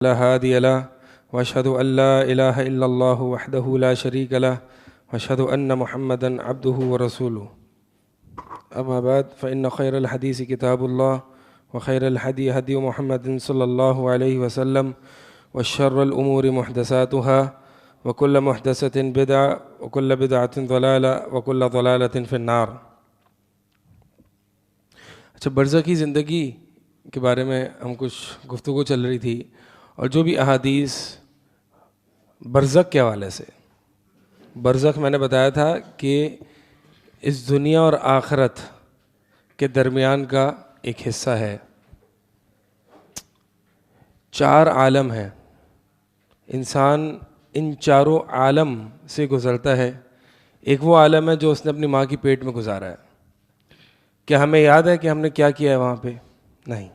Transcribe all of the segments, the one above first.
لا هادي له واشهد ان لا اله الا الله وحده لا شريك له واشهد ان محمدا عبده ورسوله. اما بعد فان خير الحديث كتاب الله وخير الهدي هدي محمد صلى الله عليه وسلم وشر الامور محدثاتها وكل محدثة بدعة وكل بدعة ضلالة وكل ضلالة في النار. اچھا، برزخی زندگی کے بارے میں ہم کچھ گفتگو چل رہی تھی، اور جو بھی احادیث برزخ کے حوالے سے، برزخ میں نے بتایا تھا کہ اس دنیا اور آخرت کے درمیان کا ایک حصہ ہے. 4 عالم ہیں، انسان ان چاروں عالم سے گزرتا ہے. ایک وہ عالم ہے جو اس نے اپنی ماں کی پیٹ میں گزارا ہے. کیا ہمیں یاد ہے کہ ہم نے کیا کیا ہے وہاں پہ؟ نہیں.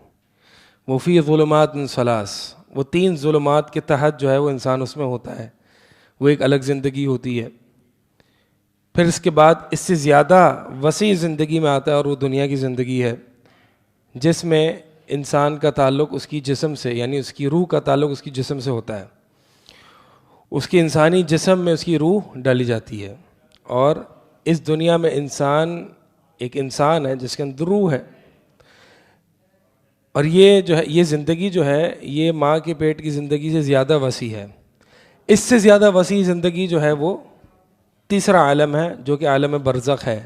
وہ فی ظلمات ثلاث، وہ 3 ظلمات کے تحت جو ہے وہ انسان اس میں ہوتا ہے. وہ ایک الگ زندگی ہوتی ہے. پھر اس کے بعد اس سے زیادہ وسیع زندگی میں آتا ہے، اور وہ دنیا کی زندگی ہے، جس میں انسان کا تعلق اس کی جسم سے، یعنی اس کی روح کا تعلق اس کی جسم سے ہوتا ہے. اس کے انسانی جسم میں اس کی روح ڈالی جاتی ہے، اور اس دنیا میں انسان ایک انسان ہے جس کے اندر روح ہے. اور یہ جو ہے، یہ زندگی جو ہے، یہ ماں کے پیٹ کی زندگی سے زیادہ وسیع ہے. اس سے زیادہ وسیع زندگی جو ہے وہ تیسرا عالم ہے، جو کہ عالم برزخ ہے.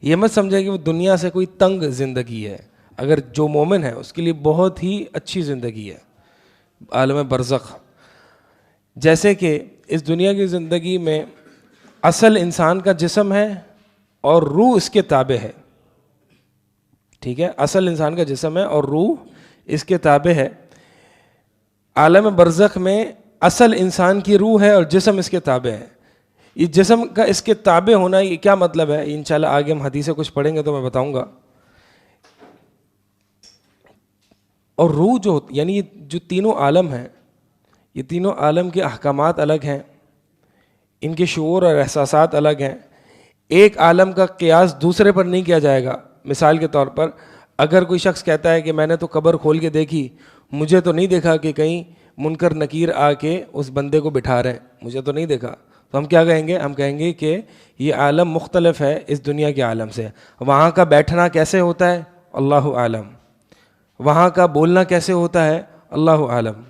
یہ مت سمجھے کہ وہ دنیا سے کوئی تنگ زندگی ہے. اگر جو مومن ہے اس کے لیے بہت ہی اچھی زندگی ہے عالم برزخ. جیسے کہ اس دنیا کی زندگی میں اصل انسان کا جسم ہے اور روح اس کے تابع ہے. ٹھیک ہے، اصل انسان کا جسم ہے اور روح اس کے تابع ہے. عالم برزخ میں اصل انسان کی روح ہے اور جسم اس کے تابع ہے. یہ جسم کا اس کے تابع ہونا یہ کیا مطلب ہے؟ انشاءاللہ آگے ہم حدیثیں کچھ پڑھیں گے تو میں بتاؤں گا. اور روح جو یعنی یہ جو تینوں عالم ہیں، یہ تینوں عالم کے احکامات الگ ہیں، ان کے شعور اور احساسات الگ ہیں. ایک عالم کا قیاس دوسرے پر نہیں کیا جائے گا. مثال کے طور پر اگر کوئی شخص کہتا ہے کہ میں نے تو قبر کھول کے دیکھی، مجھے تو نہیں دیکھا کہ کہیں منکر نکیر آ کے اس بندے کو بٹھا رہے ہیں، مجھے تو نہیں دیکھا، تو ہم کیا کہیں گے؟ ہم کہیں گے کہ یہ عالم مختلف ہے اس دنیا کے عالم سے. وہاں کا بیٹھنا کیسے ہوتا ہے؟ اللہ عالم. وہاں کا بولنا کیسے ہوتا ہے؟ اللہ عالم.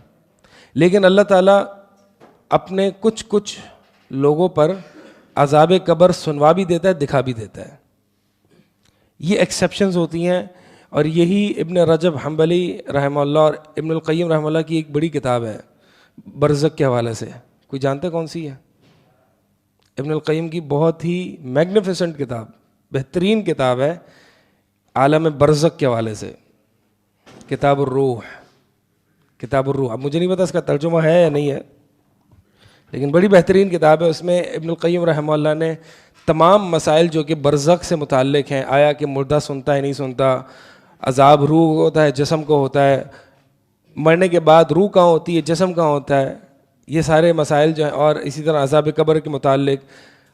لیکن اللہ تعالیٰ اپنے کچھ لوگوں پر عذاب قبر سنوا بھی دیتا ہے، دکھا بھی دیتا ہے. یہ ایکسیپشنز ہوتی ہیں. اور یہی ابن رجب حنبلی رحمہ اللہ اور ابن القیم رحمہ اللہ کی ایک بڑی کتاب ہے برزخ کے حوالے سے. کوئی جانتا ہے کون سی ہے؟ ابن القیم کی بہت ہی میگنیفیسنٹ کتاب، بہترین کتاب ہے عالم برزخ کے حوالے سے، کتاب الروح. کتاب الروح. اب مجھے نہیں پتا اس کا ترجمہ ہے یا نہیں ہے، لیکن بڑی بہترین کتاب ہے. اس میں ابن القیم رحمہ اللہ نے تمام مسائل جو کہ برزخ سے متعلق ہیں، آیا کہ مردہ سنتا ہے نہیں سنتا، عذاب روح ہوتا ہے جسم کو ہوتا ہے، مرنے کے بعد روح کہاں ہوتی ہے جسم کہاں ہوتا ہے، یہ سارے مسائل جو ہیں. اور اسی طرح عذاب قبر کے متعلق،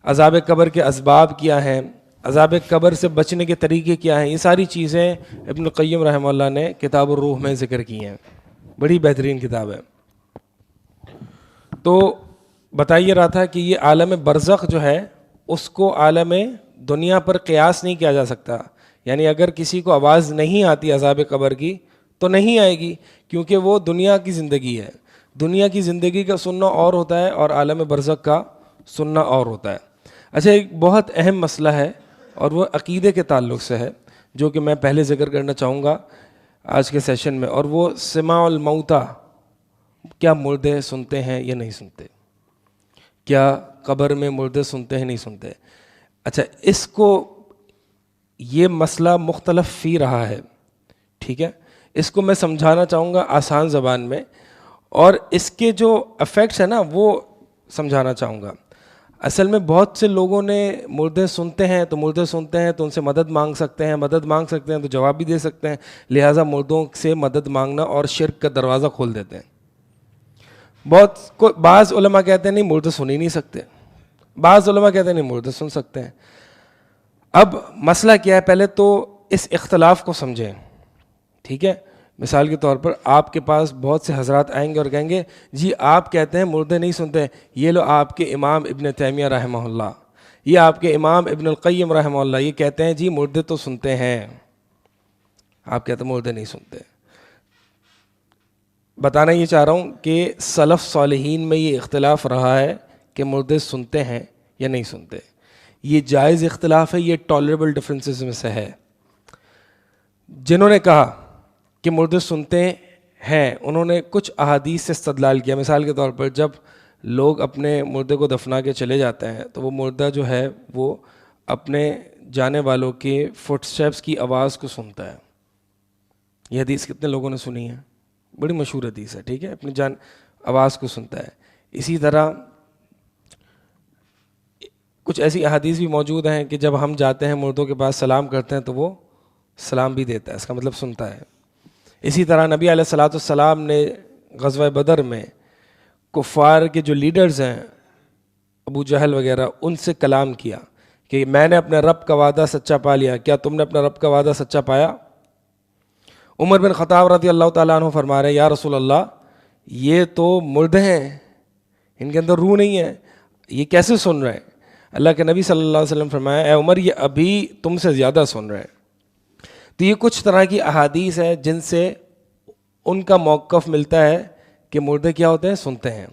عذاب قبر کے اسباب کیا ہیں، عذاب قبر سے بچنے کے طریقے کیا ہیں، یہ ساری چیزیں ابن القیم رحمہ اللہ نے کتاب الروح میں ذکر کی ہیں. بڑی بہترین کتاب ہے. تو بتائیے رہا تھا کہ یہ عالم برزخ جو ہے اس کو عالم دنیا پر قیاس نہیں کیا جا سکتا. یعنی اگر کسی کو آواز نہیں آتی عذاب قبر کی تو نہیں آئے گی، کیونکہ وہ دنیا کی زندگی ہے. دنیا کی زندگی کا سننا اور ہوتا ہے اور عالم برزخ کا سننا اور ہوتا ہے. اچھا، ایک بہت اہم مسئلہ ہے اور وہ عقیدے کے تعلق سے ہے، جو کہ میں پہلے ذکر کرنا چاہوں گا آج کے سیشن میں، اور وہ سماع الموتیٰ. کیا مردے سنتے ہیں یا نہیں سنتے؟ کیا قبر میں مردے سنتے ہیں نہیں سنتے؟ اچھا، اس کو یہ مسئلہ مختلف فی رہا ہے. ٹھیک ہے، اس کو میں سمجھانا چاہوں گا آسان زبان میں، اور اس کے جو افیکٹس ہیں نا وہ سمجھانا چاہوں گا. اصل میں بہت سے لوگوں نے مردے سنتے ہیں تو مردے سنتے ہیں تو ان سے مدد مانگ سکتے ہیں، مدد مانگ سکتے ہیں تو جواب بھی دے سکتے ہیں، لہٰذا مردوں سے مدد مانگنا اور شرک کا دروازہ کھول دیتے ہیں. بعض علماء کہتے ہیں نہیں مردے سن ہی نہیں سکتے، بعض علماء کہتے ہیں نہیں مردے سن سکتے ہیں. اب مسئلہ کیا ہے؟ پہلے تو اس اختلاف کو سمجھیں. ٹھیک ہے، مثال کے طور پر آپ کے پاس بہت سے حضرات آئیں گے اور کہیں گے جی آپ کہتے ہیں مردے نہیں سنتے، یہ لو آپ کے امام ابن تیمیہ رحمہ اللہ، یہ آپ کے امام ابن القیم رحمہ اللہ، یہ کہتے ہیں جی مردے تو سنتے ہیں، آپ کہتے ہیں مردے نہیں سنتے۔ بتانا یہ چاہ رہا ہوں کہ سلف صالحین میں یہ اختلاف رہا ہے کہ مردے سنتے ہیں یا نہیں سنتے، یہ جائز اختلاف ہے، یہ ٹالریبل ڈفرینسز میں سے ہے۔ جنہوں نے کہا کہ مردے سنتے ہیں انہوں نے کچھ احادیث سے استدلال کیا۔ مثال کے طور پر جب لوگ اپنے مردے کو دفنا کے چلے جاتے ہیں تو وہ مردہ جو ہے وہ اپنے جانے والوں کے فٹ اسٹیپس کی آواز کو سنتا ہے۔ یہ حدیث کتنے لوگوں نے سنی ہے؟ بڑی مشہور حدیث ہے، ٹھیک ہے، اپنی جان آواز کو سنتا ہے۔ اسی طرح کچھ ایسی احادیث بھی موجود ہیں کہ جب ہم جاتے ہیں مردوں کے پاس سلام کرتے ہیں تو وہ سلام بھی دیتا ہے، اس کا مطلب سنتا ہے۔ اسی طرح نبی علیہ الصلوۃ والسلام نے غزوہ بدر میں کفار کے جو لیڈرز ہیں ابو جہل وغیرہ ان سے کلام کیا کہ میں نے اپنے رب کا وعدہ سچا پا لیا، کیا تم نے اپنا رب کا وعدہ سچا پایا؟ عمر بن خطاب رضی اللہ تعالیٰ عنہ فرما رہے ہیں یا رسول اللہ یہ تو مردے ہیں، ان کے اندر روح نہیں ہے، یہ کیسے سن رہے ہیں؟ اللہ کے نبی صلی اللہ علیہ وسلم فرمایا اے عمر یہ ابھی تم سے زیادہ سن رہے ہیں۔ تو یہ کچھ طرح کی احادیث ہے جن سے ان کا موقف ملتا ہے کہ مردے کیا ہوتے ہیں؟ سنتے ہیں۔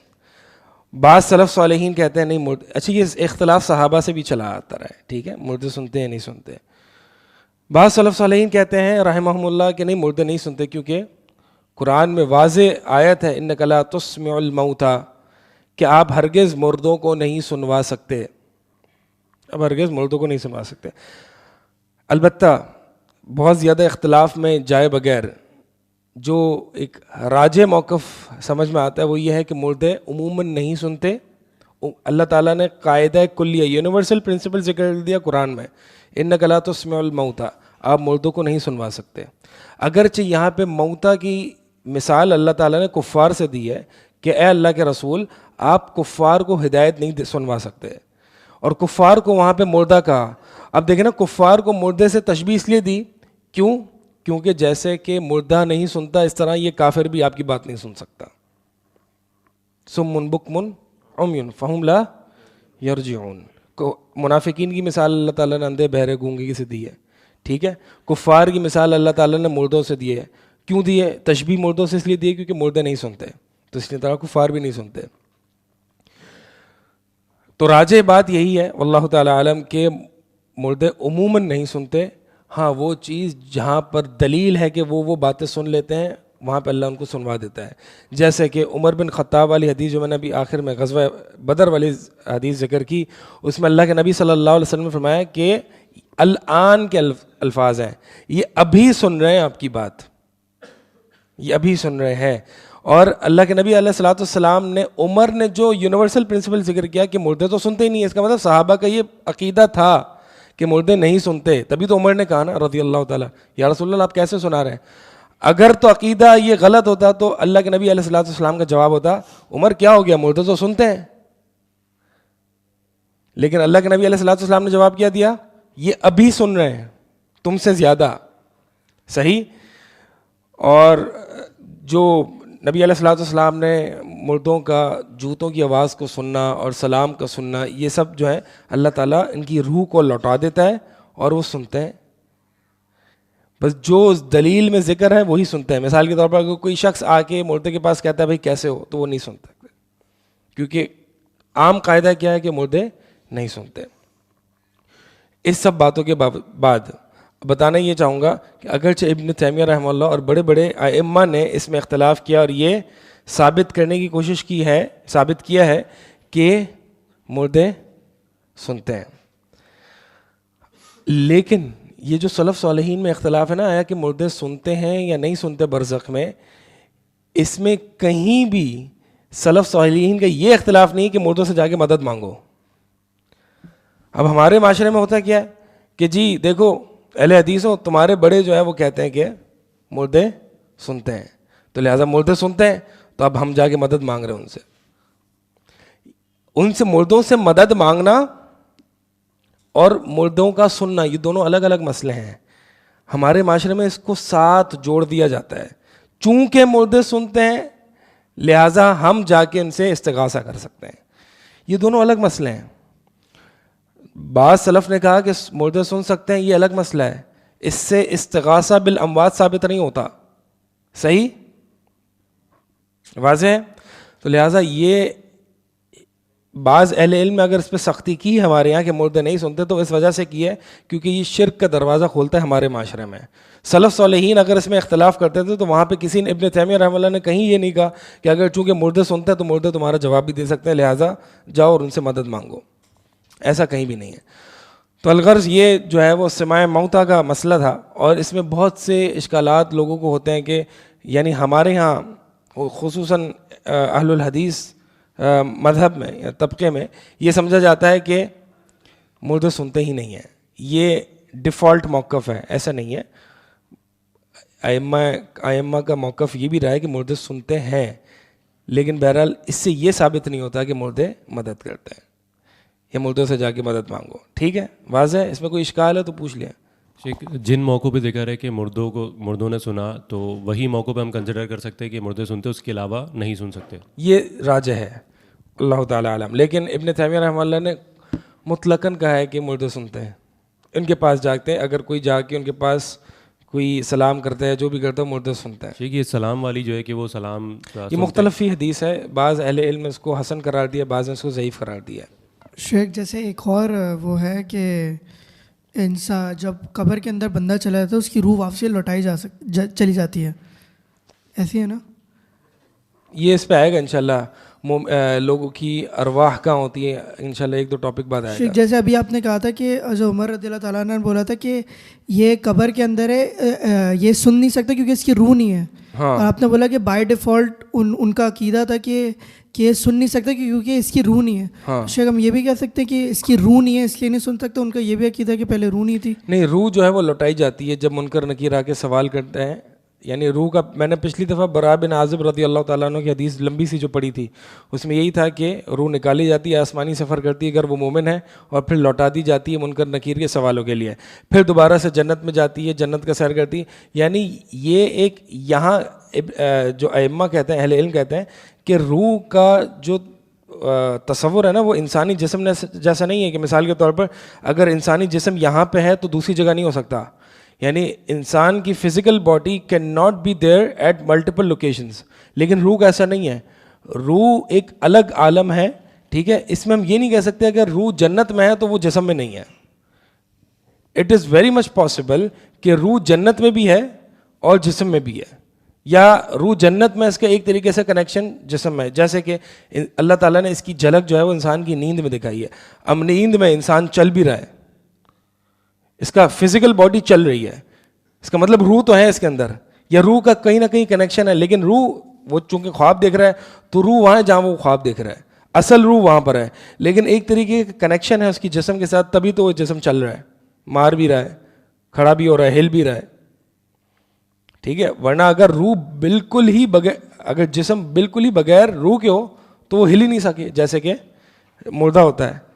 بعض سلف صالحین کہتے ہیں نہیں مردے، اچھا یہ اختلاف صحابہ سے بھی چلا آتا رہا ہے، ٹھیک ہے، مردے سنتے ہیں نہیں سنتے۔ بعض سلف صالحین کہتے ہیں رحمہم اللہ کہ نہیں مردے نہیں سنتے، کیونکہ قرآن میں واضح آیت ہے انک لا تسمع الموتى کہ آپ ہرگز مردوں کو نہیں سنوا سکتے، اب ہرگز مردوں کو نہیں سنوا سکتے۔ البتہ بہت زیادہ اختلاف میں جائے بغیر جو ایک راجح موقف سمجھ میں آتا ہے وہ یہ ہے کہ مردے عموماً نہیں سنتے۔ اللہ تعالیٰ نے قاعدہ کلیہ یونیورسل پرنسپل ذکر دیا قرآن میں انک لا تسمع الموتى، آپ مردوں کو نہیں سنوا سکتے۔ اگرچہ یہاں پہ موتیٰ کی مثال اللہ تعالیٰ نے کفار سے دی ہے کہ اے اللہ کے رسول آپ کفار کو ہدایت نہیں سنوا سکتے، اور کفار کو وہاں پہ مردہ کہا۔ اب دیکھیں نا کفار کو مردے سے تشبیہ اس لیے دی، کیوں؟ کیونکہ جیسے کہ مردہ نہیں سنتا اس طرح یہ کافر بھی آپ کی بات نہیں سن سکتا۔ صم بکم عمی فہم لا یرجعون، منافقین کی مثال اللہ تعالیٰ نے اندھے بہرے گونگے سے دی ہے، ٹھیک ہے۔ کفار کی مثال اللہ تعالیٰ نے مردوں سے دی ہے، کیوں دی ہے؟ تشبیہ مردوں سے اس لیے دی ہے کیونکہ مردے نہیں سنتے، تو اس لیے طرح کفار بھی نہیں سنتے۔ تو راجح بات یہی ہے واللہ تعالیٰ عالم کہ مردے عموماً نہیں سنتے، ہاں وہ چیز جہاں پر دلیل ہے کہ وہ باتیں سن لیتے ہیں وہاں پہ اللہ ان کو سنوا دیتا ہے۔ جیسے کہ عمر بن خطاب والی حدیث جو میں نے ابھی آخر میں غزوہ بدر والی حدیث ذکر کی، اس میں اللہ کے نبی صلی اللہ علیہ وسلم نے فرمایا کہ الآن کے الفاظ ہیں، یہ ابھی سن رہے ہیں آپ کی بات، یہ ابھی سن رہے ہیں۔ اور اللہ کے نبی علیہ الصلوۃ والسلام نے عمر نے جو یونیورسل پرنسپل ذکر کیا کہ مردے تو سنتے ہی نہیں، اس کا مطلب صحابہ کا یہ عقیدہ تھا کہ مردے نہیں سنتے، تبھی تو عمر نے کہا نا رضی اللہ تعالیٰ یا رسول اللہ آپ کیسے سنا رہے ہیں؟ اگر تو عقیدہ یہ غلط ہوتا تو اللہ کے نبی علیہ الصلوۃ والسلام کا جواب ہوتا عمر کیا ہو گیا، مردے تو سنتے ہیں۔ لیکن اللہ کے نبی علیہ الصلوۃ والسلام نے جواب کیا دیا؟ یہ ابھی سن رہے ہیں تم سے زیادہ، صحیح۔ اور جو نبی علیہ الصلوۃ والسلام نے مردوں کا جوتوں کی آواز کو سننا اور سلام کا سننا، یہ سب جو ہے اللہ تعالیٰ ان کی روح کو لوٹا دیتا ہے اور وہ سنتے ہیں، بس جو دلیل میں ذکر ہے وہی سنتے ہیں۔ مثال کے طور پر اگر کوئی شخص آ کے مردے کے پاس کہتا ہے بھائی کیسے ہو، تو وہ نہیں سنتا، کیونکہ عام قاعدہ کیا ہے کہ مردے نہیں سنتے۔ اس سب باتوں کے بعد بتانا یہ چاہوں گا کہ اگرچہ ابن تیمیہ رحمہ اللہ اور بڑے بڑے ائمہ نے اس میں اختلاف کیا اور یہ ثابت کرنے کی کوشش کی ہے، ثابت کیا ہے کہ مردے سنتے ہیں، لیکن یہ جو سلف صالحین میں اختلاف ہے نا آیا کہ مردے سنتے ہیں یا نہیں سنتے برزخ میں، اس میں کہیں بھی سلف صالحین کا یہ اختلاف نہیں کہ مردوں سے جا کے مدد مانگو۔ اب ہمارے معاشرے میں ہوتا کیا ہے کہ جی دیکھو اہل حدیث ہو، تمہارے بڑے جو ہے وہ کہتے ہیں کہ مردے سنتے ہیں، تو لہٰذا مردے سنتے ہیں تو اب ہم جا کے مدد مانگ رہے ہیں ان سے مردوں سے مدد مانگنا اور مردوں کا سننا یہ دونوں الگ الگ مسئلے ہیں۔ ہمارے معاشرے میں اس کو ساتھ جوڑ دیا جاتا ہے، چونکہ مردے سنتے ہیں لہٰذا ہم جا کے ان سے استغاثہ کر سکتے ہیں. یہ دونوں الگ مسئلے ہیں. بعض سلف نے کہا کہ مردے سن سکتے ہیں، یہ الگ مسئلہ ہے، اس سے استغاثہ بالاموات ثابت نہیں ہوتا. صحیح واضح ہے؟ تو لہٰذا یہ بعض اہل علم نے اگر اس پہ سختی کی ہمارے یہاں کہ مردے نہیں سنتے تو اس وجہ سے کی ہے کیونکہ یہ شرک کا دروازہ کھولتا ہے ہمارے معاشرے میں. سلف صالحین اگر اس میں اختلاف کرتے تھے تو وہاں پہ کسی نے ابن تیمیہ رحمہ اللہ نے کہیں یہ نہیں کہا کہ اگر چونکہ مردے سنتے ہیں تو مردے تمہارا جواب بھی دے سکتے ہیں لہٰذا جاؤ اور ان سے مدد مانگو. ایسا کہیں بھی نہیں ہے. تو الغرض یہ جو ہے وہ سماع موتیٰ کا مسئلہ تھا، اور اس میں بہت سے اشکالات لوگوں کو ہوتے ہیں کہ یعنی ہمارے ہاں خصوصاً اہل الحدیث مذہب میں یا طبقے میں یہ سمجھا جاتا ہے کہ مردے سنتے ہی نہیں ہیں. یہ ڈیفالٹ موقف ہے، ایسا نہیں ہے. ائمہ کا موقف یہ بھی رہا ہے کہ مردے سنتے ہیں، لیکن بہرحال اس سے یہ ثابت نہیں ہوتا کہ مردے مدد کرتے ہیں یا مردوں سے جا کے مدد مانگو. ٹھیک ہے، واضح ہے؟ اس میں کوئی اشکال ہے تو پوچھ لیں. جن موقعوں پہ ذکر ہے کہ مردوں نے سنا تو وہی موقع پہ ہم کنسیڈر کر سکتے ہیں کہ مردے سنتے، اس کے علاوہ نہیں سن سکتے. یہ راجح ہے، اللہ تعالیٰ عالم. لیکن ابن تیمیہ رحمہ اللہ نے مطلقاً کہا ہے کہ مردے سنتے ہیں، ان کے پاس جاتے ہیں. اگر کوئی جا کے ان کے پاس کوئی سلام کرتا ہے، جو بھی کرتا ہے، مردے سنتا ہے. ٹھیک ہے، سلام والی جو ہے کہ وہ سلام یہ مختلف فی حدیث ہے. بعض اہل علم اس کو حسن قرار دیا، بعض نے اس کو ضعیف قرار دیا. شیخ جیسے ایک اور وہ ہے کہ انسان جب قبر کے اندر بندہ چلا جاتا ہے اس کی روح واپسی لوٹائی چلی جاتی ہے، ایسی ہے نا؟ یہ اس پہ آئے گا انشاءاللہ. لوگوں کی ارواح کہاں ہوتی ہے انشاءاللہ ایک دو ٹاپک بعد آئے گا. جیسے ابھی آپ نے کہا تھا کہ جو عمر رضی اللہ تعالیٰ عنہ نے بولا تھا کہ یہ قبر کے اندر ہے، یہ سن نہیں سکتا کیونکہ اس کی روح نہیں ہے. ہاں. اور آپ نے بولا کہ بائی ڈیفالٹ ان کا عقیدہ تھا کہ یہ سن نہیں سکتا کیونکہ اس کی روح نہیں ہے. ہاں. شیخ ہم یہ بھی کہہ سکتے ہیں کہ اس کی روح نہیں ہے اس لیے نہیں سن سکتا. ان کا یہ بھی عقیدہ ہے کہ پہلے روح نہیں تھی. نہیں، روح جو ہے وہ لوٹائی جاتی ہے جب منکر نکیر آ کے سوال کرتے ہیں. یعنی روح کا میں نے پچھلی دفعہ براء بن عازب رضی اللہ تعالیٰ عنہ کی حدیث لمبی سی جو پڑھی تھی اس میں یہی تھا کہ روح نکالی جاتی ہے، آسمانی سفر کرتی ہے اگر وہ مومن ہے، اور پھر لوٹا دی جاتی ہے منکر نکیر کے سوالوں کے لیے. پھر دوبارہ سے جنت میں جاتی ہے، جنت کا سیر کرتی ہے. یعنی یہ ایک یہاں جو ائمہ کہتے ہیں، اہل علم کہتے ہیں کہ روح کا جو تصور ہے نا وہ انسانی جسم جیسا نہیں ہے. کہ مثال کے طور پر اگر انسانی جسم یہاں پہ ہے تو دوسری جگہ نہیں ہو سکتا. یعنی انسان کی physical body can not be there at multiple locations, لیکن روح کا ایسا نہیں ہے. روح ایک الگ عالم ہے. ٹھیک ہے، اس میں ہم یہ نہیں کہہ سکتے اگر روح جنت میں ہے تو وہ جسم میں نہیں ہے. It is very much possible کہ روح جنت میں بھی ہے اور جسم میں بھی ہے، یا روح جنت میں اس کا ایک طریقے سے کنیکشن جسم میں. جیسے کہ اللہ تعالیٰ نے اس کی جھلک جو ہے وہ انسان کی نیند میں دکھائی ہے. اب نیند میں انسان چل بھی رہا ہے، اس کا فزیکل باڈی چل رہی ہے، اس کا مطلب روح تو ہے اس کے اندر، یا روح کا کہیں نہ کہیں کنیکشن ہے. لیکن روح وہ چونکہ خواب دیکھ رہا ہے تو روح وہاں ہے جہاں وہ خواب دیکھ رہا ہے، اصل روح وہاں پر ہے. لیکن ایک طریقے کا کنیکشن ہے اس کی جسم کے ساتھ، تبھی تو وہ جسم چل رہا ہے، مار بھی رہا ہے، کھڑا بھی ہو رہا ہے، ہل بھی رہا ہے. ٹھیک ہے، ورنہ اگر روح بالکل ہی اگر جسم بالکل ہی بغیر روح کے ہو تو وہ ہل ہی نہیں سکے، جیسے کہ مردہ ہوتا ہے.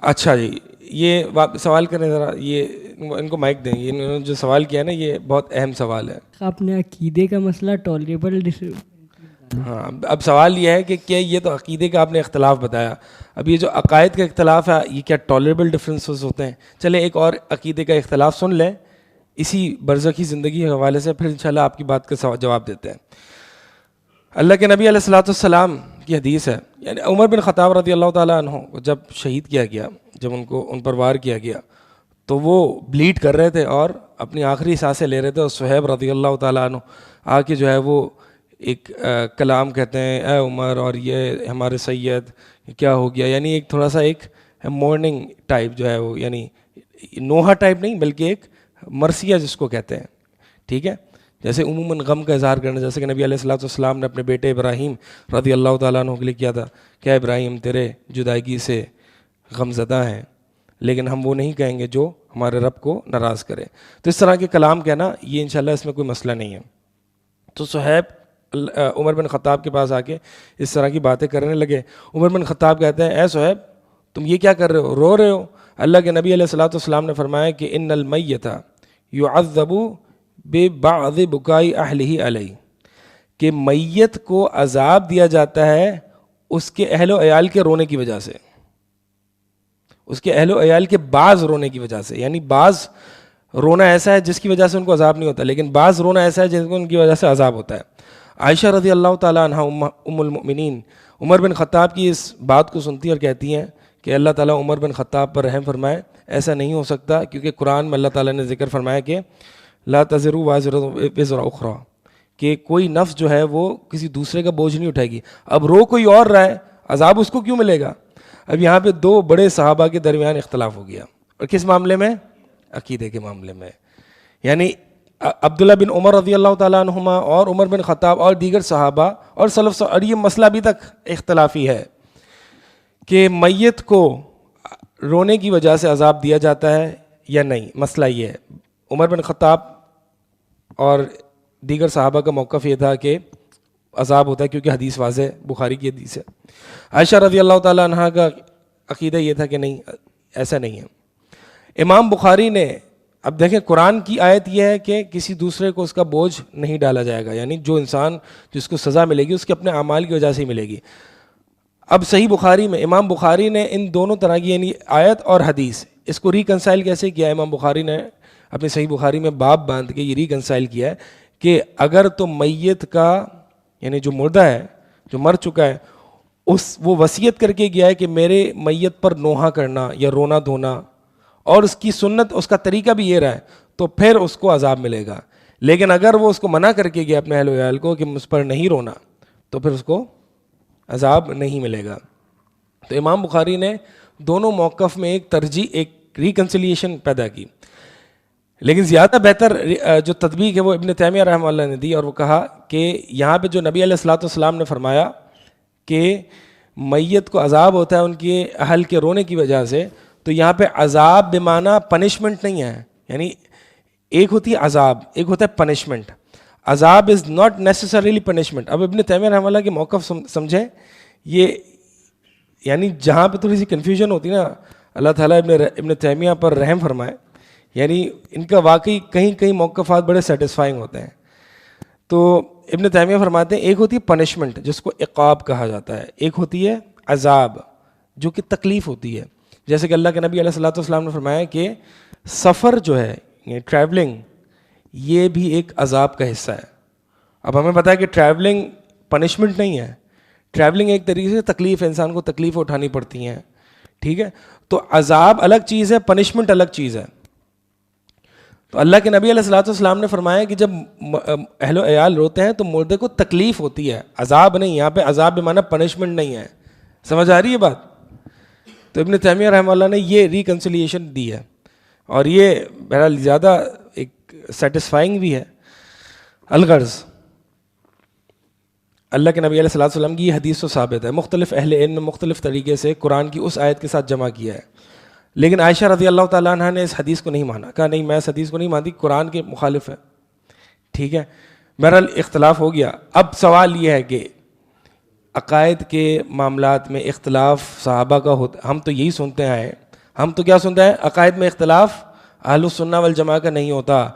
اچھا جی، یہ سوال کریں ذرا، یہ ان کو مائک دیں. یہ انہوں نے جو سوال کیا ہے نا یہ بہت اہم سوال ہے. آپ نے عقیدے کا مسئلہ ٹالریبل. ہاں، اب سوال یہ ہے کہ کیا یہ تو عقیدے کا آپ نے اختلاف بتایا، اب یہ جو عقائد کا اختلاف ہے یہ کیا ٹالریبل ڈفرینسز ہوتے ہیں؟ چلیں ایک اور عقیدے کا اختلاف سن لیں اسی برزخی زندگی کے حوالے سے، پھر انشاءاللہ آپ کی بات کا جواب دیتے ہیں. اللہ کے نبی علیہ الصلوۃ والسلام کی حدیث ہے، یعنی عمر بن خطاب رضی اللہ تعالیٰ عنہ کو جب شہید کیا گیا، جب ان پر وار کیا گیا تو وہ بلیڈ کر رہے تھے اور اپنی آخری سانسیں لے رہے تھے. اور صہیب رضی اللہ تعالیٰ عنہ آ کے جو ہے وہ ایک کلام کہتے ہیں، اے عمر اور یہ ہمارے سید کیا ہو گیا. یعنی ایک تھوڑا سا ایک مورننگ ٹائپ جو ہے وہ، یعنی نوحہ ٹائپ نہیں بلکہ ایک مرثیہ جس کو کہتے ہیں. ٹھیک ہے، جیسے عموماً غم کا اظہار کرنا، جیسے کہ نبی علیہ الصلوۃ والسلام نے اپنے بیٹے ابراہیم رضی اللہ تعالیٰ عنہ کے لیے کیا تھا کہ اے ابراہیم تیرے جدائیگی سے غم زدہ ہیں، لیکن ہم وہ نہیں کہیں گے جو ہمارے رب کو ناراض کرے. تو اس طرح کے کلام کہنا یہ انشاءاللہ اس میں کوئی مسئلہ نہیں ہے. تو صہیب عمر بن خطاب کے پاس آ کے اس طرح کی باتیں کرنے لگے. عمر بن خطاب کہتے ہیں اے صہیب تم یہ کیا کر رہے ہو، رو رہے ہو؟ اللہ کے نبی علیہ الصلوۃ والسلام نے فرمایا کہ ان المیت یعذب ببعض بکائی اہلہ علیہ، کہ میت کو عذاب دیا جاتا ہے اس کے اہل و عیال کے رونے کی وجہ سے، اس کے اہل و عیال کے بعض رونے کی وجہ سے. یعنی بعض رونا ایسا ہے جس کی وجہ سے ان کو عذاب نہیں ہوتا، لیکن بعض رونا ایسا ہے جن کو ان کی وجہ سے عذاب ہوتا ہے. عائشہ رضی اللہ تعالیٰ عنہ ام المؤمنین عمر بن خطاب کی اس بات کو سنتی اور کہتی ہیں کہ اللہ تعالیٰ عمر بن خطاب پر رحم فرمائے، ایسا نہیں ہو سکتا، کیونکہ قرآن میں اللہ تعالیٰ نے ذکر فرمایا کہ لا تزر وازرۃ وزر اخری، کہ کوئی نفس جو ہے وہ کسی دوسرے کا بوجھ نہیں اٹھائے گی. اب رو کوئی اور رہا ہے، عذاب اس کو کیوں ملے گا؟ اب یہاں پہ دو بڑے صحابہ کے درمیان اختلاف ہو گیا، اور کس معاملے میں؟ عقیدے کے معاملے میں. یعنی عبداللہ بن عمر رضی اللہ تعالیٰ عنہما اور عمر بن خطاب اور دیگر صحابہ اور سلف، اور یہ مسئلہ ابھی تک اختلافی ہے کہ میت کو رونے کی وجہ سے عذاب دیا جاتا ہے یا نہیں. مسئلہ یہ ہے، عمر بن خطاب اور دیگر صحابہ کا موقف یہ تھا کہ عذاب ہوتا ہے، کیونکہ حدیث واضح بخاری کی حدیث ہے. عائشہ رضی اللہ تعالیٰ عنہ کا عقیدہ یہ تھا کہ نہیں، ایسا نہیں ہے. امام بخاری نے، اب دیکھیں قرآن کی آیت یہ ہے کہ کسی دوسرے کو اس کا بوجھ نہیں ڈالا جائے گا، یعنی جو انسان جس کو سزا ملے گی اس کے اپنے اعمال کی وجہ سے ہی ملے گی. اب صحیح بخاری میں امام بخاری نے ان دونوں طرح کی، یعنی آیت اور حدیث، اس کو ریکنسائل کیسے کیا ہے؟ امام بخاری نے اپنی صحیح بخاری میں باب باندھ کے یہ ریکنسائل کیا ہے کہ اگر تو میت کا، یعنی جو مردہ ہے، جو مر چکا ہے، وہ وصیت کر کے گیا ہے کہ میرے میت پر نوحہ کرنا یا رونا دھونا، اور اس کی سنت، اس کا طریقہ بھی یہ رہا ہے، تو پھر اس کو عذاب ملے گا. لیکن اگر وہ اس کو منع کر کے گیا اپنے اہل و عیال کو کہ مجھ پر نہیں رونا، تو پھر اس کو عذاب نہیں ملے گا. تو امام بخاری نے دونوں موقف میں ایک ترجیح، ایک ریکنسیلیشن پیدا کی. لیکن زیادہ بہتر جو تطبیق ہے وہ ابن تیمیہ رحمہ اللہ نے دی، اور وہ کہا کہ یہاں پہ جو نبی علیہ الصلوۃ والسلام نے فرمایا کہ میت کو عذاب ہوتا ہے ان کے اہل کے رونے کی وجہ سے، تو یہاں پہ عذاب بمعنی پنشمنٹ نہیں ہے. یعنی ایک ہوتی ہے عذاب، ایک ہوتا ہے پنشمنٹ. عذاب از ناٹ نیسسریلی پنشمنٹ. اب ابن تیمیہ رحمہ اللہ کے موقف سمجھیں، یہ یعنی جہاں پہ تھوڑی سی کنفیوژن ہوتی ہے نا، اللہ تعالیٰ ابن تیمیہ پر رحم فرمائے، یعنی ان کا واقعی کہیں کہیں موقفات بڑے سیٹسفائنگ ہوتے ہیں. تو ابن تیمیہ فرماتے ہیں ایک ہوتی ہے پنشمنٹ جس کو عقاب کہا جاتا ہے، ایک ہوتی ہے عذاب جو کہ تکلیف ہوتی ہے. جیسے کہ اللہ کے نبی علیہ الصلوۃ والسلام نے فرمایا کہ سفر جو ہے، یعنی ٹریولنگ، یہ بھی ایک عذاب کا حصہ ہے. اب ہمیں پتہ ہے کہ ٹریولنگ پنشمنٹ نہیں ہے، ٹریولنگ ایک طریقے سے تکلیف ہے، انسان کو تکلیف اٹھانی پڑتی ہیں. ٹھیک ہے، تو عذاب الگ چیز ہے، پنشمنٹ الگ چیز ہے. تو اللہ کے نبی علیہ الصلوۃ والسلام نے فرمایا کہ جب اہل و عیال روتے ہیں تو مردے کو تکلیف ہوتی ہے، عذاب نہیں. یہاں پہ عذاب بمعنی پنشمنٹ نہیں ہے. سمجھ آ رہی ہے بات؟ تو ابن تیمیہ رحمہ اللہ نے یہ ریکنسیلیشن دی ہے، اور یہ بہرحال زیادہ ایک سیٹسفائنگ بھی ہے. الغرض، اللہ کے نبی علیہ الصلوۃ والسلام کی یہ حدیث تو ثابت ہے، مختلف اہل علم نے مختلف طریقے سے قرآن کی اس آیت کے ساتھ جمع کیا ہے. لیکن عائشہ رضی اللہ تعالیٰ عنہ نے اس حدیث کو نہیں مانا، کہا نہیں میں اس حدیث کو نہیں مانتی، قرآن کے مخالف ہے. ٹھیک ہے، بہرحال اختلاف ہو گیا. اب سوال یہ ہے کہ عقائد کے معاملات میں اختلاف صحابہ کا ہوتا، ہم تو یہی سنتے ہیں، ہم تو کیا سنتے ہیں؟ عقائد میں اختلاف اہل السنہ والجماعہ کا نہیں ہوتا،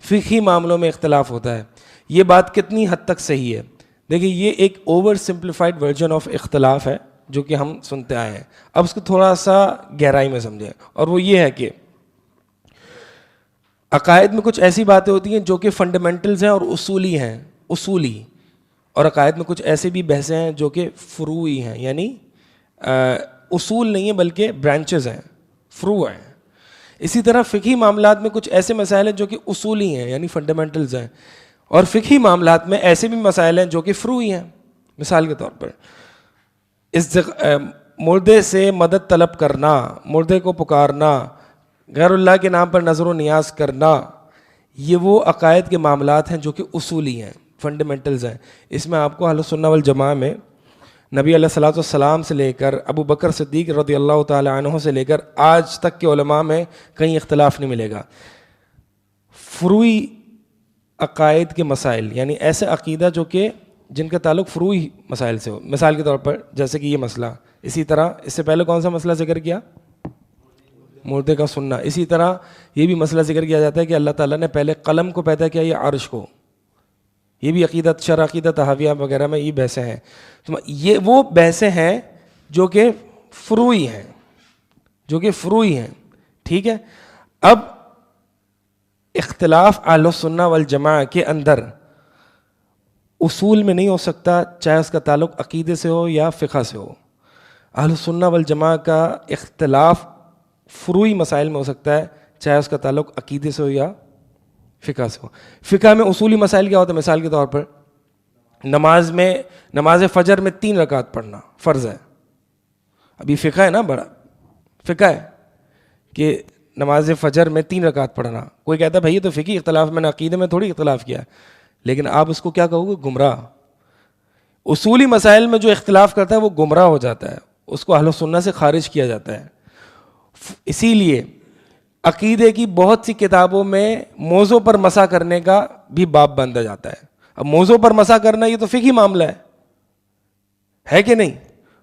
فقہی معاملوں میں اختلاف ہوتا ہے. یہ بات کتنی حد تک صحیح ہے؟ دیکھیں یہ ایک اوور سمپلیفائڈ ورژن آف اختلاف ہے جو کہ ہم سنتے آئے ہیں. اب اس کو تھوڑا سا گہرائی میں سمجھیں، اور وہ یہ ہے کہ عقائد میں کچھ ایسی باتیں ہوتی ہیں جو کہ فنڈامنٹلز ہیں اور اصولی ہیں، اصولی. اور عقائد میں کچھ ایسے بھی بحثیں ہیں جو کہ فروعی ہیں، یعنی اصول نہیں ہیں بلکہ برانچز ہیں، فروع ہیں. اسی طرح فقہی معاملات میں کچھ ایسے مسائل ہیں جو کہ اصولی ہیں، یعنی فنڈامنٹلز ہیں، اور فقہی معاملات میں ایسے بھی مسائل ہیں جو کہ فروعی ہیں. مثال کے طور پر مردے سے مدد طلب کرنا، مردے کو پکارنا، غیر اللہ کے نام پر نظر و نیاز کرنا، یہ وہ عقائد کے معاملات ہیں جو کہ اصولی ہیں، فنڈامنٹلز ہیں. اس میں آپ کو اہل السنہ والجماعہ میں نبی علیہ الصلوۃ والسلام سے لے کر ابو بکر صدیق رضی اللہ تعالی عنہ سے لے کر آج تک کے علماء میں کہیں اختلاف نہیں ملے گا. فروعی عقائد کے مسائل، یعنی ایسے عقیدہ جو کہ جن کا تعلق فروعی مسائل سے ہو. مثال کے طور پر جیسے کہ یہ مسئلہ، اسی طرح اس سے پہلے کون سا مسئلہ ذکر کیا؟ مردے کا سننا. اسی طرح یہ بھی مسئلہ ذکر کیا جاتا ہے کہ اللہ تعالیٰ نے پہلے قلم کو پیدا کیا یا عرش کو. یہ بھی عقیدت شرع عقیدت تحاویہ وغیرہ میں یہ بحثیں ہیں. تو یہ وہ بحثیں ہیں جو کہ فروعی ہیں, ٹھیک ہے. اب اختلاف اہل السنہ والجماع کے اندر اصول میں نہیں ہو سکتا, چاہے اس کا تعلق عقیدے سے ہو یا فقہ سے ہو. اہل السنہ والجماع کا اختلاف فروعی مسائل میں ہو سکتا ہے, چاہے اس کا تعلق عقیدے سے ہو یا فقہ سے ہو. فقہ میں اصولی مسائل کیا ہوتا ہے؟ مثال کے طور پر نماز فجر میں 3 رکعت پڑھنا فرض ہے. ابھی فقہ ہے نا, بڑا فقہ ہے کہ نماز فجر میں 3 رکعت پڑھنا. کوئی کہتا ہے بھائی یہ تو فقہی اختلاف, میں نے عقیدے میں تھوڑی اختلاف کیا ہے. لیکن آپ اس کو کیا کہو گے؟ گمراہ. اصولی مسائل میں جو اختلاف کرتا ہے وہ گمراہ ہو جاتا ہے, اس کو اہل سنہ سے خارج کیا جاتا ہے. اسی لیے عقیدے کی بہت سی کتابوں میں موضوع پر مسح کرنے کا بھی باب باندھا جاتا ہے. اب موضوع پر مسح کرنا یہ تو فقہی معاملہ ہے کہ نہیں؟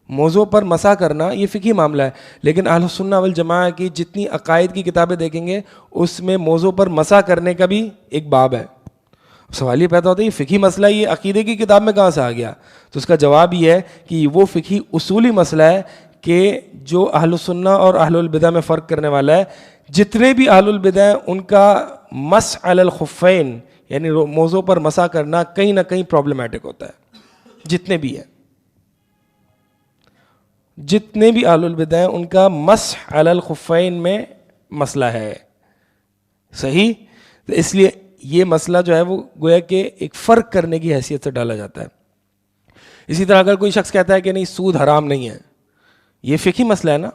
موضوع پر مسح کرنا یہ فقہی معاملہ ہے. لیکن اہل السنہ والجماع کی جتنی عقائد کی کتابیں دیکھیں گے اس میں موضوع پر مسح کرنے کا بھی ایک باب ہے. سوال یہ پیدا ہوتا ہے یہ فقہی مسئلہ یہ عقیدے کی کتاب میں کہاں سے آ گیا؟ تو اس کا جواب یہ ہے کہ وہ فقہی اصولی مسئلہ ہے کہ جو اہل السنہ اور اہل البدع میں فرق کرنے والا ہے. جتنے بھی اہل البدع ہیں ان کا مسح علی الخفین یعنی موضوع پر مسح کرنا کہیں نہ کہیں پرابلمٹک ہوتا ہے. جتنے بھی اہل البدع ہیں ان کا مسح علی الخفین میں مسئلہ ہے. صحیح؟ تو اس لیے یہ مسئلہ جو ہے وہ گویا کہ ایک فرق کرنے کی حیثیت سے ڈالا جاتا ہے. اسی طرح اگر کوئی شخص کہتا ہے کہ نہیں سود حرام نہیں ہے, یہ فقہی مسئلہ ہے نا.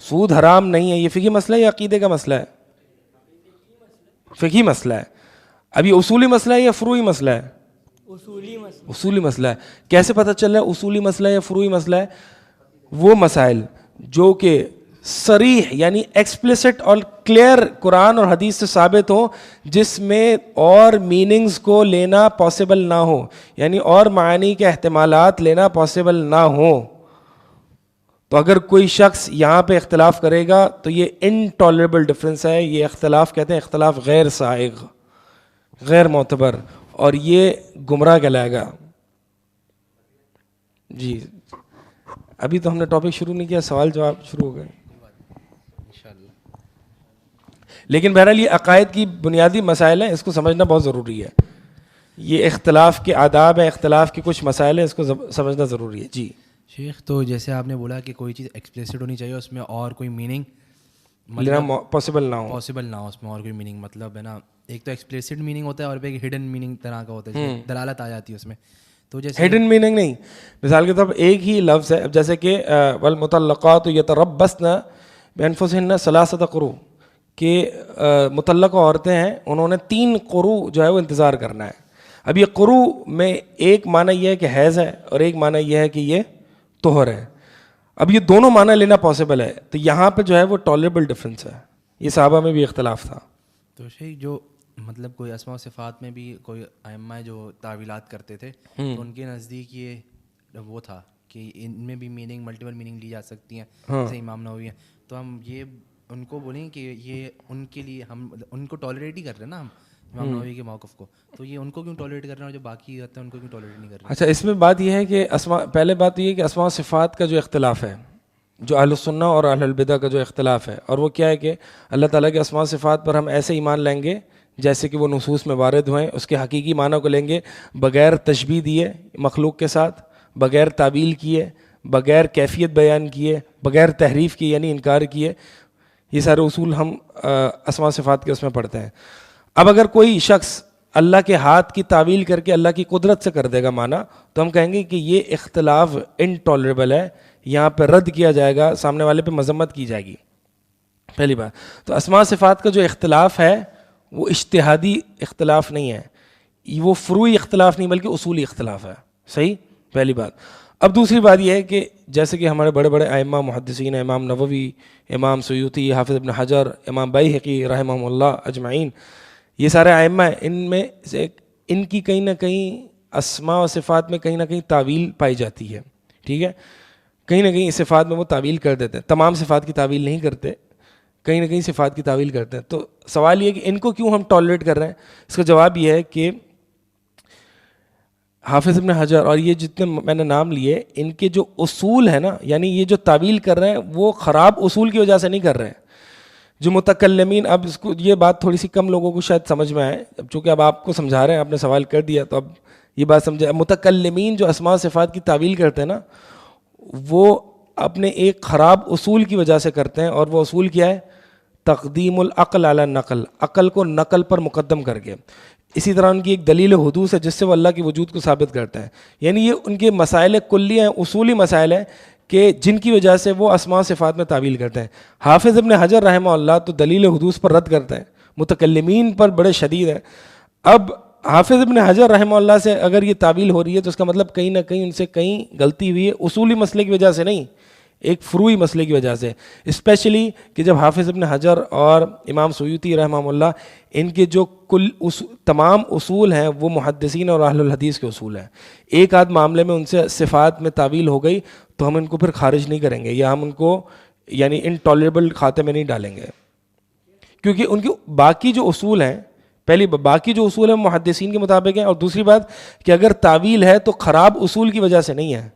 سود حرام نہیں ہے, یہ فقہی مسئلہ ہے یا عقیدے کا مسئلہ ہے؟ فقہی مسئلہ ہے. اب یہ اصولی مسئلہ ہے یا فروعی مسئلہ ہے؟ اصولی مسئلہ ہے. کیسے پتہ چل رہا ہے اصولی مسئلہ ہے یا فروعی مسئلہ ہے؟ وہ مسائل جو کہ صریح یعنی ایکسپلیسٹ اور کلیئر قرآن اور حدیث سے ثابت ہو, جس میں اور میننگز کو لینا پاسبل نہ ہو, یعنی اور معانی کے احتمالات لینا پاسبل نہ ہو. تو اگر کوئی شخص یہاں پہ اختلاف کرے گا تو یہ انٹالریبل ڈفرینس ہے. یہ اختلاف کہتے ہیں اختلاف غیر سائغ, غیر معتبر, اور یہ گمراہ کہلائے گا. جی ابھی تو ہم نے ٹاپک شروع نہیں کیا, سوال جواب شروع ہو گئے. لیکن بہرحال یہ عقائد کی بنیادی مسائل ہیں, اس کو سمجھنا بہت ضروری ہے. یہ اختلاف کے آداب ہیں, اختلاف کے کچھ مسائل ہیں, اس کو سمجھنا ضروری ہے. جی شیخ, تو جیسے آپ نے بولا کہ کوئی چیز ایکسپلیسٹ ہونی چاہیے, اس میں اور کوئی میننگ لینا پاسبل نہ ہو اس میں اور کوئی میننگ, مطلب ہے نا ایک تو ایکسپلیسٹ میننگ ہوتا ہے اور ایک ہڈن میننگ طرح کا ہوتا ہے, دلالت آ جاتی ہے اس میں. تو جیسے ہڈن میننگ نہیں, مثال کے طور پر ایک ہی لفظ ہے, جیسے کہ والمطلقات یتربصن بانفسہن ثلاثۃ قروء, کہ مطلقہ عورتیں ہیں انہوں نے 3 قروء جو ہے وہ انتظار کرنا ہے. اب یہ قروء میں ایک معنی یہ ہے کہ حیض ہے اور ایک معنی یہ ہے کہ یہ طہر ہے. اب یہ دونوں معنی لینا پاسبل ہے, تو یہاں پہ جو ہے وہ ٹالریبل ڈفرینس ہے. یہ صحابہ میں بھی اختلاف تھا. تو شیخ جو مطلب کوئی اسماء و صفات میں بھی کوئی ائمہ جو تعویلات کرتے تھے تو ان کے نزدیک یہ وہ تھا کہ ان میں بھی میننگ ملٹیپل میننگ لی جا سکتی ہیں, جیسے امام نووی ہیں. تو ہم یہ ان کو بولیں کہ یہ ان کے لیے ہم ان کو ٹالریٹ ہی کر رہے ہیں نا ہم امام نووی کے موقف کو, تو یہ ان کو کیوں ٹالریٹ کر رہے ہیں اور جو باقی رہتے ہیں ان کو کیوں ٹالریٹ نہیں کر رہے ہیں؟ اچھا, اس میں بات یہ ہے کہ پہلے بات یہ ہے کہ اسماء و صفات کا جو اختلاف ہے, جو اہل السنہ اور اہل البدع کا جو اختلاف ہے, اور وہ کیا ہے کہ اللہ تعالیٰ کے اسماء و صفات پر ہم ایسے ایمان لیں گے جیسے کہ وہ نصوص میں وارد ہوئیں, اس کے حقیقی معنی کو لیں گے بغیر تشبیہ دیے مخلوق کے ساتھ, بغیر تعویل کیے, بغیر کیفیت بیان کیے, بغیر تحریف کیے یعنی انکار کیے. یہ سارے اصول ہم اسماء و صفات کے اس میں پڑھتے ہیں. اب اگر کوئی شخص اللہ کے ہاتھ کی تعویل کر کے اللہ کی قدرت سے کر دے گا معنی, تو ہم کہیں گے کہ یہ اختلاف انٹالریبل ہے, یہاں پہ رد کیا جائے گا, سامنے والے پہ مذمت کی جائے گی. پہلی بات تو اسماء صفات کا جو اختلاف ہے وہ اجتہادی اختلاف نہیں ہے, وہ فروعی اختلاف نہیں بلکہ اصولی اختلاف ہے. صحیح, پہلی بات. اب دوسری بات یہ ہے کہ جیسے کہ ہمارے بڑے بڑے ائمہ محدثین, امام نووی, امام سیوطی, حافظ ابن حجر, امام بیہقی رحمہم اللہ اجمعین, یہ سارے ائمہ ہیں, ان میں سے ان کی کہیں نہ کہیں اسماء و صفات میں کہیں نہ کہیں تعویل پائی جاتی ہے. ٹھیک ہے, کہیں نہ کہیں اس صفات میں وہ تعویل کر دیتے ہیں, تمام صفات کی تعویل نہیں کرتے. کہیں نہ کہیں صفات کی تعویل کرتے ہیں. تو سوال یہ کہ ان کو کیوں ہم ٹالریٹ کر رہے ہیں؟ اس کا جواب یہ ہے کہ حافظ ابن حجر اور یہ جتنے میں نے نام لیے ان کے جو اصول ہیں نا, یعنی یہ جو تعویل کر رہے ہیں وہ خراب اصول کی وجہ سے نہیں کر رہے ہیں. جو متکلمین, اب اس کو یہ بات تھوڑی سی کم لوگوں کو شاید سمجھ میں آئے, اب چونکہ اب آپ کو سمجھا رہے ہیں, آپ نے سوال کر دیا تو اب یہ بات سمجھے. متکلمین جو اسماء صفات کی تعویل کرتے ہیں نا, وہ اپنے ایک خراب اصول کی وجہ سے کرتے ہیں, اور وہ اصول کیا ہے؟ تقدیم العقل علی النقل, عقل کو نقل پر مقدم کر کے. اسی طرح ان کی ایک دلیل حدوث ہے جس سے وہ اللہ کے وجود کو ثابت کرتے ہیں. یعنی یہ ان کے مسائل کلی ہیں, اصولی مسائل ہیں کہ جن کی وجہ سے وہ اسماء صفات میں تعویل کرتے ہیں. حافظ ابن حجر رحمہ اللہ تو دلیل حدوث پر رد کرتے ہیں, متکلمین پر بڑے شدید ہیں. اب حافظ ابن حجر رحمہ اللہ سے اگر یہ تعویل ہو رہی ہے تو اس کا مطلب کہیں نہ کہیں ان سے کہیں غلطی ہوئی ہے, اصولی مسئلے کی وجہ سے نہیں, ایک فروعی مسئلے کی وجہ سے. اسپیشلی کہ جب حافظ ابن حجر اور امام سیوطی رحمہ اللہ ان کے جو تمام اصول ہیں وہ محدثین اور اہل الحدیث کے اصول ہیں. ایک آدھ معاملے میں ان سے صفات میں تعویل ہو گئی تو ہم ان کو پھر خارج نہیں کریں گے, یا ہم ان کو یعنی انٹالریبل کھاتے میں نہیں ڈالیں گے, کیونکہ ان کی باقی جو اصول ہیں, پہلی باقی جو اصول ہیں محدثین کے مطابق ہیں, اور دوسری بات کہ اگر تعویل ہے تو خراب اصول کی وجہ سے نہیں ہے.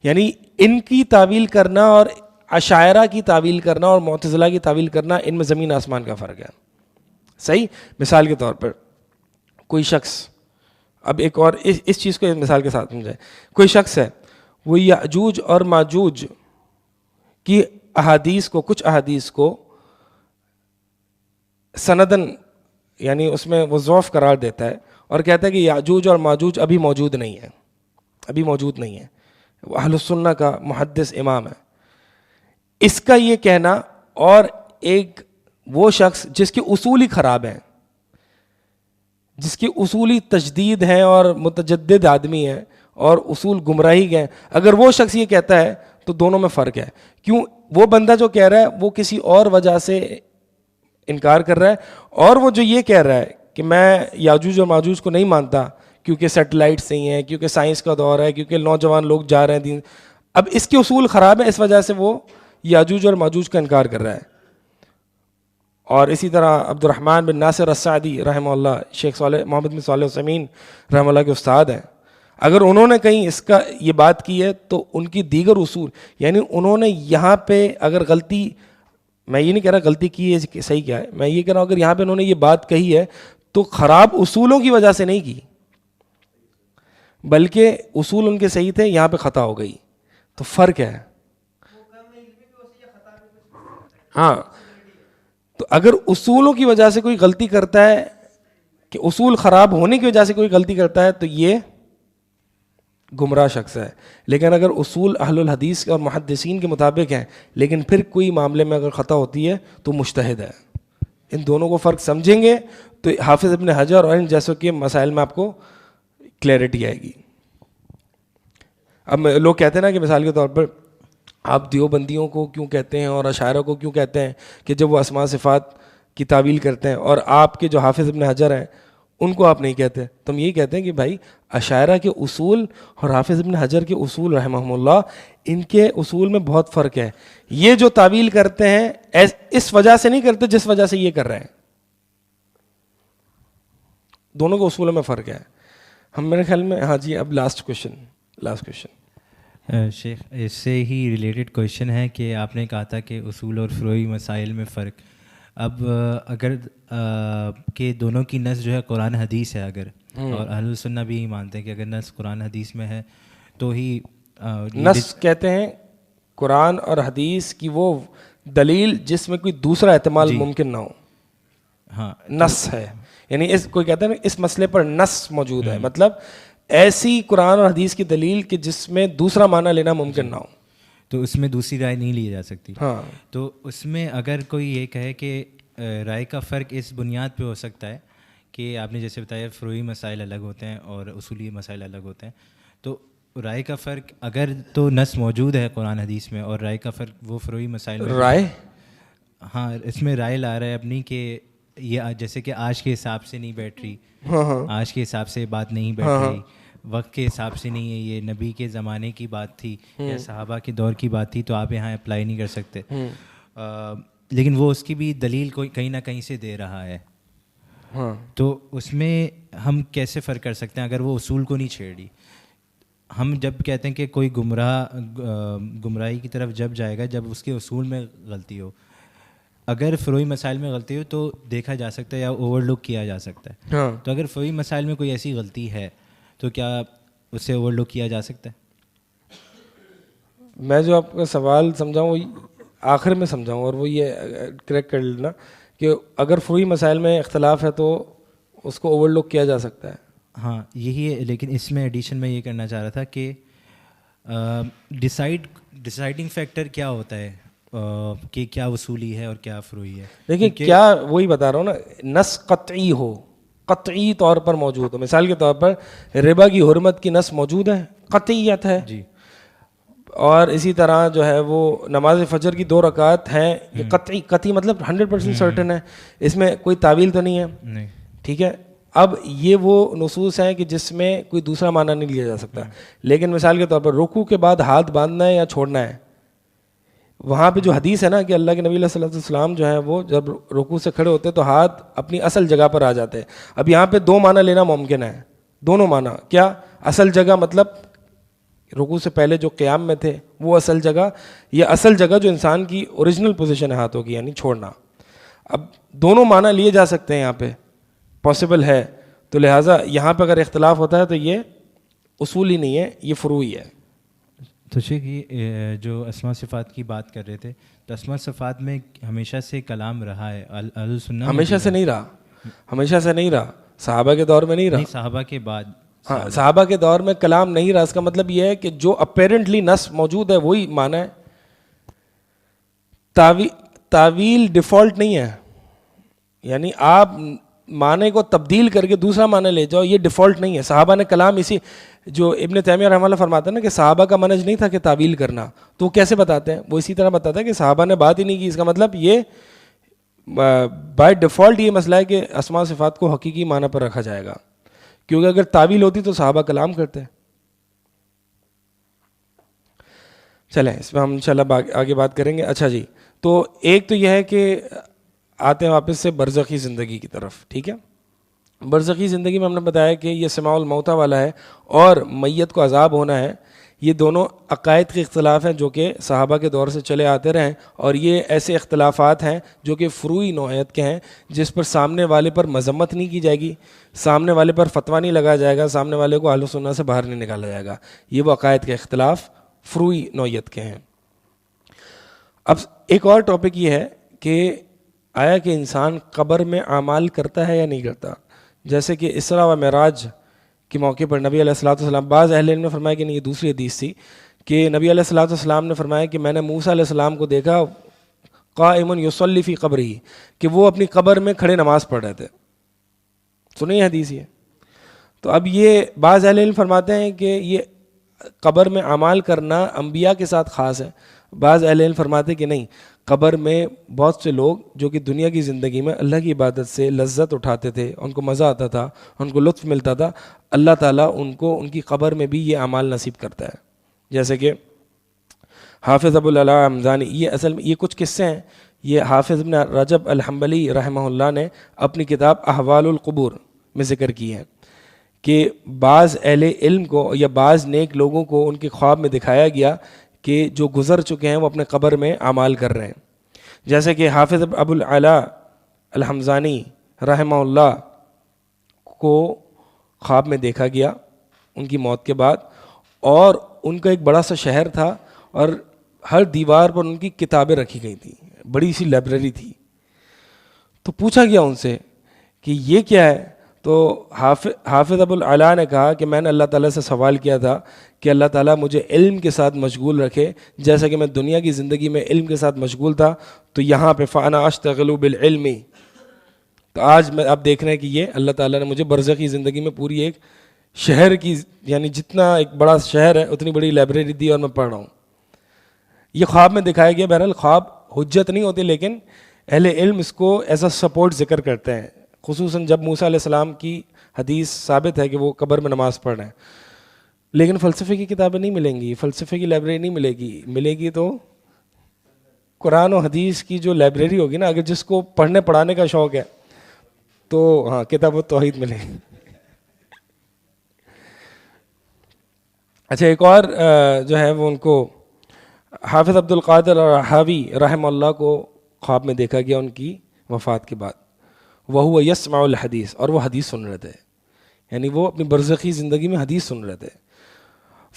یعنی ان کی تعویل کرنا اور اشاعرہ کی تعویل کرنا اور معتزلہ کی تعویل کرنا, ان میں زمین آسمان کا فرق ہے. صحیح. مثال کے طور پر کوئی شخص, اب ایک اور اس چیز کو مثال کے ساتھ سمجھائے. کوئی شخص ہے وہ یاجوج اور ماجوج کی احادیث کو, کچھ احادیث کو سندن یعنی اس میں وہ ضعف قرار دیتا ہے اور کہتا ہے کہ یاجوج اور ماجوج ابھی موجود نہیں ہے, ابھی موجود نہیں ہے. وہ اہل السنہ کا محدث امام ہے. اس کا یہ کہنا اور ایک وہ شخص جس کے اصول ہی خراب ہیں, جس کی اصولی تجدید ہیں اور متجدد آدمی ہیں اور اصول گمراہی کے ہیں, اگر وہ شخص یہ کہتا ہے تو دونوں میں فرق ہے. کیوں؟ وہ بندہ جو کہہ رہا ہے وہ کسی اور وجہ سے انکار کر رہا ہے, اور وہ جو یہ کہہ رہا ہے کہ میں یاجوج اور ماجوج کو نہیں مانتا کیونکہ سیٹلائٹس نہیں ہیں, کیونکہ سائنس کا دور ہے, کیونکہ نوجوان لوگ جا رہے ہیں دین. اب اس کے اصول خراب ہیں, اس وجہ سے وہ یاجوج اور ماجوج کا انکار کر رہا ہے. اور اسی طرح عبد الرحمن بن ناصر السعدی رحمہ اللہ, شیخ صالح محمد بن صالح العثیمین رحمہ اللہ کے استاد ہیں, اگر انہوں نے کہیں اس کا یہ بات کی ہے تو ان کی دیگر اصول, یعنی انہوں نے یہاں پہ اگر غلطی, میں یہ نہیں کہہ رہا غلطی کی ہے کہ صحیح کیا ہے, میں یہ کہہ رہا ہوں اگر یہاں پہ انہوں نے یہ بات کہی ہے تو خراب اصولوں کی وجہ سے نہیں کی, بلکہ اصول ان کے صحیح تھے, یہاں پہ خطا ہو گئی. تو فرق ہے. ہاں, تو اگر اصولوں کی وجہ سے کوئی غلطی کرتا ہے, کہ اصول خراب ہونے کی وجہ سے کوئی غلطی کرتا ہے, تو یہ گمراہ شخص ہے. لیکن اگر اصول اہل الحدیث اور محدثین کے مطابق ہیں لیکن پھر کوئی معاملے میں اگر خطا ہوتی ہے تو مجتہد ہے. ان دونوں کو فرق سمجھیں گے تو حافظ ابن حجر اور ان جیسوں کے مسائل میں آپ کو کلیئرٹی آئے گی. اب لوگ کہتے ہیں نا کہ مثال کے طور پر آپ دیوبندیوں کو کیوں کہتے ہیں اور اشاعرہ کو کیوں کہتے ہیں کہ جب وہ اسماء صفات کی تعویل کرتے ہیں, اور آپ کے جو حافظ ابن حجر ہیں ان کو آپ نہیں کہتے. تو ہم یہی کہتے ہیں کہ بھائی اشاعرہ کے اصول اور حافظ ابن حجر کے اصول رحمہم اللہ, ان کے اصول میں بہت فرق ہے. یہ جو تعویل کرتے ہیں اس وجہ سے نہیں کرتے جس وجہ سے یہ کر رہے ہیں, دونوں کے اصولوں میں فرق ہے. ہم میرے خیال میں, ہاں جی, اب لاسٹ کوشچن. شیخ, اس سے ہی ریلیٹڈ کویشچن ہے کہ آپ نے کہا تھا کہ اصول اور فروعی مسائل میں فرق. اب اگر کہ دونوں کی نص جو ہے قرآن حدیث ہے, اگر اور اہل السنہ بھی یہی مانتے ہیں کہ اگر نص قرآن حدیث میں ہے تو ہی نص کہتے ہیں قرآن اور حدیث کی وہ دلیل جس میں کوئی دوسرا احتمال ممکن نہ ہو. ہاں, نص ہے, یعنی کوئی کہتا ہے نا اس مسئلے پر نص موجود ہے, مطلب ایسی قرآن اور حدیث کی دلیل کہ جس میں دوسرا معنی لینا ممکن نہ ہو, تو اس میں دوسری رائے نہیں لی جا سکتی. ہاں, تو اس میں اگر کوئی یہ کہے کہ رائے کا فرق اس بنیاد پہ ہو سکتا ہے کہ آپ نے جیسے بتایا فروعی مسائل الگ ہوتے ہیں اور اصولی مسائل الگ ہوتے ہیں, تو رائے کا فرق اگر تو نص موجود ہے قرآن حدیث میں اور رائے کا فرق وہ فروعی مسائل میں, رائے, ہاں, اس میں رائے لا رہا ہے اپنی کہ یہ جیسے کہ آج کے حساب سے نہیں بیٹھ رہی, آج کے حساب سے بات نہیں بیٹھ رہی, وقت کے حساب سے نہیں ہے, یہ نبی کے زمانے کی بات تھی یا صحابہ کے دور کی بات تھی, تو آپ یہاں اپلائی نہیں کر سکتے. لیکن وہ اس کی بھی دلیل کوئی کہیں نہ کہیں سے دے رہا ہے. ہاں تو اس میں ہم کیسے فرق کر سکتے ہیں اگر وہ اصول کو نہیں چھیڑی؟ ہم جب کہتے ہیں کہ کوئی گمراہی کی طرف جب جائے گا جب اس کے اصول میں غلطی ہو. اگر فروعی مسائل میں غلطی ہو تو دیکھا جا سکتا ہے یا اوور لک کیا جا سکتا ہے. ہاں تو اگر فروعی مسائل میں کوئی ایسی غلطی ہے تو کیا اسے اوور لک کیا جا سکتا ہے؟ میں جو آپ کا سوال سمجھاؤں وہ آخر میں سمجھاؤں, اور وہ یہ کریکٹ کر لینا کہ اگر فروعی مسائل میں اختلاف ہے تو اس کو اوور لک کیا جا سکتا ہے. ہاں یہی ہے, لیکن اس میں ایڈیشن میں یہ کرنا چاہ رہا تھا کہ ڈیسائڈنگ فیکٹر کیا ہوتا ہے کہ کیا وصولی ہے اور کیا فروعی ہے. دیکھیے کیا وہی بتا رہا ہوں نا, نص قطعی ہو, قطعی طور پر موجود ہو. مثال کے طور پر ربا کی حرمت کی نص موجود ہے, قطعیت ہے. جی. اور اسی طرح جو ہے وہ نماز فجر کی 2 رکعت ہیں, یہ قطعی مطلب 100% سرٹن ہے, اس میں کوئی تعویل تو نہیں ہے. نہیں. ٹھیک ہے. اب یہ وہ نصوص ہیں کہ جس میں کوئی دوسرا معنی نہیں لیا جا سکتا. لیکن مثال کے طور پر رکوع کے بعد ہاتھ باندھنا ہے یا چھوڑنا ہے, وہاں پہ جو حدیث ہے نا کہ اللہ کے نبی علیہ السلام جو ہے وہ جب رکوع سے کھڑے ہوتے تو ہاتھ اپنی اصل جگہ پر آ جاتے. اب یہاں پہ 2 معنی لینا ممکن ہے, دونوں معنی. کیا اصل جگہ مطلب رکوع سے پہلے جو قیام میں تھے وہ اصل جگہ, یا اصل جگہ جو انسان کی اوریجنل پوزیشن ہے ہاتھوں کی یعنی چھوڑنا. اب دونوں معنی لیے جا سکتے ہیں, یہاں پہ پاسبل ہے. تو لہٰذا یہاں پہ اگر اختلاف ہوتا ہے تو یہ اصولی نہیں ہے, یہ فروعی ہے. تو شیخ یہ جو اسماء صفات کی بات کر رہے تھے, تو اسماء صفات میں ہمیشہ سے کلام رہا ہے اہل سنت؟ ہمیشہ سے نہیں رہا, ہمیشہ سے نہیں رہا, صحابہ کے دور میں نہیں رہا. نہیں, صحابہ کے بعد. ہاں صحابہ کے دور میں کلام نہیں رہا. اس کا مطلب یہ ہے کہ جو اپیرنٹلی نص موجود ہے وہی معنی ہے. تعویل ڈیفالٹ نہیں ہے, یعنی آپ معنی کو تبدیل کر کے دوسرا معنی لے جاؤ, یہ ڈیفالٹ نہیں ہے. صحابہ نے کلام اسی, جو ابن تیمیہ رحمہ اللہ فرماتا ہے نا کہ صحابہ کا منہج نہیں تھا کہ تعویل کرنا, تو وہ کیسے بتاتے ہیں؟ وہ اسی طرح بتاتا ہے کہ صحابہ نے بات ہی نہیں کی. اس کا مطلب یہ بائی ڈیفالٹ یہ مسئلہ ہے کہ اسماء صفات کو حقیقی معنی پر رکھا جائے گا, کیونکہ اگر تعویل ہوتی تو صحابہ کلام کرتے. چلیں اس میں ہم انشاءاللہ آگے بات کریں گے. اچھا جی, تو ایک تو یہ ہے کہ آتے ہیں واپس سے برزخی زندگی کی طرف. ٹھیک ہے, برزخی زندگی میں ہم نے بتایا کہ یہ سماع الموتیٰ والا ہے اور میت کو عذاب ہونا ہے. یہ دونوں عقائد کے اختلاف ہیں جو کہ صحابہ کے دور سے چلے آتے رہے ہیں, اور یہ ایسے اختلافات ہیں جو کہ فروعی نوعیت کے ہیں, جس پر سامنے والے پر مذمت نہیں کی جائے گی, سامنے والے پر فتویٰ نہیں لگایا جائے گا, سامنے والے کو اہل سنت سے باہر نہیں نکالا جائے گا. یہ وہ عقائد کے اختلاف فروعی نوعیت کے ہیں. اب ایک اور ٹاپک یہ ہے کہ آیا کہ انسان قبر میں اعمال کرتا ہے یا نہیں کرتا. جیسے کہ اسراء و معراج کے موقع پر نبی علیہ الصلوۃ والسلام, بعض اہل علم نے فرمایا کہ نہیں, یہ دوسری حدیث تھی کہ نبی علیہ الصلوۃ والسلام نے فرمایا کہ میں نے موسیٰ علیہ السلام کو دیکھا قائم یصلی فی قبرہ, کہ وہ اپنی قبر میں کھڑے نماز پڑھ رہے تھے. سنیں یہ حدیث یہ. تو اب یہ بعض اہل علم فرماتے ہیں کہ یہ قبر میں اعمال کرنا انبیاء کے ساتھ خاص ہے. بعض اہل علم فرماتے ہیں کہ نہیں, قبر میں بہت سے لوگ جو کہ دنیا کی زندگی میں اللہ کی عبادت سے لذت اٹھاتے تھے, ان کو مزہ آتا تھا, ان کو لطف ملتا تھا, اللہ تعالیٰ ان کو ان کی قبر میں بھی یہ اعمال نصیب کرتا ہے. جیسے کہ حافظ ابو العلا حمزانی, یہ اصل میں یہ کچھ قصے ہیں, یہ حافظ ابن رجب الحنبلی رحمہ اللہ نے اپنی کتاب احوال القبور میں ذکر کی ہے کہ بعض اہل علم کو یا بعض نیک لوگوں کو ان کے خواب میں دکھایا گیا کہ جو گزر چکے ہیں وہ اپنے قبر میں اعمال کر رہے ہیں. جیسے کہ حافظ ابو العلا الحمزانی رحمہ اللہ کو خواب میں دیکھا گیا ان کی موت کے بعد, اور ان کا ایک بڑا سا شہر تھا اور ہر دیوار پر ان کی کتابیں رکھی گئی تھیں, بڑی سی لائبریری تھی. تو پوچھا گیا ان سے کہ یہ کیا ہے, تو حافظ ابو العلا نے کہا کہ میں نے اللہ تعالیٰ سے سوال کیا تھا کہ اللہ تعالیٰ مجھے علم کے ساتھ مشغول رکھے, جیسا کہ میں دنیا کی زندگی میں علم کے ساتھ مشغول تھا, تو یہاں پہ فانا اشتغل بالعلم. تو آج میں آپ دیکھ رہے ہیں کہ یہ اللہ تعالیٰ نے مجھے برزخی زندگی میں پوری ایک شہر کی, یعنی جتنا ایک بڑا شہر ہے اتنی بڑی لائبریری دی اور میں پڑھ رہا ہوں. یہ خواب میں دکھایا گیا. بہرحال خواب حجت نہیں ہوتی, لیکن اہل علم اس کو ایز اے سپورٹ ذکر کرتے ہیں, خصوصاً جب موسیٰ علیہ السلام کی حدیث ثابت ہے کہ وہ قبر میں نماز پڑھ رہے ہیں. لیکن فلسفے کی کتابیں نہیں ملیں گی, فلسفے کی لائبریری نہیں ملے گی. ملے گی تو قرآن و حدیث کی جو لائبریری ہوگی نا, اگر جس کو پڑھنے پڑھانے کا شوق ہے تو ہاں کتاب التوحید ملے. اچھا ایک اور جو ہے وہ ان کو حافظ عبد القادر الرحاوی رحمہ اللہ کو خواب میں دیکھا گیا ان کی وفات کے بعد, وہو یسمع الحدیث, اور وہ حدیث سن رہے تھے, یعنی وہ اپنی برزخی زندگی میں حدیث سن رہے تھے.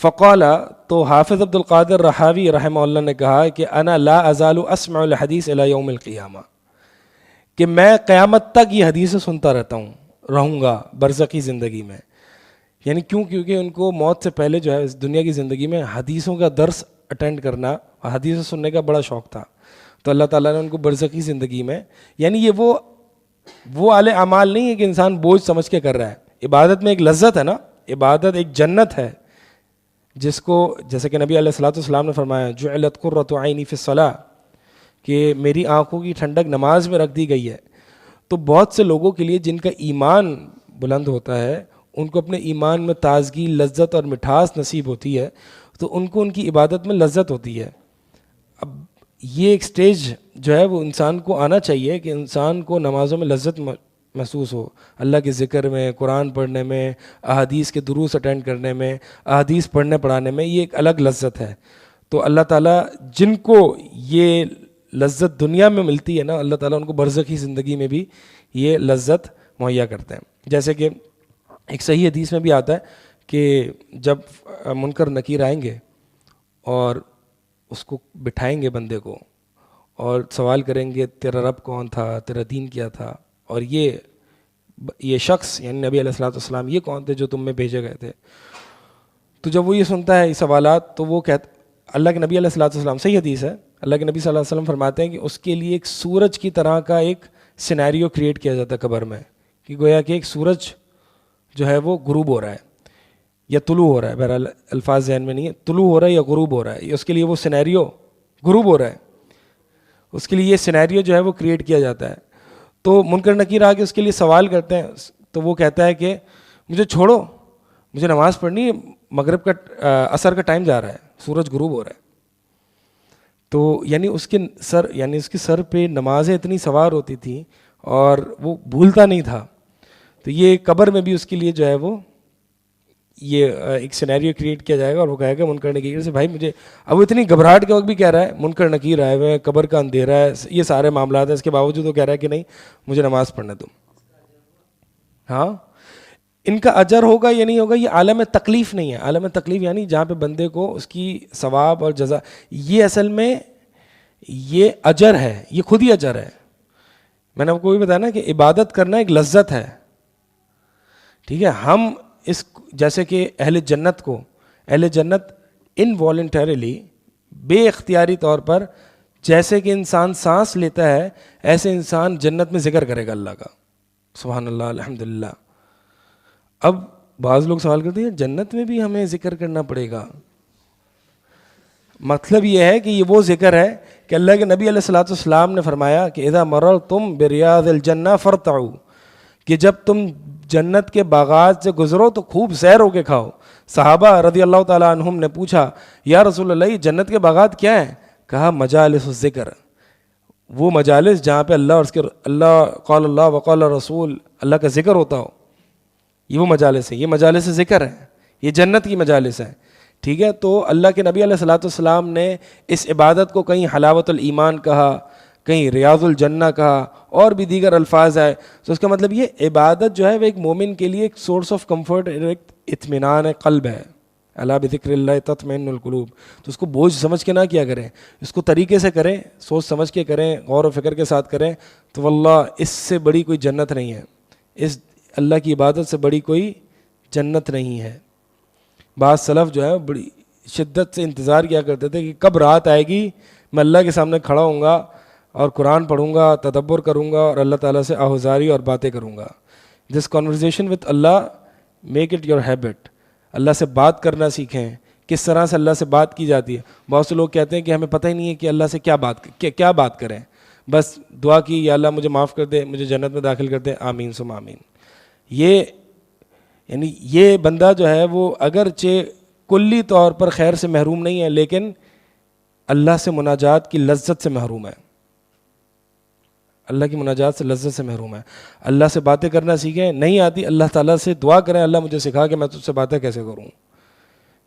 فقال, تو حافظ عبد القادر رحاوی رحمہ اللہ نے کہا کہ انا لا ازال اسمع الحدیث الی یوم القیامہ, کہ میں قیامت تک یہ حدیث سنتا رہوں گا برزخی زندگی میں. یعنی کیونکہ ان کو موت سے پہلے جو ہے اس دنیا کی زندگی میں حدیثوں کا درس اٹینڈ کرنا اور حدیثیں سننے کا بڑا شوق تھا, تو اللہ تعالیٰ نے ان کو برزخی زندگی میں, یعنی یہ وہ اعلی اعمال نہیں ہے کہ انسان بوجھ سمجھ کے کر رہا ہے. عبادت میں ایک لذت ہے نا, عبادت ایک جنت ہے جس کو, جیسے کہ نبی علیہ الصلوۃ والسلام نے فرمایا جعلت قرۃ عینی فی الصلاۃ, کہ میری آنکھوں کی ٹھنڈک نماز میں رکھ دی گئی ہے. تو بہت سے لوگوں کے لیے جن کا ایمان بلند ہوتا ہے, ان کو اپنے ایمان میں تازگی, لذت اور مٹھاس نصیب ہوتی ہے, تو ان کو ان کی عبادت میں لذت ہوتی ہے. اب یہ ایک سٹیج جو ہے وہ انسان کو آنا چاہیے کہ انسان کو نمازوں میں لذت محسوس ہو, اللہ کے ذکر میں, قرآن پڑھنے میں, احادیث کے دروس اٹینڈ کرنے میں, احادیث پڑھنے پڑھانے میں, یہ ایک الگ لذت ہے. تو اللہ تعالیٰ جن کو یہ لذت دنیا میں ملتی ہے نا, اللہ تعالیٰ ان کو برزخی زندگی میں بھی یہ لذت مہیا کرتے ہیں. جیسے کہ ایک صحیح حدیث میں بھی آتا ہے کہ جب منکر نکیر آئیں گے اور اس کو بٹھائیں گے بندے کو اور سوال کریں گے تیرا رب کون تھا, تیرا دین کیا تھا, اور یہ شخص یعنی نبی علیہ الصلوۃ والسلام یہ کون تھے جو تم میں بھیجے گئے تھے. تو جب وہ یہ سنتا ہے یہ سوالات, تو وہ اللہ کے نبی علیہ الصلوۃ والسلام, صحیح حدیث ہے, اللہ کے نبی صلی اللہ علیہ وسلم فرماتے ہیں کہ اس کے لیے ایک سورج کی طرح کا ایک سینیریو کریٹ کیا جاتا ہے قبر میں, کہ گویا کہ ایک سورج جو ہے وہ غروب ہو رہا ہے یا طلوع ہو رہا ہے, بہرحال الفاظ ذہن میں نہیں ہے, طلوع ہو رہا ہے یا غروب ہو رہا ہے, اس کے لیے وہ سینیریو غروب ہو رہا ہے, اس کے لیے یہ سینیریو جو ہے وہ کریٹ کیا جاتا ہے. تو منکر نکیر آ کے اس کے لیے سوال کرتے ہیں, تو وہ کہتا ہے کہ مجھے چھوڑو, مجھے نماز پڑھنی ہے, مغرب کا عصر کا ٹائم جا رہا ہے, سورج غروب ہو رہا ہے. تو یعنی اس کے سر پہ نمازیں اتنی سوار ہوتی تھیں اور وہ بھولتا نہیں تھا. تو یہ قبر میں بھی اس کے لیے جو ہے وہ یہ ایک سینیریو کریٹ کیا جائے گا, اور وہ کہے گا منکر نکیر سے بھائی مجھے, اب وہ اتنی گھبراہٹ کے وقت بھی کہہ رہا ہے, منکر نکیر آئے ہوئے ہیں, قبر کا اندھیرا ہے, یہ سارے معاملات ہیں, اس کے باوجود وہ کہہ رہا ہے کہ نہیں مجھے نماز پڑھنے دو. ہاں ان کا اجر ہوگا یا نہیں ہوگا, یہ عالم تکلیف نہیں ہے. عالم تکلیف یعنی جہاں پہ بندے کو اس کی ثواب اور جزا, یہ اصل میں یہ اجر ہے, یہ خود ہی اجر ہے. میں نے آپ کو بھی بتایا نا کہ عبادت کرنا ایک لذت ہے, ٹھیک ہے. ہم اس جیسے کہ اہل جنت انوالنٹریلی, بے اختیاری طور پر, جیسے کہ انسان سانس لیتا ہے ایسے انسان جنت میں ذکر کرے گا اللہ کا, سبحان اللہ الحمدللہ. اب بعض لوگ سوال کرتے ہیں جنت میں بھی ہمیں ذکر کرنا پڑے گا. مطلب یہ ہے کہ یہ وہ ذکر ہے کہ اللہ کے نبی علیہ الصلوۃ والسلام نے فرمایا کہ اذا مررتم بریاض الجنہ فرتعوا, کہ جب تم جنت کے باغات سے گزرو تو خوب سیر ہو کے کھاؤ. صحابہ رضی اللہ تعالیٰ عنہم نے پوچھا یا رسول اللہ یہ جنت کے باغات کیا ہیں؟ کہا مجالس الذکر, وہ مجالس جہاں پہ اللہ اور اس کے قال اللہ وقال رسول, اللہ کا ذکر ہوتا ہو, یہ وہ مجالس ہیں. یہ مجالس ذکر ہیں, یہ جنت کی مجالس ہیں, ٹھیک ہے. تو اللہ کے نبی علیہ الصلوۃ والسلام نے اس عبادت کو کہیں حلاوت الایمان کہا, کہیں ریاض الجنہ کہا, اور بھی دیگر الفاظ آئے. تو اس کا مطلب یہ عبادت جو ہے وہ ایک مومن کے لیے ایک سورس آف کمفرٹ, ایک اطمینان قلب ہے. الا بذکر اللہ تطمئن القلوب. تو اس کو بوجھ سمجھ کے نہ کیا کریں, اس کو طریقے سے کریں, سوچ سمجھ کے کریں, غور و فکر کے ساتھ کریں. تو واللہ اس سے بڑی کوئی جنت نہیں ہے, اس اللہ کی عبادت سے بڑی کوئی جنت نہیں ہے. بعض سلف جو ہے بڑی شدت سے انتظار کیا کرتے تھے کہ کب رات آئے گی, میں اللہ کے سامنے کھڑا ہوں گا اور قرآن پڑھوں گا, تدبر کروں گا اور اللہ تعالیٰ سے آہوزاری اور باتیں کروں گا. This conversation with Allah, make it your habit. اللہ سے بات کرنا سیکھیں, کس طرح سے اللہ سے بات کی جاتی ہے. بہت سے لوگ کہتے ہیں کہ ہمیں پتہ ہی نہیں ہے کہ اللہ سے کیا بات کریں, بس دعا کی یا اللہ مجھے معاف کر دے, مجھے جنت میں داخل کر دے, آمین ثم آمین. یہ بندہ جو ہے وہ اگرچہ کلی طور پر خیر سے محروم نہیں ہے, لیکن اللہ سے مناجات کی لذت سے محروم ہے، اللہ کی مناجات سے لذت سے محروم ہے. اللہ سے باتیں کرنا سیکھیں، نہیں آتی اللہ تعالیٰ سے دعا کریں اللہ مجھے سکھا کہ میں تجھ سے باتیں کیسے کروں،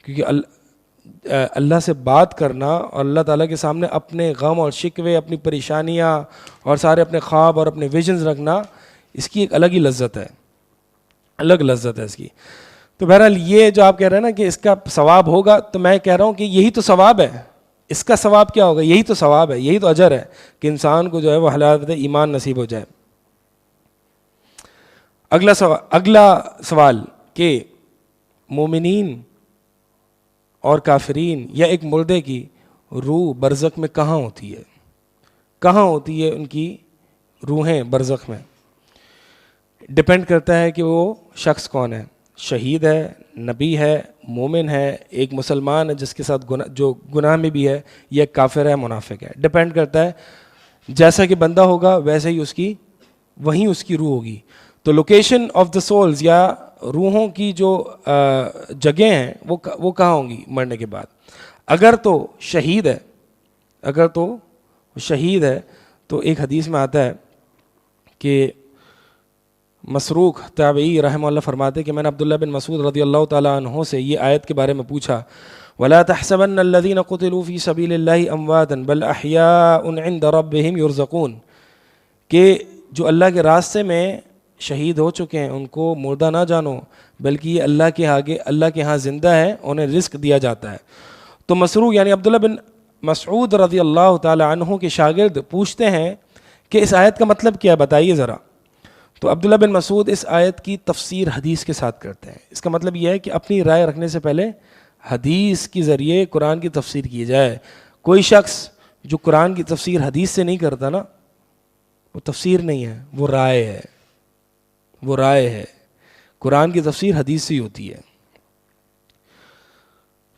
کیونکہ اللہ سے بات کرنا اور اللہ تعالیٰ کے سامنے اپنے غم اور شکوے، اپنی پریشانیاں اور سارے اپنے خواب اور اپنے ویژنز رکھنا، اس کی ایک الگ ہی لذت ہے، الگ لذت ہے اس کی. تو بہرحال یہ جو آپ کہہ رہے ہیں نا کہ اس کا ثواب ہوگا، تو میں کہہ رہا ہوں کہ یہی تو ثواب ہے. اس کا ثواب کیا ہوگا؟ یہی تو ثواب ہے، یہی تو اجر ہے کہ انسان کو جو ہے وہ حلاوت ایمان نصیب ہو جائے. اگلا سوال کہ مومنین اور کافرین یا ایک مردے کی روح برزخ میں کہاں ہوتی ہے؟ کہاں ہوتی ہے ان کی روحیں برزخ میں؟ ڈپینڈ کرتا ہے کہ وہ شخص کون ہے، شہید ہے، نبی ہے، مومن ہے، ایک مسلمان ہے جس کے ساتھ جو گناہ میں بھی ہے، یا کافر ہے، منافق ہے. ڈپینڈ کرتا ہے، جیسا کہ بندہ ہوگا ویسے ہی وہیں اس کی روح ہوگی. تو لوکیشن آف دا سولز یا روحوں کی جو جگہیں ہیں وہ کہاں ہوں گی مرنے کے بعد؟ اگر تو شہید ہے تو ایک حدیث میں آتا ہے کہ مسروق تابعی رحمہ اللہ فرماتے کہ میں نے عبداللہ بن مسعود رضی اللہ تعالیٰ عنہ سے یہ آیت کے بارے میں پوچھا، وَلَا تَحْسَبَنَّ الَّذِينَ قُتِلُوا فِي سَبِيلِ اللَّهِ أَمْوَاتًا بَلْ أَحْيَاءٌ عِنْدَ رَبِّهِمْ يُرْزَقُونَ، کہ جو اللہ کے راستے میں شہید ہو چکے ہیں ان کو مردہ نہ جانو، بلکہ یہ اللہ کے ہاں زندہ ہے، انہیں رزق دیا جاتا ہے. تو مسروق یعنی عبداللہ بن مسعود رضی اللہ تعالی عنہ کے شاگرد پوچھتے ہیں کہ اس آیت کا مطلب کیا ہے بتائیے ذرا. تو عبداللہ بن مسعود اس آیت کی تفسیر حدیث کے ساتھ کرتے ہیں. اس کا مطلب یہ ہے کہ اپنی رائے رکھنے سے پہلے حدیث کے ذریعے قرآن کی تفسیر کی جائے. کوئی شخص جو قرآن کی تفسیر حدیث سے نہیں کرتا نا، وہ تفسیر نہیں ہے، وہ رائے ہے. قرآن کی تفسیر حدیث سے ہی ہوتی ہے.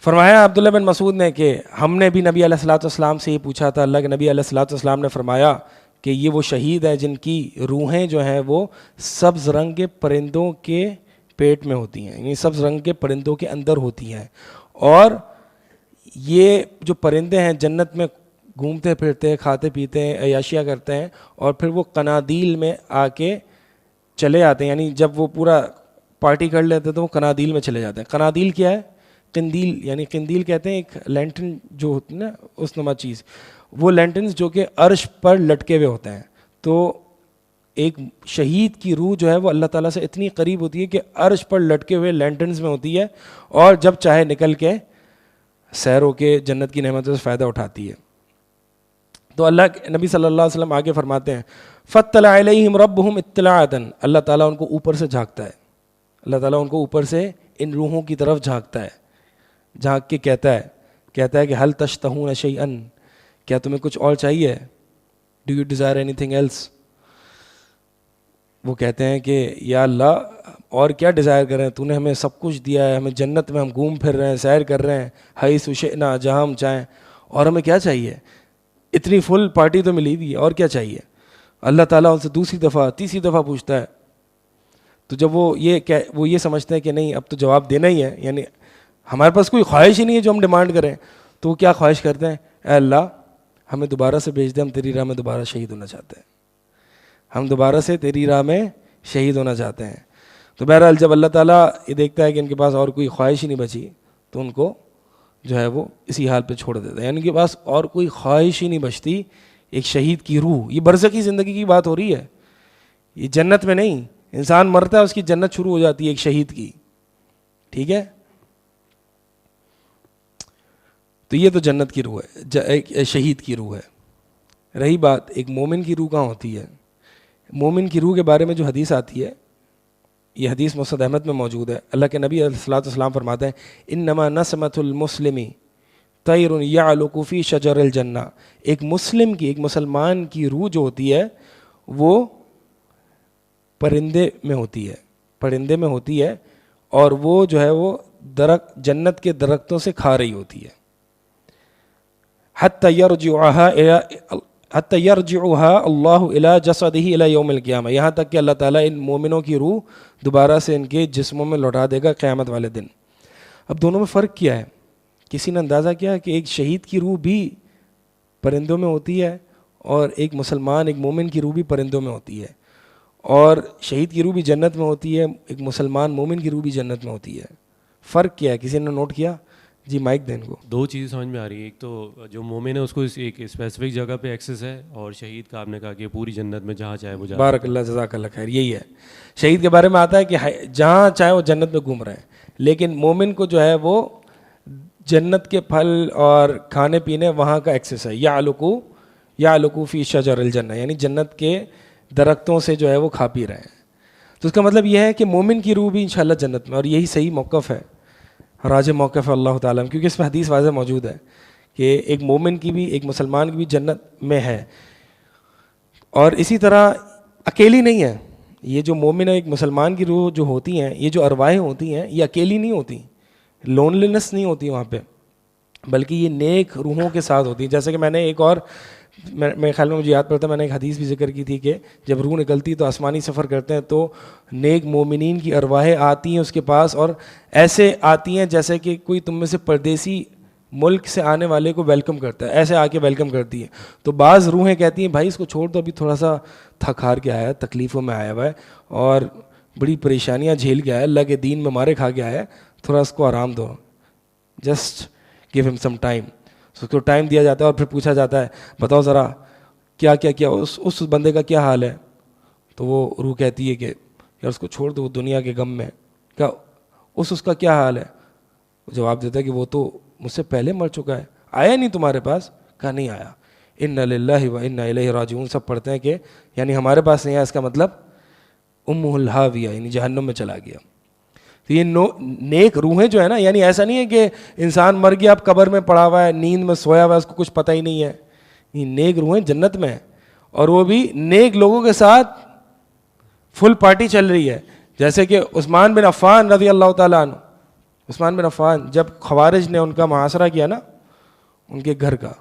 فرمایا عبداللہ بن مسعود نے کہ ہم نے بھی نبی علیہ الصلوۃ والسلام سے یہ پوچھا تھا. اللہ کے نبی علیہ الصلوۃ والسلام نے فرمایا کہ یہ وہ شہید ہیں جن کی روحیں جو ہیں وہ سبز رنگ کے پرندوں کے پیٹ میں ہوتی ہیں، یعنی سبز رنگ کے پرندوں کے اندر ہوتی ہیں. اور یہ جو پرندے ہیں جنت میں گھومتے پھرتے ہیں، کھاتے پیتے ہیں، عیاشیاں کرتے ہیں، اور پھر وہ قنادیل میں آ کے چلے آتے ہیں. یعنی جب وہ پورا پارٹی کر لیتے تو وہ قنادیل میں چلے جاتے ہیں. قنادیل کیا ہے؟ قندیل، یعنی قندیل کہتے ہیں ایک لینٹن جو ہوتی ہے نا اس نما چیز، وہ لینٹنز جو کہ عرش پر لٹکے ہوئے ہوتے ہیں. تو ایک شہید کی روح جو ہے وہ اللہ تعالیٰ سے اتنی قریب ہوتی ہے کہ عرش پر لٹکے ہوئے لینٹنز میں ہوتی ہے، اور جب چاہے نکل کے سیر ہو کے جنت کی نعمتوں سے فائدہ اٹھاتی ہے. تو اللہ کے نبی صلی اللہ علیہ وسلم آگے فرماتے ہیں فَاطَّلَعَ عَلَيْهِمْ رَبُّهُمْ اطِّلَاعَةً، اللہ تعالیٰ ان کو اوپر سے جھانکتا ہے، اللہ تعالیٰ ان کو اوپر سے ان روحوں کی طرف جھانکتا ہے، جھانک کے کہتا ہے کہ هَلْ تَشْتَهُونَ شَيْئًا، کیا تمہیں کچھ اور چاہیے؟ Do you desire anything else? وہ کہتے ہیں کہ یا اللہ اور کیا ڈیزائر کر رہے ہیں، تو نے ہمیں سب کچھ دیا ہے، ہمیں جنت میں ہم گھوم پھر رہے ہیں، سیر کر رہے ہیں، حیث شئنا، جہاں ہم چاہیں، اور ہمیں کیا چاہیے؟ اتنی فل پارٹی تو ملی ہوئی ہے، اور کیا چاہیے؟ اللہ تعالیٰ ان سے دوسری دفعہ تیسری دفعہ پوچھتا ہے. تو جب وہ یہ سمجھتے ہیں کہ نہیں اب تو جواب دینا ہی ہے، یعنی ہمارے پاس کوئی خواہش ہی نہیں ہے جو ہم ڈیمانڈ کریں، تو وہ کیا خواہش کرتے ہیں؟ اے اللہ ہمیں دوبارہ سے بھیج دے، ہم تیری راہ میں دوبارہ شہید ہونا چاہتے ہیں، ہم دوبارہ سے تیری راہ میں شہید ہونا چاہتے ہیں. تو بہرحال جب اللہ تعالیٰ یہ دیکھتا ہے کہ ان کے پاس اور کوئی خواہش ہی نہیں بچی، تو ان کو جو ہے وہ اسی حال پہ چھوڑ دیتا ہے. یعنی ان کے پاس اور کوئی خواہش ہی نہیں بچتی. ایک شہید کی روح، یہ برزخی زندگی کی بات ہو رہی ہے، یہ جنت میں نہیں. انسان مرتا ہے اس کی جنت شروع ہو جاتی ہے ایک شہید کی، ٹھیک ہے. تو یہ تو جنت کی روح ہے، ایک شہید کی روح ہے. رہی بات ایک مومن کی روح کہاں ہوتی ہے. مومن کی روح کے بارے میں جو حدیث آتی ہے، یہ حدیث مسند احمد میں موجود ہے. اللہ کے نبی علیہ الصلوۃ والسلام فرماتے ہیں انما نسمۃ المسلم طیر یعلق فی شجر الجنہ، ایک مسلم کی، ایک مسلمان کی روح جو ہوتی ہے وہ پرندے میں ہوتی ہے، اور وہ جو ہے وہ جنت کے درختوں سے کھا رہی ہوتی ہے. حتی یرجعها اللہ الی جسدہ الی یوم القیامہ، یہاں تک کہ اللہ تعالیٰ ان مومنوں کی روح دوبارہ سے ان کے جسموں میں لوٹا دے گا قیامت والے دن. اب دونوں میں فرق کیا ہے؟ کسی نے اندازہ کیا کہ ایک شہید کی روح بھی پرندوں میں ہوتی ہے, اور ایک مسلمان ایک مومن کی روح بھی پرندوں میں ہوتی ہے, اور شہید کی روح بھی جنت میں ہوتی ہے, ایک مسلمان مومن کی روح بھی جنت میں ہوتی ہے. فرق کیا ہے, کسی نے نوٹ کیا؟ جی مائک دیں ان کو. دو چیزیں سمجھ میں آ رہی ہے. ایک تو جو مومن ہے اس کو ایک اسپیسیفک جگہ پہ ایکسیس ہے, اور شہید کا آپ نے کہا کہ پوری جنت میں جہاں چاہے وہ جا. بارک اللہ, جزاک اللہ خیر. یہی ہے شہید کے بارے میں آتا ہے کہ جہاں چاہے وہ جنت میں گھوم رہے ہیں, لیکن مومن کو جو ہے وہ جنت کے پھل اور کھانے پینے وہاں کا ایکسیس ہے. یعلقو فی شجر الجنہ, یعنی جنت کے درختوں سے جو ہے وہ کھا پی رہے ہیں. تو اس کا مطلب یہ ہے کہ مومن کی روح بھی انشاءاللہ جنت میں, اور یہی صحیح موقف ہے, راج موقف ہے اللہ تعالیٰ, کیونکہ اس میں حدیث واضح موجود ہے کہ ایک مومن کی بھی ایک مسلمان کی بھی جنت میں ہے. اور اسی طرح اکیلی نہیں ہے یہ جو مومن ہے, ایک مسلمان کی روح جو ہوتی ہیں, یہ جو ارواحیں ہوتی ہیں, یہ اکیلی نہیں ہوتی, لونلینس نہیں ہوتی وہاں پہ, بلکہ یہ نیک روحوں کے ساتھ ہوتی ہیں. جیسے کہ میں نے ایک اور, میرے خیال میں مجھے یاد پڑتا ہے, میں نے ایک حدیث بھی ذکر کی تھی کہ جب روح نکلتی تو آسمانی سفر کرتے ہیں تو نیک مومنین کی ارواحیں آتی ہیں اس کے پاس, اور ایسے آتی ہیں جیسے کہ کوئی تم میں سے پردیسی ملک سے آنے والے کو ویلکم کرتا ہے, ایسے آ کے ویلکم کرتی ہیں. تو بعض روحیں کہتی ہیں بھائی اس کو چھوڑ دو, ابھی تھوڑا سا تھک ہار کے آیا ہے, تکلیفوں میں آیا ہوا ہے, اور بڑی پریشانیاں جھیل کے آیا ہے, اللہ کے دین میں مارے کھا کے آیا ہے, تھوڑا اس کو آرام دو, جسٹ گیو ہم سم ٹائم. اس کو ٹائم دیا جاتا ہے, اور پھر پوچھا جاتا ہے بتاؤ ذرا کیا کیا کیا اس بندے کا کیا حال ہے. تو وہ روح کہتی ہے کہ یار اس کو چھوڑ دو, وہ دنیا کے غم میں. کیا اس کا کیا حال ہے؟ جواب دیتا ہے کہ وہ تو مجھ سے پہلے مر چکا ہے, آیا نہیں تمہارے پاس؟ کہا نہیں آیا. انا للہ و انا الیہ راجعون سب پڑھتے ہیں کہ یعنی ہمارے پاس نہیں آیا, اس کا مطلب امہ الہاویہ یعنی جہنم میں چلا گیا. تو یہ نیک روحیں جو ہے نا, یعنی ایسا نہیں ہے کہ انسان مر گیا اب قبر میں پڑا ہوا ہے, نیند میں سویا ہوا ہے, اس کو کچھ پتہ ہی نہیں ہے. یہ نیک روحیں جنت میں ہیں, اور وہ بھی نیک لوگوں کے ساتھ فل پارٹی چل رہی ہے. جیسے کہ عثمان بن عفان رضی اللہ تعالیٰ عنہ, عثمان بن عفان جب خوارج نے ان کا محاصرہ کیا نا ان کے گھر کا,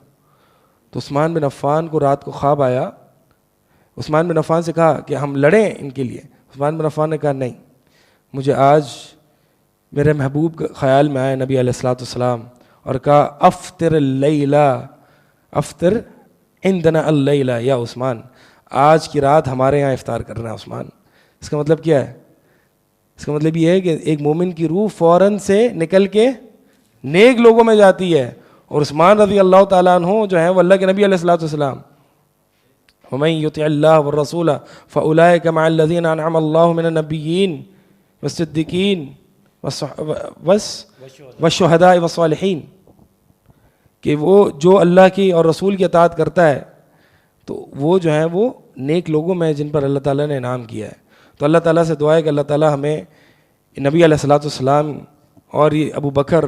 تو عثمان بن عفان کو رات کو خواب آیا. عثمان بن عفان سے کہا کہ ہم لڑیں ان کے لیے. عثمان بن عفان نے کہا نہیں, مجھے آج میرے محبوب کا خیال میں آئے نبی علیہ الصلوۃ والسلام, اور کہا افطر اللیلہ افطر عندنا اللیلہ یا عثمان, آج کی رات ہمارے یہاں افطار کرنا ہے عثمان. اس کا مطلب کیا ہے؟ اس کا مطلب یہ ہے کہ ایک مومن کی روح فوراً سے نکل کے نیک لوگوں میں جاتی ہے, اور عثمان رضی اللہ تعالیٰ عنہ جو ہیں وہ اللہ کے نبی علیہ الصلوۃ والسلام, وَمَن يُطِعِ اللَّهَ وَالرَّسُولَ فَأُولَٰئِكَ مَعَ الَّذِينَ أَنْعَمَ اللَّهُ مِنَ النَّبِيِّينَ وَالصِّدِّيقِينَ وَالشُّهَدَاءِ وَالصَّالِحِينَ, کہ وہ جو اللہ کی اور رسول کی اطاعت کرتا ہے تو وہ جو ہیں وہ نیک لوگوں میں جن پر اللہ تعالیٰ نے انعام کیا ہے. تو اللہ تعالیٰ سے دعا ہے کہ اللہ تعالیٰ ہمیں نبی علیہ الصلوۃ والسلام اور یہ ابو بکر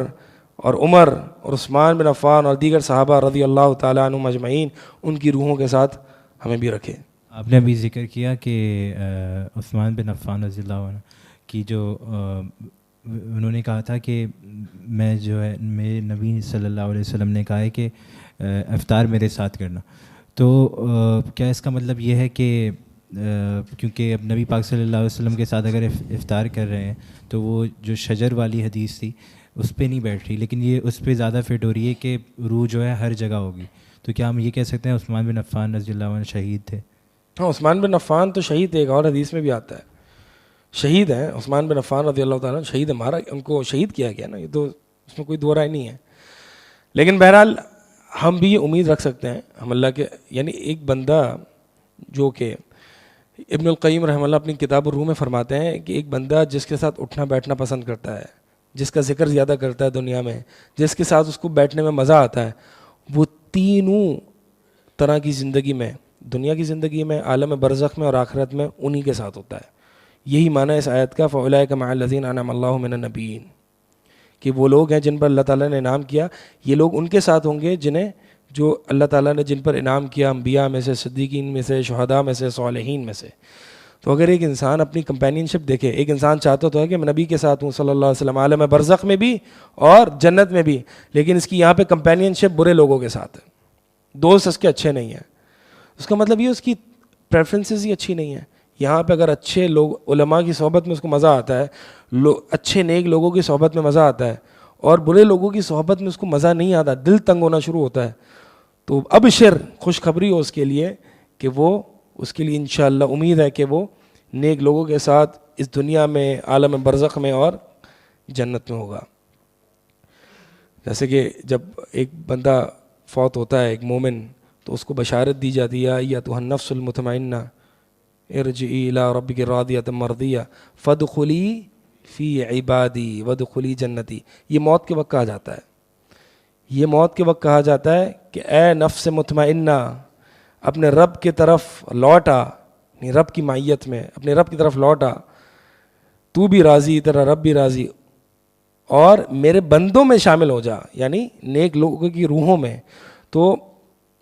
اور عمر اور عثمان بن عفان اور دیگر صحابہ رضی اللہ تعالیٰ عنہم اجمعین ان کی روحوں کے ساتھ ہمیں بھی رکھے. آپ نے ابھی ذکر کیا کہ عثمان بن عفان رضی اللہ عنہ کی جو انہوں نے کہا تھا کہ میں جو ہے میرے نبی صلی اللہ علیہ وسلم نے کہا ہے کہ افطار میرے ساتھ کرنا. تو کیا اس کا مطلب یہ ہے کہ کیونکہ اب نبی پاک صلی اللہ علیہ وسلم کے ساتھ اگر افطار کر رہے ہیں تو وہ جو شجر والی حدیث تھی اس پہ نہیں بیٹھ رہی, لیکن یہ اس پہ زیادہ فٹ ہو رہی ہے کہ روح جو ہے ہر جگہ ہوگی. تو کیا ہم یہ کہہ سکتے ہیں عثمان بن عفان رضی اللہ عنہ شہید تھے؟ ہاں, عثمان بن عفان تو شہید تھے, ایک اور حدیث میں بھی آتا ہے شہید ہیں عثمان بن عفان رضی اللہ تعالیٰ شہید, ہمارا ان کو شہید کیا گیا نا, یہ تو اس میں کوئی دو رائے نہیں ہے. لیکن بہرحال ہم بھی یہ امید رکھ سکتے ہیں ہم اللہ کے, یعنی ایک بندہ جو کہ ابن القیم رحمہ اللہ اپنی کتاب الروح میں فرماتے ہیں کہ ایک بندہ جس کے ساتھ اٹھنا بیٹھنا پسند کرتا ہے, جس کا ذکر زیادہ کرتا ہے دنیا میں, جس کے ساتھ اس کو بیٹھنے میں مزہ آتا ہے, وہ تینوں طرح کی زندگی میں, دنیا کی زندگی میں, عالم برزخ میں اور آخرت میں انہی کے ساتھ ہوتا ہے. یہی معنی اس آیت کا فَأُولَٰئِكَ مَعَ الَّذِينَ أَنْعَمَ اللَّهُ مِنَ النَّبِيِّينَ, کہ وہ لوگ ہیں جن پر اللہ تعالیٰ نے انعام کیا, یہ لوگ ان کے ساتھ ہوں گے جنہیں جو اللہ تعالیٰ نے جن پر انعام کیا, انبیاء میں سے, صدیقین میں سے, شہداء میں سے, صالحین میں سے. تو اگر ایک انسان اپنی کمپینین شپ دیکھے, ایک انسان چاہتا تو ہے کہ میں نبی کے ساتھ ہوں صلی اللہ علیہ وسلم, عالم برزخ میں بھی اور جنت میں بھی, لیکن اس کی یہاں پہ کمپینین شپ برے لوگوں کے ساتھ ہے, دوست اس کے اچھے نہیں ہیں. اس کا مطلب یہ اس کی پریفرنسز ہی اچھی نہیں ہیں. یہاں پہ اگر اچھے لوگ علماء کی صحبت میں اس کو مزہ آتا ہے, اچھے نیک لوگوں کی صحبت میں مزہ آتا ہے, اور برے لوگوں کی صحبت میں اس کو مزہ نہیں آتا, دل تنگ ہونا شروع ہوتا ہے, تو ابشر خوشخبری ہو اس کے لیے کہ وہ اس کے لیے انشاءاللہ امید ہے کہ وہ نیک لوگوں کے ساتھ اس دنیا میں عالم برزخ میں اور جنت میں ہوگا. جیسے کہ جب ایک بندہ فوت ہوتا ہے ایک مومن تو اس کو بشارت دی جاتی ہے ایتھا النفس المطمئنہ ارجعی الی ربک راضیۃ مرضیہ فادخلی فی عبادی وادخلی جنتی. یہ موت کے وقت کہا جاتا ہے, یہ موت کے وقت کہا جاتا ہے کہ اے نفس مطمئنہ اپنے رب کی طرف لوٹا, اپنی رب کی معیت میں اپنے رب کی طرف لوٹا, تو بھی راضی تیرا رب بھی راضی, اور میرے بندوں میں شامل ہو جا, یعنی نیک لوگوں کی روحوں میں. تو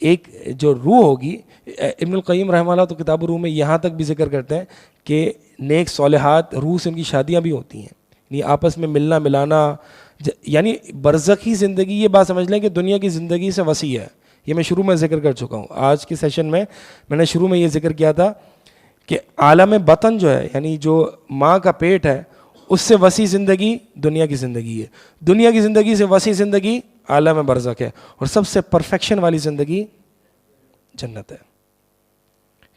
ایک جو روح ہوگی, ابن القیم رحمہ اللہ تو کتاب روح میں یہاں تک بھی ذکر کرتے ہیں کہ نیک صالحات روح سے ان کی شادیاں بھی ہوتی ہیں, یعنی آپس میں ملنا ملانا, یعنی برزخی زندگی یہ بات سمجھ لیں کہ دنیا کی زندگی سے وسیع ہے. یہ میں شروع میں ذکر کر چکا ہوں. آج کے سیشن میں نے شروع میں یہ ذکر کیا تھا کہ عالم بطن جو ہے, یعنی جو ماں کا پیٹ ہے, اس سے وسیع زندگی دنیا کی زندگی ہے. دنیا کی زندگی سے وسیع زندگی عالم برزخ ہے, اور سب سے پرفیکشن والی زندگی جنت ہے,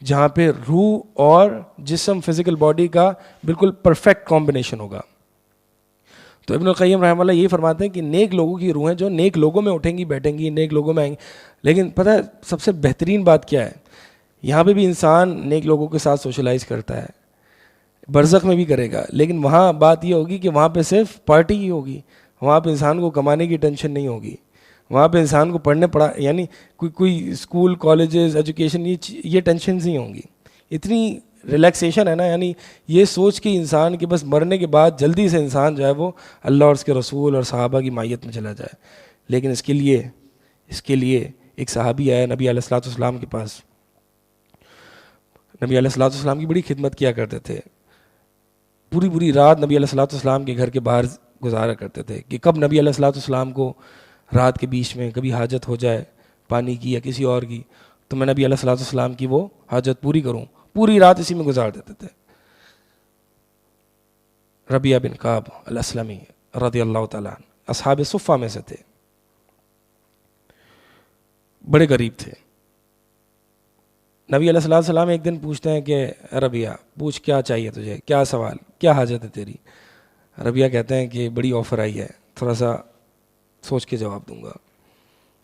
جہاں پہ روح اور جسم فزیکل باڈی کا بالکل پرفیکٹ کمبینیشن ہوگا. تو ابن القیم رحمہ اللہ یہی فرماتے ہیں کہ نیک لوگوں کی روحیں جو نیک لوگوں میں اٹھیں گی بیٹھیں گی, نیک لوگوں میں آئیں گی. لیکن پتہ ہے سب سے بہترین بات کیا ہے, یہاں پہ بھی انسان نیک لوگوں کے ساتھ سوشلائز کرتا ہے, برزخ میں بھی کرے گا, لیکن وہاں بات یہ ہوگی کہ وہاں پہ صرف پارٹی ہی ہوگی. وہاں پہ انسان کو کمانے کی ٹینشن نہیں ہوگی, وہاں پہ انسان کو پڑھنے پڑھا یعنی کوئی اسکول کالجز ایجوکیشن یہ ٹینشنز نہیں ہوں گی. اتنی ریلیکسیشن ہے نا, یعنی یہ سوچ کے انسان کہ بس مرنے کے بعد جلدی سے انسان جو ہے وہ اللہ اور اس کے رسول اور صحابہ کی مائیت میں چلا جائے. لیکن اس کے لیے ایک صحابی آیا نبی علیہ الصلوۃ والسلام کے پاس. نبی علیہ الصلوۃ والسلام کی بڑی خدمت کیا کرتے تھے, پوری رات نبی علیہ الصلوۃ والسلام کے گھر کے باہر گزارا کرتے تھے کہ کب نبی علیہ الصلوۃ والسلام کو رات کے بیچ میں کبھی حاجت ہو جائے پانی کی یا کسی اور کی, تو میں نبی علیہ الصلوۃ والسلام کی وہ حاجت پوری کروں. پوری رات اسی میں گزار دیتے تھے. ربیعہ بن کعب الاسلمی رضی اللہ تعالیٰ عنہ اصحاب صفہ میں سے تھے, بڑے غریب تھے. نبی علیہ الصلوۃ والسلام ایک دن پوچھتے ہیں کہ ربیعہ پوچھ کیا چاہیے تجھے, کیا سوال, کیا حاجت ہے تیری. ربیعہ کہتے ہیں کہ بڑی آفر آئی ہے, تھوڑا سا سوچ کے جواب دوں گا.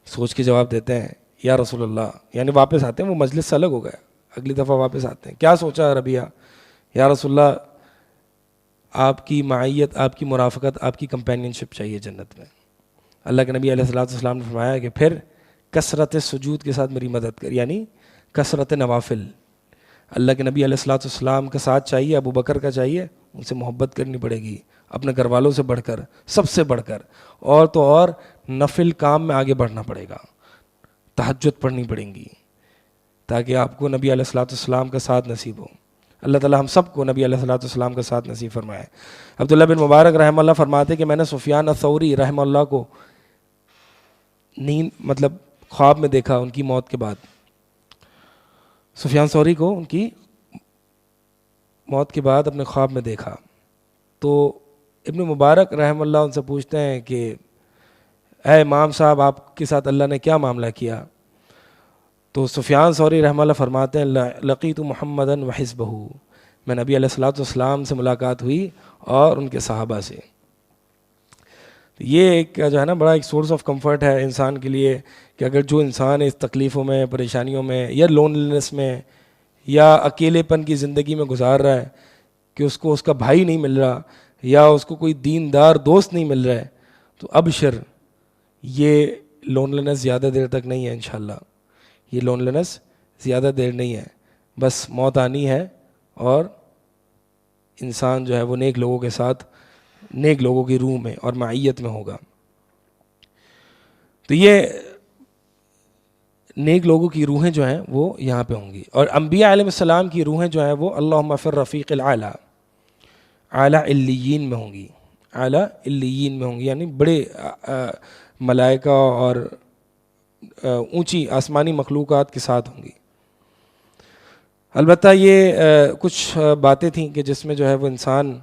سوچ کے جواب دیتے ہیں یا رسول اللہ, یعنی واپس آتے ہیں, وہ مجلس سے الگ ہو گیا, اگلی دفعہ واپس آتے ہیں. کیا سوچا ربیعہ, یا رسول اللہ آپ کی معیت, آپ کی مرافقت, آپ کی کمپینین شپ چاہیے جنت میں. اللہ کے نبی علیہ الصلوۃ والسلام نے فرمایا کہ پھر کثرت سجود کے ساتھ میری مدد کر, یعنی کثرت نوافل. اللہ کے نبی علیہ الصلوۃ والسلام کا ساتھ چاہیے, ابو بکر کا چاہیے, ان سے محبت کرنی پڑے گی اپنے گھر والوں سے بڑھ کر, سب سے بڑھ کر, اور تو اور نفل کام میں آگے بڑھنا پڑے گا, تہجد پڑھنی پڑیں گی تاکہ آپ کو نبی علیہ الصلوۃ والسلام کا ساتھ نصیب ہو. اللہ تعالیٰ ہم سب کو نبی علیہ الصلوۃ والسلام کا ساتھ نصیب فرمائے. عبداللہ بن مبارک رحمہ اللہ فرماتے کہ میں نے سفیان الثوری رحمہ اللہ کو نیند خواب میں دیکھا ان کی موت کے بعد. سفیان ثوری کو ان کی موت کے بعد اپنے خواب میں دیکھا. تو ابن مبارک رحمہ اللہ ان سے پوچھتے ہیں کہ اے امام صاحب آپ کے ساتھ اللہ نے کیا معاملہ کیا. تو سفیان ثوری رحمہ اللہ فرماتے ہیں لقیت محمدا وحزبہ, میں نبی علیہ الصلوۃ والسلام سے ملاقات ہوئی اور ان کے صحابہ سے. یہ ایک جو ہے نا بڑا ایک سورس آف کمفرٹ ہے انسان کے لیے کہ اگر جو انسان اس تکلیفوں میں, پریشانیوں میں, یا لونلینس میں, یا اکیلے پن کی زندگی میں گزار رہا ہے کہ اس کو اس کا بھائی نہیں مل رہا, یا اس کو کوئی دیندار دوست نہیں مل رہا ہے, تو ابشر, یہ لونلینس زیادہ دیر تک نہیں ہے انشاءاللہ. یہ لونلینس زیادہ دیر نہیں ہے, بس موت آنی ہے اور انسان جو ہے وہ نیک لوگوں کے ساتھ, نیک لوگوں کی روح میں اور معیت میں ہوگا. تو یہ نیک لوگوں کی روحیں جو ہیں وہ یہاں پہ ہوں گی, اور انبیاء علیہ السلام کی روحیں جو ہیں وہ اللہم فی الرفیق الاعلی, اعلیٰ علیین میں ہوں گی, اعلیٰ علیین میں ہوں گی, یعنی بڑے ملائکہ اور اونچی آسمانی مخلوقات کے ساتھ ہوں گی. البتہ یہ کچھ باتیں تھیں کہ جس میں جو ہے وہ انسان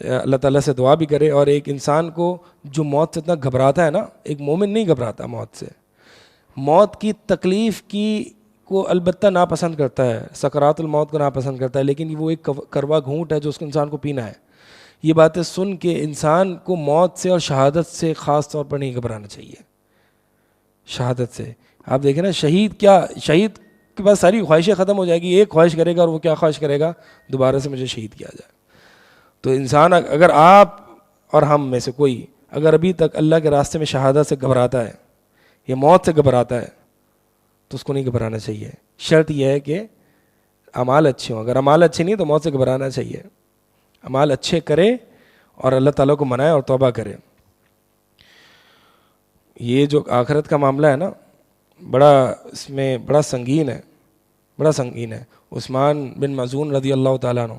اللہ تعالیٰ سے دعا بھی کرے, اور ایک انسان کو جو موت سے اتنا گھبراتا ہے نا, ایک مومن نہیں گھبراتا موت سے, موت کی تکلیف کی کو البتہ ناپسند کرتا ہے، سکرات الموت کو ناپسند کرتا ہے، لیکن وہ ایک کروا گھونٹ ہے جو اس کو انسان کو پینا ہے۔ یہ باتیں سن کے انسان کو موت سے اور شہادت سے خاص طور پر نہیں گھبرانا چاہیے۔ شہادت سے آپ دیکھیں نا، شہید کے پاس ساری خواہشیں ختم ہو جائے گی، ایک خواہش کرے گا، اور وہ کیا خواہش کرے گا؟ دوبارہ سے مجھے شہید کیا جائے۔ تو انسان اگر آپ اور ہم میں سے کوئی اگر ابھی تک اللہ کے راستے میں شہادت سے گھبراتا ہے یا موت سے گھبراتا ہے تو اس کو نہیں گھبرانا چاہیے۔ شرط یہ ہے کہ اعمال اچھے ہوں، اگر اعمال اچھے نہیں تو موت سے گھبرانا چاہیے۔ اعمال اچھے کرے اور اللہ تعالیٰ کو منائے اور توبہ کرے۔ یہ جو آخرت کا معاملہ ہے نا، اس میں بڑا سنگین ہے۔ عثمان بن مظعون رضی اللہ تعالیٰ عنہ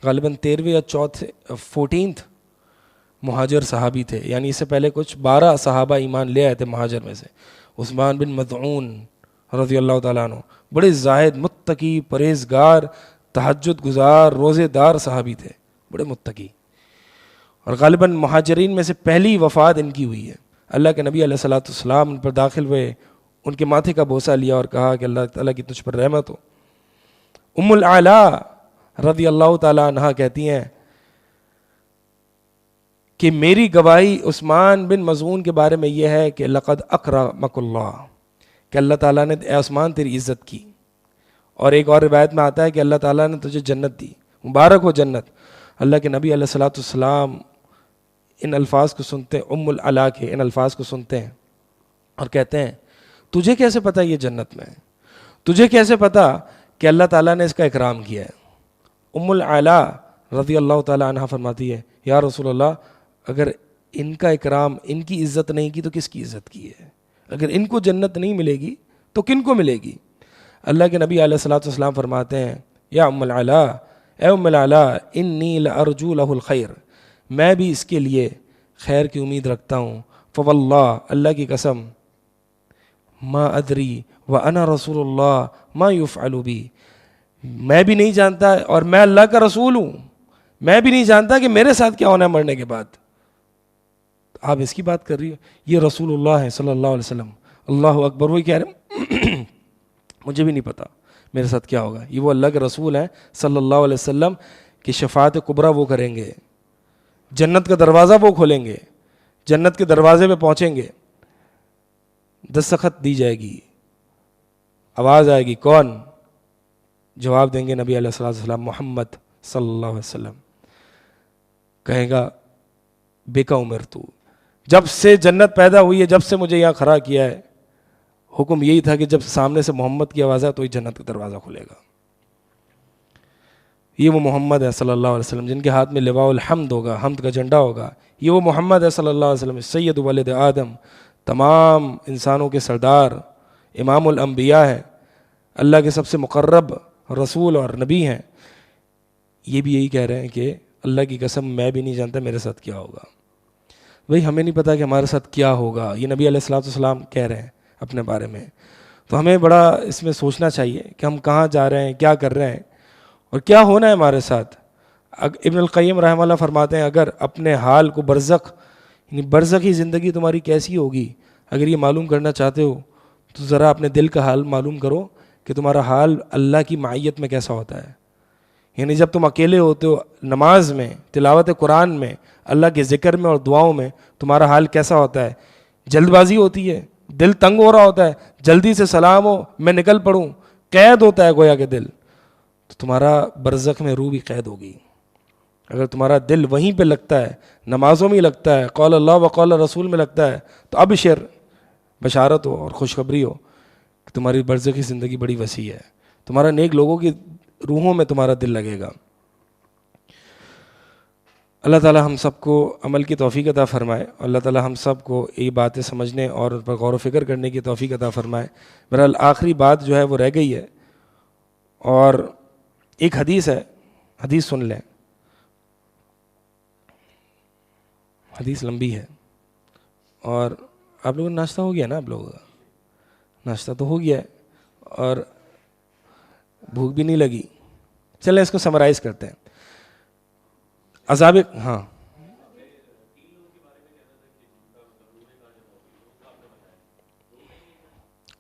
غالباً 13ویں یا 14 مہاجر صحابی تھے، یعنی اس سے پہلے کچھ 12 صحابہ ایمان لے آئے تھے مہاجر میں سے۔ عثمان بن مظعون رضی اللہ تعالیٰ عنہ بڑے زاہد، متقی، پرہیزگار، تہجد گزار، روزے دار صحابی تھے، بڑے متقی، اور غالباً مہاجرین میں سے پہلی وفات ان کی ہوئی ہے۔ اللہ کے نبی علیہ الصلوۃ والسلام ان پر داخل ہوئے، ان کے ماتھے کا بوسہ لیا اور کہا کہ اللہ تعالیٰ کی تجھ پر رحمت ہو۔ ام الاعلیٰ رضی اللہ تعالیٰ عنہا کہتی ہیں کہ میری گواہی عثمان بن مظعون کے بارے میں یہ ہے کہ لقد اکرمک اللہ، کہ اللہ تعالیٰ نے اے عثمان تیری عزت کی، اور ایک اور روایت میں آتا ہے کہ اللہ تعالیٰ نے تجھے جنت دی، مبارک ہو جنت۔ اللہ کے نبی علیہ الصلوۃ والسلام ان الفاظ کو سنتے ہیں، ام الاعلیٰ کے ان الفاظ کو سنتے ہیں اور کہتے ہیں تجھے کیسے پتہ یہ جنت میں ہے؟ تجھے کیسے پتہ کہ اللہ تعالیٰ نے اس کا اکرام کیا ہے؟ ام الاعلیٰ رضی اللہ تعالیٰ عنہ فرماتی ہے یا رسول اللہ، اگر ان کا اکرام، ان کی عزت نہیں کی تو کس کی عزت کی ہے؟ اگر ان کو جنت نہیں ملے گی تو کن کو ملے گی؟ اللہ کے نبی علیہ الصلوۃ والسلام فرماتے ہیں یا ام الاعلیٰ، اے ام الاعلیٰ، انی لارجو لہ الخیر، میں بھی اس کے لیے خیر کی امید رکھتا ہوں۔ فواللہ، اللہ کی قسم، ما ادری وانا رسول اللہ ما یفعل بی، میں بھی نہیں جانتا اور میں اللہ کا رسول ہوں، میں بھی نہیں جانتا کہ میرے ساتھ کیا ہونا ہے مرنے کے بعد۔ آپ اس کی بات کر رہی ہو، یہ رسول اللہ ہے صلی اللہ علیہ وسلم، اللہ اکبر، وہی کہہ رہے مجھے بھی نہیں پتا میرے ساتھ کیا ہوگا۔ یہ وہ اللہ کے رسول ہیں صلی اللہ علیہ وسلم کہ شفاعت کبریٰ وہ کریں گے، جنت کا دروازہ وہ کھولیں گے، جنت کے دروازے پہ پہنچیں گے، دستخط دی جائے گی، آواز آئے گی، کون؟ جواب دیں گے نبی علیہ الصلوۃ والسلام، محمد صلی اللہ علیہ وسلم۔ کہے گا بکا عمر تو، جب سے جنت پیدا ہوئی ہے، جب سے مجھے یہاں کھڑا کیا ہے، حکم یہی تھا کہ جب سامنے سے محمد کی آواز ہے تو ہی جنت کا دروازہ کھلے گا۔ یہ وہ محمد ہے صلی اللہ علیہ وسلم جن کے ہاتھ میں لواء الحمد ہوگا، حمد کا جھنڈا ہوگا۔ یہ وہ محمد ہے صلی اللہ علیہ وسلم، سید ولد آدم، تمام انسانوں کے سردار، امام الانبیاء ہے، اللہ کے سب سے مقرب رسول اور نبی ہیں۔ یہ بھی یہی کہہ رہے ہیں کہ اللہ کی قسم میں بھی نہیں جانتا میرے ساتھ کیا ہوگا۔ بھئی ہمیں نہیں پتا کہ ہمارے ساتھ کیا ہوگا، یہ نبی علیہ الصلوۃ والسلام کہہ رہے ہیں اپنے بارے میں۔ تو ہمیں بڑا اس میں سوچنا چاہیے کہ ہم کہاں جا رہے ہیں، کیا کر رہے ہیں اور کیا ہونا ہے ہمارے ساتھ۔ ابن القیم رحمہ اللہ فرماتے ہیں اگر اپنے حال کو برزخ، یعنی برزخی زندگی تمہاری کیسی ہوگی، اگر یہ معلوم کرنا چاہتے ہو تو ذرا اپنے دل کا حال معلوم کرو کہ تمہارا حال اللہ کی معیت میں کیسا ہوتا ہے۔ یعنی جب تم اکیلے ہوتے ہو، نماز میں، تلاوت قرآن میں، اللہ کے ذکر میں اور دعاؤں میں، تمہارا حال کیسا ہوتا ہے؟ جلد بازی ہوتی ہے، دل تنگ ہو رہا ہوتا ہے، جلدی سے سلام ہو میں نکل پڑوں، قید ہوتا ہے گویا کہ دل، تو تمہارا برزخ میں روح بھی قید ہوگی۔ اگر تمہارا دل وہیں پہ لگتا ہے، نمازوں میں لگتا ہے، قول اللہ و قول رسول میں لگتا ہے، تو ابشر، بشارت ہو اور خوشخبری ہو کہ تمہاری برزخی زندگی بڑی وسیع ہے، تمہارا نیک لوگوں کی روحوں میں تمہارا دل لگے گا۔ اللہ تعالی ہم سب کو عمل کی توفیق عطا فرمائے، اللہ تعالی ہم سب کو یہ باتیں سمجھنے اور ان پر غور و فکر کرنے کی توفیق عطا فرمائے۔ بہرحال آخری بات جو ہے وہ رہ گئی ہے، اور ایک حدیث ہے، حدیث سن لیں، حدیث لمبی ہے، اور آپ لوگوں کا ناشتہ ہو گیا نا؟ آپ لوگوں کا ناشتہ تو ہو گیا ہے اور بھوک بھی نہیں لگی۔ چلیں اس کو سمرائز کرتے ہیں۔ عذاب، ہاں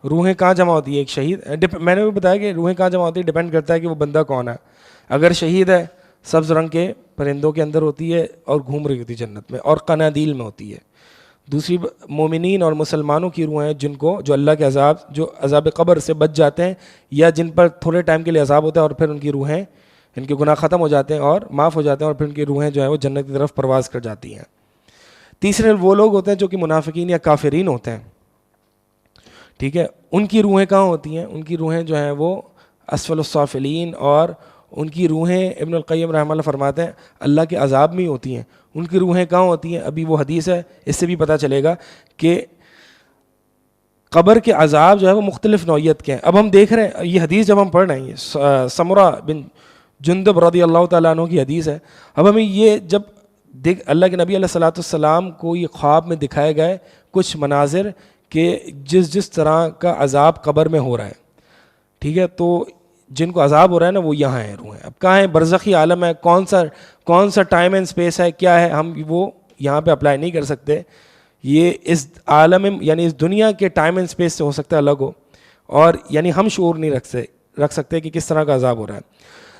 روحیں کہاں جمع ہوتی ہے؟ ایک شہید، میں نے بھی بتایا کہ روحیں کہاں جمع ہوتی ہے ڈپینڈ کرتا ہے کہ وہ بندہ کون ہے. اگر شہید ہے سبز رنگ کے پرندوں کے اندر ہوتی ہے اور گھوم رہی ہوتی ہے جنت میں اور قنادیل میں ہوتی ہے. دوسری مومنین اور مسلمانوں کی روحیں جن کو جو اللہ کے عذاب، جو عذاب قبر سے بچ جاتے ہیں یا جن پر تھوڑے ٹائم کے لیے عذاب ہوتا ہے اور پھر ان کی روحیں، ان کے گناہ ختم ہو جاتے ہیں اور معاف ہو جاتے ہیں اور پھر ان کی روحیں جو ہیں وہ جنت کی طرف پرواز کر جاتی ہیں. تیسرے وہ لوگ ہوتے ہیں جو کہ منافقین یا کافرین ہوتے ہیں، ٹھیک ہے. ان کی روحیں کہاں ہوتی ہیں؟ ان کی روحیں جو ہیں وہ اسفل السافلین، اور ان کی روحیں ابن القیم رحمہ اللہ فرماتے ہیں اللہ کے عذاب میں ہی ہوتی ہیں. ان کی روحیں کہاں ہوتی ہیں؟ ابھی وہ حدیث ہے، اس سے بھی پتہ چلے گا کہ قبر کے عذاب جو ہے وہ مختلف نوعیت کے ہیں. اب ہم دیکھ رہے ہیں یہ حدیث جب ہم پڑھ رہے ہیں، یہ سمرہ بن جندب رضی اللہ تعالیٰ عنہ کی حدیث ہے. اب ہمیں یہ جب اللہ کے نبی علیہ الصلوۃ والسلام کو یہ خواب میں دکھائے گئے کچھ مناظر کہ جس طرح کا عذاب قبر میں ہو رہا ہے، ٹھیک ہے، تو جن کو عذاب ہو رہا ہے نا وہ یہاں ہیں روحیں. اب کہاں ہیں؟ برزخی عالم ہے، کون سا ٹائم اینڈ اسپیس ہے، کیا ہے، ہم وہ یہاں پہ اپلائی نہیں کر سکتے. یہ اس عالم یعنی اس دنیا کے ٹائم اینڈ اسپیس سے ہو سکتا ہے الگ ہو، اور یعنی ہم شعور نہیں رکھ سکتے کہ کس طرح کا عذاب ہو رہا ہے.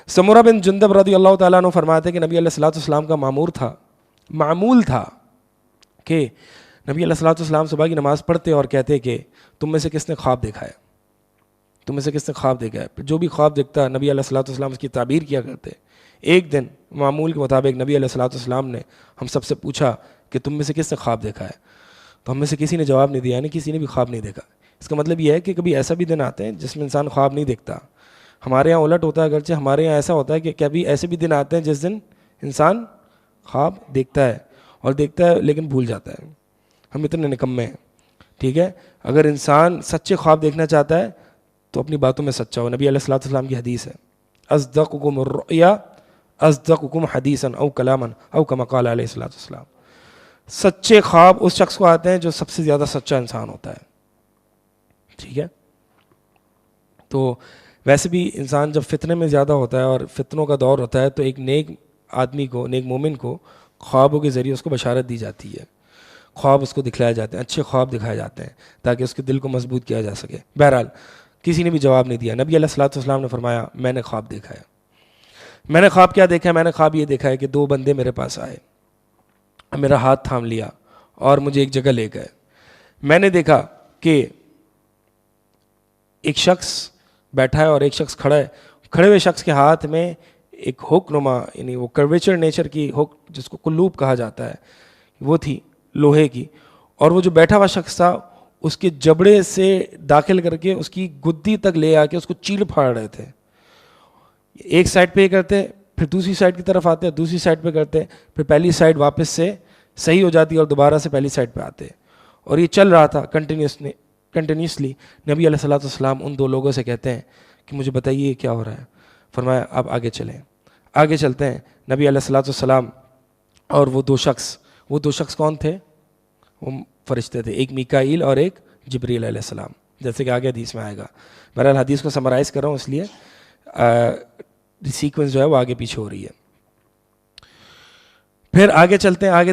سمرہ بن جندب رضی اللہ تعالیٰ عنہ فرماتے ہیں کہ نبی علیہ الصلوۃ والسلام کا معمول تھا کہ نبی علیہ الصلوۃ والسلام صبح کی نماز پڑھتے اور کہتے کہ تم میں سے کس نے خواب دیکھا ہے، تم میں سے کس نے خواب دیکھا ہے. جو بھی خواب دیکھتا نبی علیہ الصلوۃ والسلام اس کی تعبیر کیا کرتے. ایک دن معمول کے مطابق نبی علیہ الصلوۃ والسلام نے ہم سب سے پوچھا کہ تم میں سے کس نے خواب دیکھا ہے، تو ہم میں سے کسی نے جواب نہیں دیا، یعنی کسی نے بھی خواب نہیں دیکھا. اس کا مطلب یہ ہے کہ کبھی ایسا بھی دن آتے ہیں جس میں انسان خواب نہیں دیکھتا. ہمارے یہاں الٹ ہوتا ہے، اگرچہ ہمارے یہاں ایسا ہوتا ہے کہ کبھی ایسے بھی دن آتے ہیں جس دن انسان خواب دیکھتا ہے اور دیکھتا ہے لیکن بھول جاتا ہے. ہم اتنے نکمے ہیں، ٹھیک ہے. اگر انسان سچے خواب دیکھنا چاہتا ہے تو اپنی باتوں میں سچا ہو. نبی علیہ الصلوۃ والسلام کی حدیث ہے اصدقکم الرؤیا اصدقکم حدیثا او کلاما او کما قال علیہ الصلوۃ والسلام. سچے خواب اس شخص کو آتے ہیں جو سب سے زیادہ سچا انسان ہوتا ہے، ٹھیک ہے. تو ویسے بھی انسان جب فتنے میں زیادہ ہوتا ہے اور فتنوں کا دور ہوتا ہے تو ایک نیک آدمی کو، نیک مومن کو خوابوں کے ذریعے اس کو بشارت دی جاتی ہے. خواب اس کو دکھلائے جاتے ہیں، اچھے خواب دکھائے جاتے ہیں تاکہ اس کے دل کو مضبوط کیا جا سکے. بہرحال کسی نے بھی جواب نہیں دیا. نبی علیہ الصلوۃ والسلام نے فرمایا میں نے خواب دیکھا ہے. میں نے خواب کیا دیکھا ہے؟ میں نے خواب یہ دیکھا ہے کہ دو بندے میرے پاس آئے، میرا ہاتھ تھام لیا اور مجھے ایک جگہ لے گئے. میں نے دیکھا کہ ایک شخص بیٹھا ہے اور ایک شخص کھڑا ہے. کھڑے ہوئے شخص کے ہاتھ میں ایک ہک نما، یعنی وہ کرویچر نیچر کی ہک جس کو قلوب کہا جاتا ہے وہ تھی لوہے کی، اور وہ جو بیٹھا ہوا شخص تھا اس کے جبڑے سے داخل کر کے اس کی گدی تک لے آ کے اس کو چیل پھاڑ رہے تھے. ایک سائڈ پہ یہ کرتے، پھر دوسری سائڈ کی طرف آتے، دوسری سائڈ پہ کرتے، پھر پہلی سائڈ واپس سے صحیح ہو جاتی اور دوبارہ سے پہلی سائڈ پہ آتے، اور یہ چل رہا تھا کنٹینیوسلی. نبی علیہ الصلوۃ والسلام ان دو لوگوں سے کہتے ہیں کہ مجھے بتائیے یہ کیا ہو رہا ہے. فرمایا آپ آگے چلیں. آگے چلتے ہیں. نبی علیہ الصلوۃ والسلام اور وہ دو شخص کون تھے؟ وہ فرشتے تھے، ایک میکائیل اور ایک جبریل علیہ السلام، جیسے کہ آگے حدیث میں آئے گا. بہرحال حدیث کو سمرائز کر رہا ہوں اس لیے سیکوینس جو ہے وہ آگے پیچھے ہو رہی ہے. پھر آگے چلتے ہیں. آگے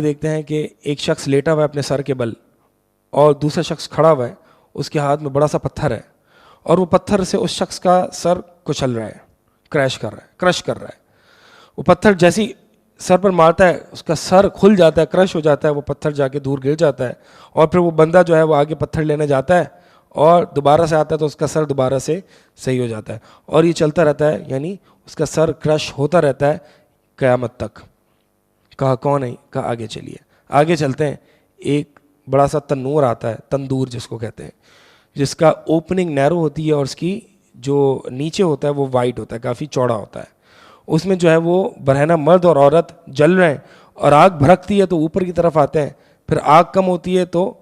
دیکھتے ہیں کہ ایک شخص لیٹا ہوا ہے اپنے سر کے بل اور دوسرا شخص کھڑا ہوا ہے، اس کے ہاتھ میں بڑا سا پتھر ہے اور وہ پتھر سے اس شخص کا سر کچل رہا ہے، کرش کر رہا ہے. وہ پتھر جیسی سر پر مارتا ہے اس کا سر کھل جاتا ہے، کرش ہو جاتا ہے، وہ پتھر جا کے دور گر جاتا ہے، اور پھر وہ بندہ جو ہے وہ آگے پتھر لینے جاتا ہے اور دوبارہ سے آتا ہے تو اس کا سر دوبارہ سے صحیح ہو جاتا ہے، اور یہ چلتا رہتا ہے، یعنی اس کا سر کرش ہوتا رہتا ہے قیامت تک. کہا کون ہے؟ کہا آگے چلیے. آگے چلتے ہیں. ایک بڑا سا تنور آتا ہے، تندور جس کو کہتے ہیں، جس کا اوپننگ نیرو ہوتی ہے اور اس کی جو نیچے ہوتا ہے وہ وائڈ ہوتا ہے، کافی چوڑا ہوتا ہے. اس میں جو ہے وہ برہنہ مرد اور عورت جل رہے ہیں، اور آگ بھڑکتی ہے تو اوپر کی طرف آتے ہیں، پھر آگ کم ہوتی ہے تو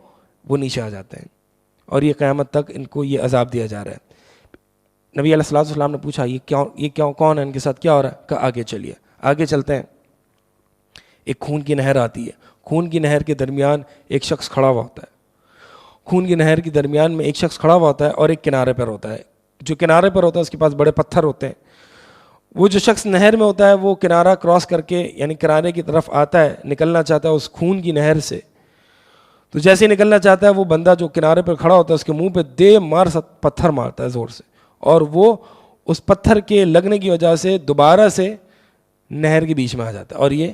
وہ نیچے آ جاتے ہیں، اور یہ قیامت تک ان کو یہ عذاب دیا جا رہا ہے. نبی علیہ الصلوۃ والسلام نے پوچھا یہ کون ہے، ان کے ساتھ کیا ہو رہا ہے؟ کہا آگے چلیے. آگے چلتے ہیں. ایک خون کی نہر آتی ہے. خون کی نہر کے درمیان ایک شخص کھڑا ہوا ہوتا ہے. خون کی نہر کے درمیان میں ایک شخص کھڑا ہوا ہوتا ہے اور ایک کنارے پر ہوتا ہے. جو کنارے پر ہوتا ہے اس کے پاس بڑے پتھر ہوتے ہیں. وہ جو شخص نہر میں ہوتا ہے وہ کنارہ کراس کر کے یعنی کنارے کی طرف آتا ہے، نکلنا چاہتا ہے اس خون کی نہر سے، تو جیسے ہی نکلنا چاہتا ہے وہ بندہ جو کنارے پر کھڑا ہوتا ہے اس کے منہ پہ دے مار پتھر مارتا ہے زور سے, اور وہ اس پتھر کے لگنے کی وجہ سے دوبارہ سے نہر کے بیچ میں آ جاتا ہے, اور یہ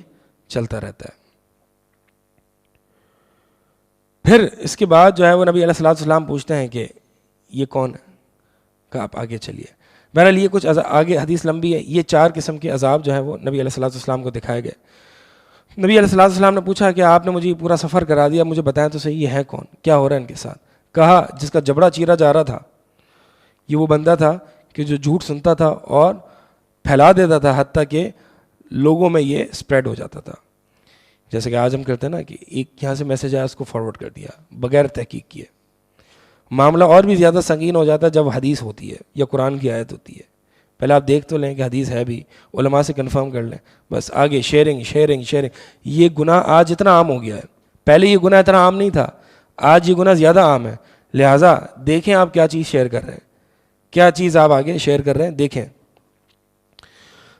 چلتا رہتا ہے. پھر اس کے بعد جو ہے وہ نبی علیہ الصلوۃ والسلام پوچھتے ہیں کہ یہ کون ہے, کہ آپ آگے چلیے. بہرحال یہ کچھ آگے حدیث لمبی ہے. یہ 4 قسم کے عذاب جو ہے وہ نبی علیہ الصلوۃ والسلام کو دکھائے گئے. نبی علیہ الصلوۃ والسلام نے پوچھا کہ آپ نے مجھے یہ پورا سفر کرا دیا, مجھے بتائیں تو صحیح یہ ہے کون, کیا ہو رہا ہے ان کے ساتھ. کہا جس کا جبڑا چیرا جا رہا تھا یہ وہ بندہ تھا کہ جو جھوٹ سنتا تھا اور پھیلا دیتا تھا, حتیٰ کہ لوگوں میں یہ اسپریڈ ہو جاتا تھا. جیسے کہ آج ہم کرتے ہیں نا کہ ایک یہاں سے میسج آیا اس کو فارورڈ کر دیا بغیر تحقیق کیے. معاملہ اور بھی زیادہ سنگین ہو جاتا ہے جب حدیث ہوتی ہے یا قرآن کی آیت ہوتی ہے. پہلے آپ دیکھ تو لیں کہ حدیث ہے بھی, علماء سے کنفرم کر لیں, بس آگے شیئرنگ شیئرنگ شیئرنگ. یہ گناہ آج اتنا عام ہو گیا ہے, پہلے یہ گناہ اتنا عام نہیں تھا, آج یہ گناہ زیادہ عام ہے. لہٰذا دیکھیں آپ کیا چیز شیئر کر رہے ہیں, کیا چیز آپ آگے شیئر کر رہے ہیں, دیکھیں.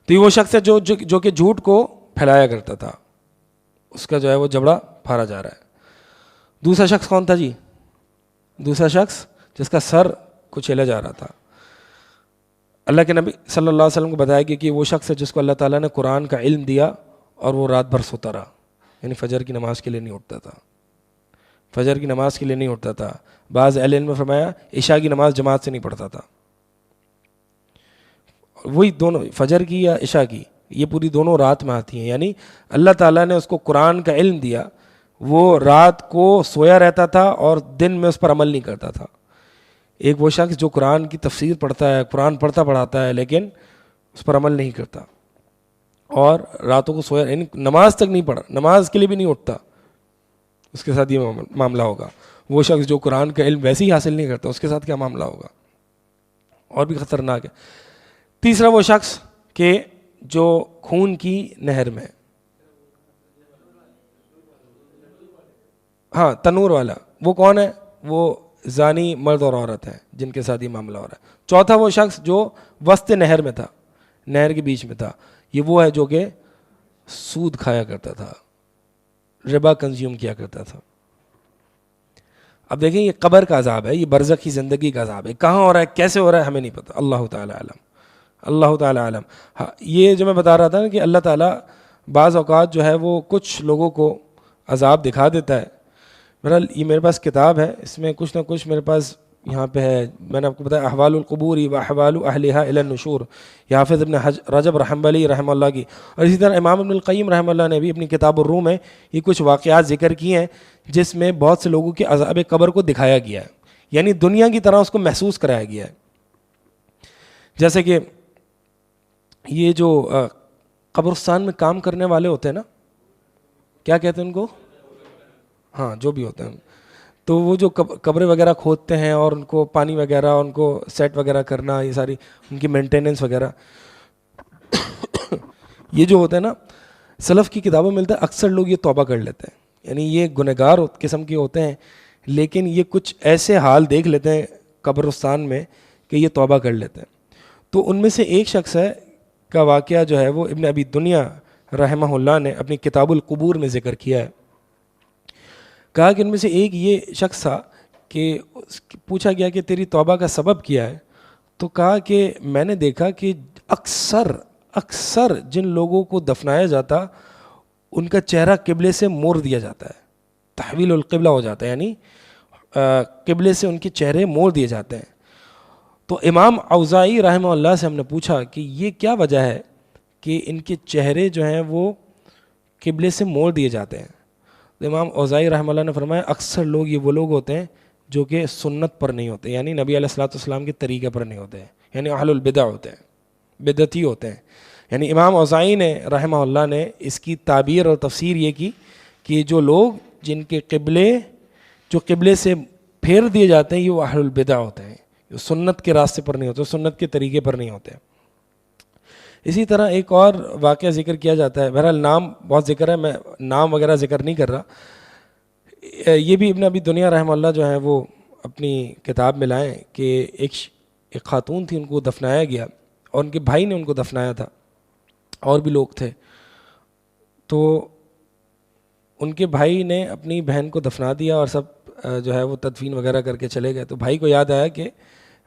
تو یہ وہ شخص ہے جو کہ جھوٹ کو پھیلایا کرتا تھا, اس کا جو ہے وہ جبڑا پھاڑا جا رہا ہے. دوسرا شخص کون تھا جی؟ دوسرا شخص جس کا سر کچیلا جا رہا تھا. اللہ کے نبی صلی اللہ علیہ وسلم کو بتایا کہ وہ شخص ہے جس کو اللہ تعالیٰ نے قرآن کا علم دیا اور وہ رات بھر سوتا رہا, یعنی فجر کی نماز کے لیے نہیں اٹھتا تھا, فجر کی نماز کے لیے نہیں اٹھتا تھا. بعض اہل علم نے فرمایا عشاء کی نماز جماعت سے نہیں پڑھتا تھا. وہی دونوں فجر کی یا عشاء کی, یہ پوری دونوں رات میں آتی ہیں. یعنی اللہ تعالیٰ نے اس کو قرآن کا علم دیا, وہ رات کو سویا رہتا تھا اور دن میں اس پر عمل نہیں کرتا تھا. ایک وہ شخص جو قرآن کی تفسیر پڑھتا ہے, قرآن پڑھاتا ہے, لیکن اس پر عمل نہیں کرتا اور راتوں کو سویا, یعنی نماز تک نہیں پڑھا, نماز کے لیے بھی نہیں اٹھتا, اس کے ساتھ یہ معاملہ ہوگا. وہ شخص جو قرآن کا علم ویسے ہی حاصل نہیں کرتا, اس کے ساتھ کیا معاملہ ہوگا, اور بھی خطرناک ہے. تیسرا وہ شخص کہ جو خون کی نہر میں, ہاں تنور والا, وہ کون ہے؟ وہ زانی مرد اور عورت ہیں جن کے ساتھ یہ معاملہ ہو رہا ہے. چوتھا وہ شخص جو وسط نہر میں تھا, نہر کے بیچ میں تھا, یہ وہ ہے جو کہ سود کھایا کرتا تھا, ربا کنزیوم کیا کرتا تھا. اب دیکھیں یہ قبر کا عذاب ہے, یہ برزخی زندگی کا عذاب ہے. کہاں ہو رہا ہے, کیسے ہو رہا ہے, ہمیں نہیں پتہ, اللہ تعالیٰ عالم, اللہ تعالیٰ عالم. ہاں یہ جو میں بتا رہا تھا نا کہ اللہ تعالیٰ بعض اوقات جو ہے وہ کچھ لوگوں کو عذاب دکھا دیتا ہے. بہرحال یہ میرے پاس کتاب ہے, اس میں کچھ نہ کچھ میرے پاس یہاں پہ ہے. میں نے آپ کو بتایا احوال القبور و احوال اہلہا الی النشور, یہ حافظ ابن رجب حنبلی رحمہ اللہ کی. اور اسی طرح امام ابن القیم رحمہ اللہ نے بھی اپنی کتاب الروح میں یہ کچھ واقعات ذکر کیے ہیں جس میں بہت سے لوگوں کے عذاب قبر کو دکھایا گیا ہے, یعنی دنیا کی طرح اس کو محسوس کرایا گیا ہے. جیسے کہ یہ جو قبرستان میں کام کرنے والے ہوتے ہیں نا, کیا کہتے ہیں ان کو, ہاں جو بھی ہوتے ہیں, تو وہ جو قبریں وغیرہ کھودتے ہیں اور ان کو پانی وغیرہ, ان کو سیٹ وغیرہ کرنا, یہ ساری ان کی مینٹیننس وغیرہ, یہ جو ہوتا ہے نا سلف کی کتابوں میں ملتا ہے اکثر لوگ یہ توبہ کر لیتے ہیں, یعنی یہ گنہگار قسم کے ہوتے ہیں, لیکن یہ کچھ ایسے حال دیکھ لیتے ہیں قبرستان میں کہ یہ توبہ کر لیتے ہیں. تو ان میں سے ایک شخص ہے کا واقعہ جو ہے وہ ابن ابی دنیا رحمہ اللہ نے اپنی کتاب القبور میں ذکر کیا ہے. کہا کہ ان میں سے ایک یہ شخص تھا کہ پوچھا گیا کہ تیری توبہ کا سبب کیا ہے, تو کہا کہ میں نے دیکھا کہ اکثر جن لوگوں کو دفنایا جاتا ان کا چہرہ قبلے سے موڑ دیا جاتا ہے, تحویل القبلہ ہو جاتا ہے, یعنی قبلے سے ان کے چہرے موڑ دیے جاتے ہیں. تو امام اوزاعی رحمہ اللہ سے ہم نے پوچھا کہ یہ کیا وجہ ہے کہ ان کے چہرے جو ہیں وہ قبلے سے موڑ دیے جاتے ہیں. تو امام اوزاعی رحمہ اللہ نے فرمایا اکثر لوگ یہ وہ لوگ ہوتے ہیں جو کہ سنت پر نہیں ہوتے, یعنی نبی علیہ الصلوۃ والسلام کے طریقے پر نہیں ہوتے ہیں, یعنی اہل البدع ہوتے ہیں, بدعتی ہوتے ہیں. یعنی امام اوزاعی نے رحمہ اللہ نے اس کی تعبیر اور تفسیر یہ کی کہ جو لوگ جن کے قبلے سے پھیر دیے جاتے ہیں یہ وہ اہل البدع ہوتے ہیں, جو سنت کے راستے پر نہیں ہوتے, سنت کے طریقے پر نہیں ہوتے. اسی طرح ایک اور واقعہ ذکر کیا جاتا ہے, بہرحال نام بہت ذکر ہے, میں نام وغیرہ ذکر نہیں کر رہا. یہ بھی ابن ابی دنیا رحمہ اللہ جو ہے وہ اپنی کتاب میں لائیں کہ ایک خاتون تھی, ان کو دفنایا گیا اور ان کے بھائی نے ان کو دفنایا تھا, اور بھی لوگ تھے. تو ان کے بھائی نے اپنی بہن کو دفنا دیا اور سب جو ہے وہ تدفین وغیرہ کر کے چلے گئے. تو بھائی کو یاد آیا کہ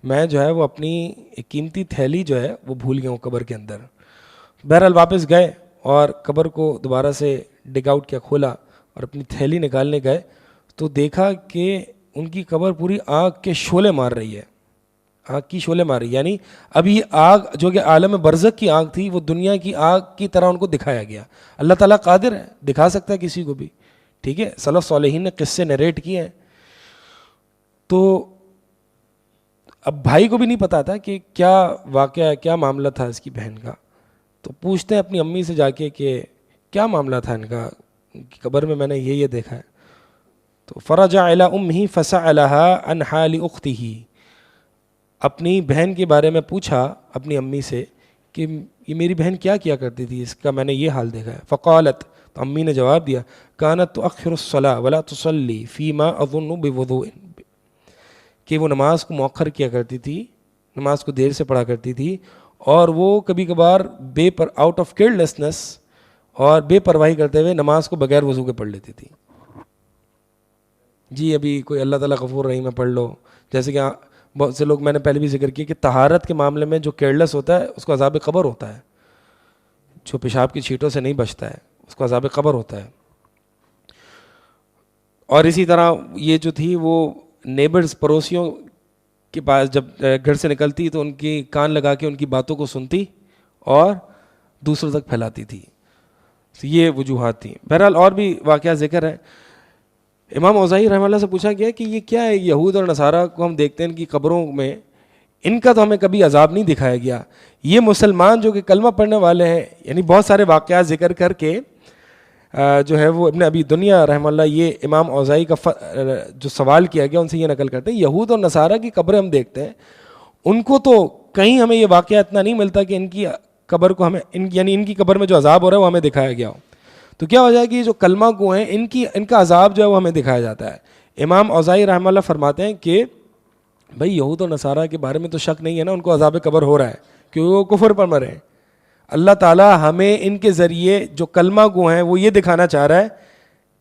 میں جو ہے وہ اپنی ایک قیمتی تھیلی جو ہے وہ بھول گیا ہوں قبر کے اندر. بہرحال واپس گئے اور قبر کو دوبارہ سے ڈگ آؤٹ کیا, کھولا اور اپنی تھیلی نکالنے گئے تو دیکھا کہ ان کی قبر پوری آگ کے شعلے مار رہی ہے, آگ کی شعلے مار رہی, یعنی اب یہ آگ جو کہ عالم برزخ کی آگ تھی وہ دنیا کی آگ کی طرح ان کو دکھایا گیا. اللہ تعالیٰ قادر ہے, دکھا سکتا ہے کسی کو بھی, ٹھیک ہے. سلف صالحین نے قصے نریٹ کیے ہیں. تو اب بھائی کو بھی نہیں پتا تھا کہ کیا واقعہ, کیا معاملہ تھا اس کی بہن کا. تو پوچھتے ہیں اپنی امی سے جا کے کہ کیا معاملہ تھا ان کا, قبر میں میں نے یہ دیکھا ہے. تو فرجع الی امہ فسألها عن حال اختہ, اپنی بہن کے بارے میں پوچھا اپنی امی سے کہ یہ میری بہن کیا کرتی تھی, اس کا میں نے یہ حال دیکھا ہے. فقالت, تو امی نے جواب دیا, کانت تؤخر الصلاۃ ولا تصلی فیما اظن بوضوء, کہ وہ نماز کو مؤخر کیا کرتی تھی, نماز کو دیر سے پڑھا کرتی تھی, اور وہ کبھی کبھار آؤٹ آف کیئرلیسنس اور بے پرواہی کرتے ہوئے نماز کو بغیر وضو کے پڑھ لیتی تھی. جی ابھی کوئی اللہ تعالیٰ غفور رحیم میں پڑھ لو, جیسے کہ بہت سے لوگ, میں نے پہلے بھی ذکر کیا کہ طہارت کے معاملے میں جو کیئرلیس ہوتا ہے اس کو عذاب قبر ہوتا ہے, جو پیشاب کی چھینٹوں سے نہیں بچتا ہے اس کو عذاب قبر ہوتا ہے. اور اسی طرح یہ جو تھی وہ نیبرز, پڑوسیوں کے پاس جب گھر سے نکلتی تو ان کی کان لگا کے ان کی باتوں کو سنتی اور دوسروں تک پھیلاتی تھی. یہ وجوہات تھیں. بہرحال اور بھی واقعہ ذکر ہے. امام اوزاعی رحمہ اللہ سے پوچھا گیا کہ یہ کیا ہے, یہود اور نصارہ کو ہم دیکھتے ہیں ان کی قبروں میں, ان کا تو ہمیں کبھی عذاب نہیں دکھایا گیا, یہ مسلمان جو کہ کلمہ پڑھنے والے ہیں, یعنی بہت سارے واقعات ذکر کر کے جو ہے وہ ابن ابی دنیا رحمہ اللہ, یہ امام اوزاعی کا جو سوال کیا گیا ان سے یہ نقل کرتے ہیں, یہود اور نصارہ کی قبریں ہم دیکھتے ہیں, ان کو تو کہیں ہمیں یہ واقعہ اتنا نہیں ملتا کہ ان کی قبر کو ہمیں یعنی ان کی قبر میں جو عذاب ہو رہا ہے وہ ہمیں دکھایا گیا ہو. تو کیا ہو جائے کہ یہ جو کلمہ گو ہیں ان کا عذاب جو ہے وہ ہمیں دکھایا جاتا ہے. امام اوزاعی رحمہ اللہ فرماتے ہیں کہ بھائی یہود اور نصارہ کے بارے میں تو شک نہیں ہے نا, ان کو عذاب قبر ہو رہا ہے کیونکہ وہ کفر پر مرے ہیں. اللہ تعالیٰ ہمیں ان کے ذریعے جو کلمہ گو ہیں وہ یہ دکھانا چاہ رہا ہے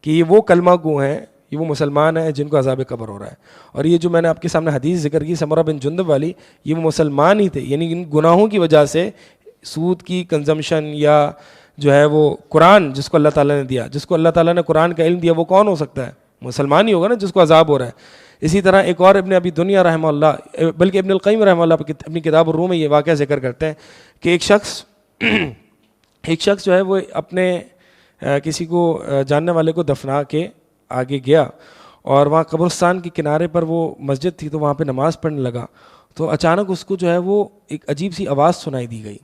کہ یہ وہ کلمہ گو ہیں, یہ وہ مسلمان ہیں جن کو عذاب قبر ہو رہا ہے. اور یہ جو میں نے آپ کے سامنے حدیث ذکر کی سمرہ بن جندب والی, یہ وہ مسلمان ہی تھے, یعنی ان گناہوں کی وجہ سے, سود کی کنزمپشن یا جو ہے وہ قرآن جس کو اللہ تعالیٰ نے دیا, جس کو اللہ تعالیٰ نے قرآن کا علم دیا, وہ کون ہو سکتا ہے؟ مسلمان ہی ہوگا نا جس کو عذاب ہو رہا ہے. اسی طرح ایک اور ابن ابی دنیا رحمہ اللہ, بلکہ ابن القیم رحمہ اللہ اپنی کتاب الروح میں یہ واقعہ ذکر کرتے ہیں کہ ایک شخص جو ہے وہ اپنے کسی کو جاننے والے کو دفنا کے آگے گیا اور وہاں قبرستان کے کنارے پر وہ مسجد تھی تو وہاں پہ نماز پڑھنے لگا. تو اچانک اس کو جو ہے وہ ایک عجیب سی آواز سنائی دی گئی.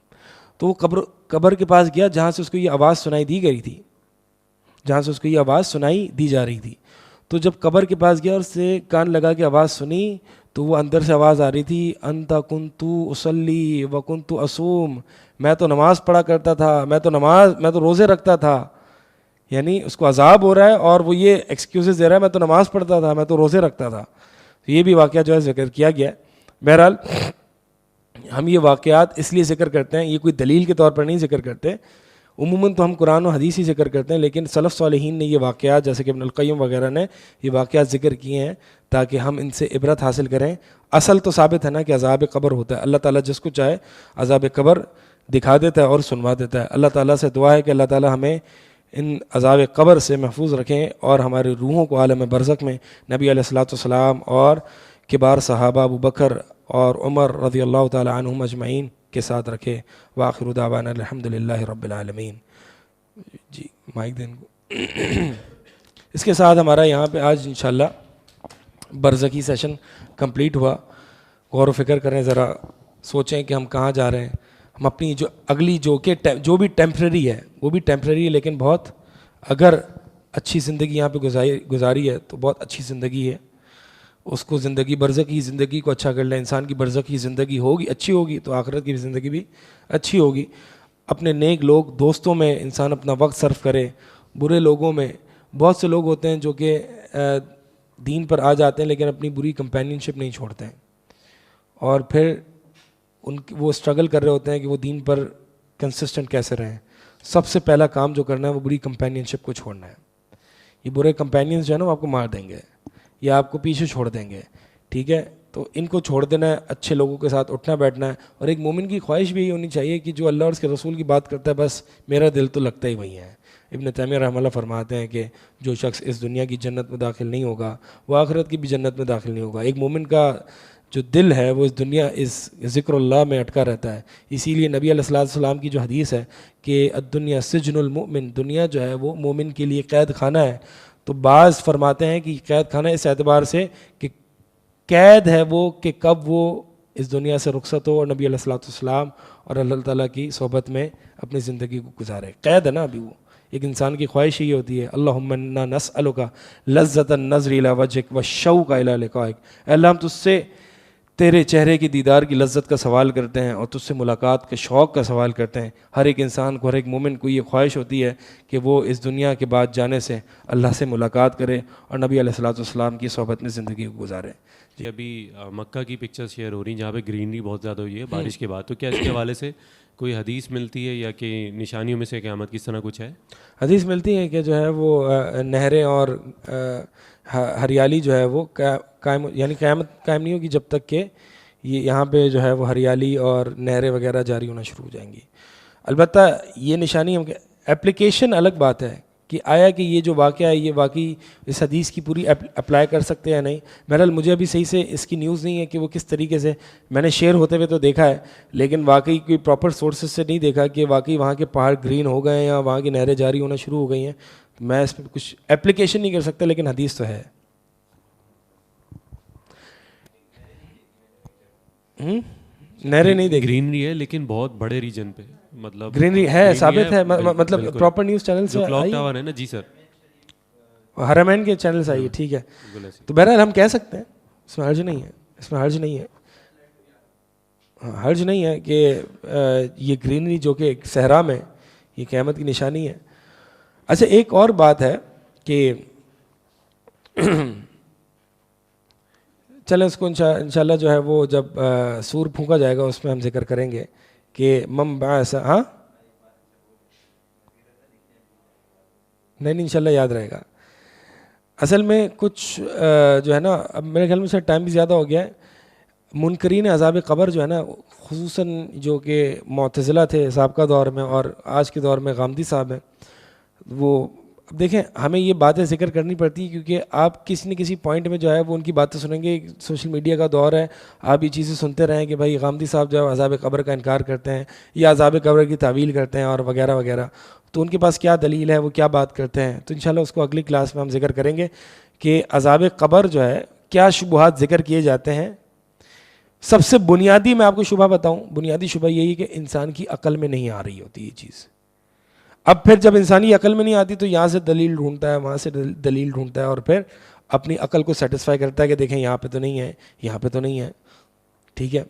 تو وہ قبر کے پاس گیا جہاں سے اس کو یہ آواز سنائی دی گئی تھی, جہاں سے اس کو یہ آواز سنائی دی جا رہی تھی. تو جب قبر کے پاس گیا اور سے کان لگا کے آواز سنی تو وہ اندر سے آواز آ رہی تھی, انت کنت اصلی و کنت اصوم, میں تو نماز پڑھا کرتا تھا, میں تو روزے رکھتا تھا. یعنی اس کو عذاب ہو رہا ہے اور وہ یہ ایکسکیوزز دے رہا ہے, میں تو نماز پڑھتا تھا, میں تو روزے رکھتا تھا. تو یہ بھی واقعہ جو ہے ذکر کیا گیا ہے. بہرحال ہم یہ واقعات اس لیے ذکر کرتے ہیں, یہ کوئی دلیل کے طور پر نہیں ذکر کرتے, عموماً تو ہم قرآن و حدیث ہی ذکر کرتے ہیں, لیکن سلف صالحین نے یہ واقعات جیسے کہ ابن القیم وغیرہ نے یہ واقعات ذکر کیے ہیں تاکہ ہم ان سے عبرت حاصل کریں. اصل تو ثابت ہے نا کہ عذاب قبر ہوتا ہے. اللہ تعالیٰ جس کو چاہے عذاب قبر دکھا دیتا ہے اور سنوا دیتا ہے. اللہ تعالیٰ سے دعا ہے کہ اللہ تعالیٰ ہمیں ان عذاب قبر سے محفوظ رکھیں اور ہماری روحوں کو عالم برزخ میں نبی علیہ الصلوۃ والسلام اور کبار صحابہ ابو بکر اور عمر رضی اللہ تعالی عنہم اجمعین کے ساتھ رکھے. وآخر دعوانا الحمدللہ رب العالمین. جی مائک دیں کو. اس کے ساتھ ہمارا یہاں پہ آج انشاءاللہ برزخی سیشن کمپلیٹ ہوا. غور و فکر کریں, ذرا سوچیں کہ ہم کہاں جا رہے ہیں. ہم اپنی جو اگلی جو بھی ٹیمپریری ہے وہ بھی ٹیمپریری ہے, لیکن بہت اگر اچھی زندگی یہاں پہ گزاری ہے تو بہت اچھی زندگی ہے. اس کو زندگی برزخی زندگی کو اچھا کر لیں. انسان کی برزخی زندگی ہوگی اچھی ہوگی تو آخرت کی زندگی بھی اچھی ہوگی. اپنے نیک لوگ دوستوں میں انسان اپنا وقت صرف کرے. برے لوگوں میں بہت سے لوگ ہوتے ہیں جو کہ دین پر آ جاتے ہیں لیکن اپنی بری کمپینینشپ نہیں چھوڑتے ہیں, اور پھر وہ اسٹرگل کر رہے ہوتے ہیں کہ وہ دین پر کنسسٹنٹ کیسے رہیں. سب سے پہلا کام جو کرنا ہے وہ بری کمپینینشپ کو چھوڑنا ہے. یہ برے کمپینینز جو ہے نا وہ آپ کو مار دیں گے یا آپ کو پیچھے چھوڑ دیں گے, ٹھیک ہے. تو ان کو چھوڑ دینا ہے, اچھے لوگوں کے ساتھ اٹھنا بیٹھنا ہے. اور ایک مومن کی خواہش بھی یہی ہونی چاہیے کہ جو اللہ اور اس کے رسول کی بات کرتا ہے بس میرا دل تو لگتا ہی وہی ہے. ابن تیمیہ رحمہ اللہ فرماتے ہیں کہ جو شخص اس دنیا کی جنت میں داخل نہیں ہوگا وہ آخرت کی بھی جنت میں داخل نہیں ہوگا. ایک مومن کا جو دل ہے وہ اس دنیا اس ذکر اللہ میں اٹکا رہتا ہے. اسی لیے نبی علیہ السلام کی جو حدیث ہے کہ الدنیا سجن المؤمن, دنیا جو ہے وہ مومن کے لیے قید خانہ ہے. تو بعض فرماتے ہیں کہ قید خانہ اس اعتبار سے کہ قید ہے وہ کہ کب وہ اس دنیا سے رخصت ہو اور نبی علیہ السلام اور اللہ تعالیٰ کی صحبت میں اپنی زندگی کو گزارے. قید ہے نا ابھی وہ. ایک انسان کی خواہش یہ ہوتی ہے اللہم انا نسألک لذۃ النظر الی وجہک والشوق الی لقائک, اے اللہ ہم تجھ سے تیرے چہرے کی دیدار کی لذت کا سوال کرتے ہیں اور تجھ سے ملاقات کے شوق کا سوال کرتے ہیں. ہر ایک انسان کو, ہر ایک مومن کو یہ خواہش ہوتی ہے کہ وہ اس دنیا کے بعد جانے سے اللہ سے ملاقات کرے اور نبی علیہ السلام کی صحبت میں زندگی کو گزارے. جی ابھی مکہ کی پکچر شیئر ہو رہی ہیں جہاں پہ گرینری بہت زیادہ ہوئی ہے بارش کے بعد, تو کیا اس کے حوالے سے کوئی حدیث ملتی ہے یا کہ نشانیوں میں سے قیامت کی طرح کچھ ہے؟ حدیث ملتی ہے کہ جو ہے وہ نہریں اور ہریالی جو ہے وہ قائم, یعنی قیامت قائم نہیں ہوگی جب تک کہ یہ یہاں پہ جو ہے وہ ہریالی اور نہریں وغیرہ جاری ہونا شروع ہو جائیں گی. البتہ یہ نشانی ہم اپلیکیشن الگ بات ہے کہ آیا کہ یہ جو واقعہ ہے یہ واقعی اس حدیث کی پوری اپلائی کر سکتے ہیں یا نہیں. بہرحال مجھے ابھی صحیح سے اس کی نیوز نہیں ہے کہ وہ کس طریقے سے, میں نے شیئر ہوتے ہوئے تو دیکھا ہے لیکن واقعی کوئی پراپر سورسز سے نہیں دیکھا کہ واقعی وہاں کے پہاڑ گرین ہو گئے ہیں یا وہاں کی نہریں جاری ہونا شروع ہو گئی ہیں. میں اس پہ کچھ اپلیکیشن نہیں کر سکتا لیکن حدیث تو ہے. نہریں نہیں دیکھ, گرینری ہے لیکن بہت بڑے ریجن پہ, مطلب گرینری ہے, ثابت ہے, مطلب پراپر نیوز چینل سے کلاک ٹاور ہے نا. جی سر, حرمین کے چینل سے آئی ہے, ٹھیک ہے. تو بہرحال ہم کہہ سکتے ہیں, اس میں حرج نہیں ہے, اس میں حرج نہیں ہے, حرج نہیں ہے کہ یہ گرینری جو کہ صحرا میں یہ قیامت کی نشانی ہے. اچھا ایک اور بات ہے کہ چلیں اس کو انشاءاللہ جو ہے وہ جب سور پھونکا جائے گا اس میں ہم ذکر کریں گے کہ من بعث, ہاں نہیں انشاءاللہ یاد رہے گا. اصل میں کچھ جو ہے نا, اب میرے خیال میں سے ٹائم بھی زیادہ ہو گیا ہے. منکرین عذاب قبر جو ہے نا, خصوصاً جو کہ معتزلہ تھے سابقہ دور میں اور آج کے دور میں غامدی صاحب ہیں, وہ اب دیکھیں ہمیں یہ باتیں ذکر کرنی پڑتی ہیں کیونکہ آپ کسی نہ کسی پوائنٹ میں جو ہے وہ ان کی باتیں سنیں گے. سوشل میڈیا کا دور ہے, آپ یہ چیزیں سنتے رہیں کہ بھائی غامدی صاحب جو ہے عذاب قبر کا انکار کرتے ہیں یا عذاب قبر کی تعویل کرتے ہیں اور وغیرہ وغیرہ. تو ان کے پاس کیا دلیل ہے, وہ کیا بات کرتے ہیں, تو انشاءاللہ اس کو اگلی کلاس میں ہم ذکر کریں گے کہ عذاب قبر جو ہے کیا شبہات ذکر کیے جاتے ہیں. سب سے بنیادی میں آپ کو شبہ بتاؤں, بنیادی شبہ یہی ہے کہ انسان کی عقل میں نہیں آ رہی ہوتی یہ چیز. اب پھر جب انسانی عقل میں نہیں آتی تو یہاں سے دلیل ڈھونڈتا ہے, وہاں سے دلیل ڈھونڈتا ہے اور پھر اپنی عقل کو سیٹسفائی کرتا ہے کہ دیکھیں یہاں پہ تو نہیں ہے, یہاں پہ تو نہیں ہے, ٹھیک ہے.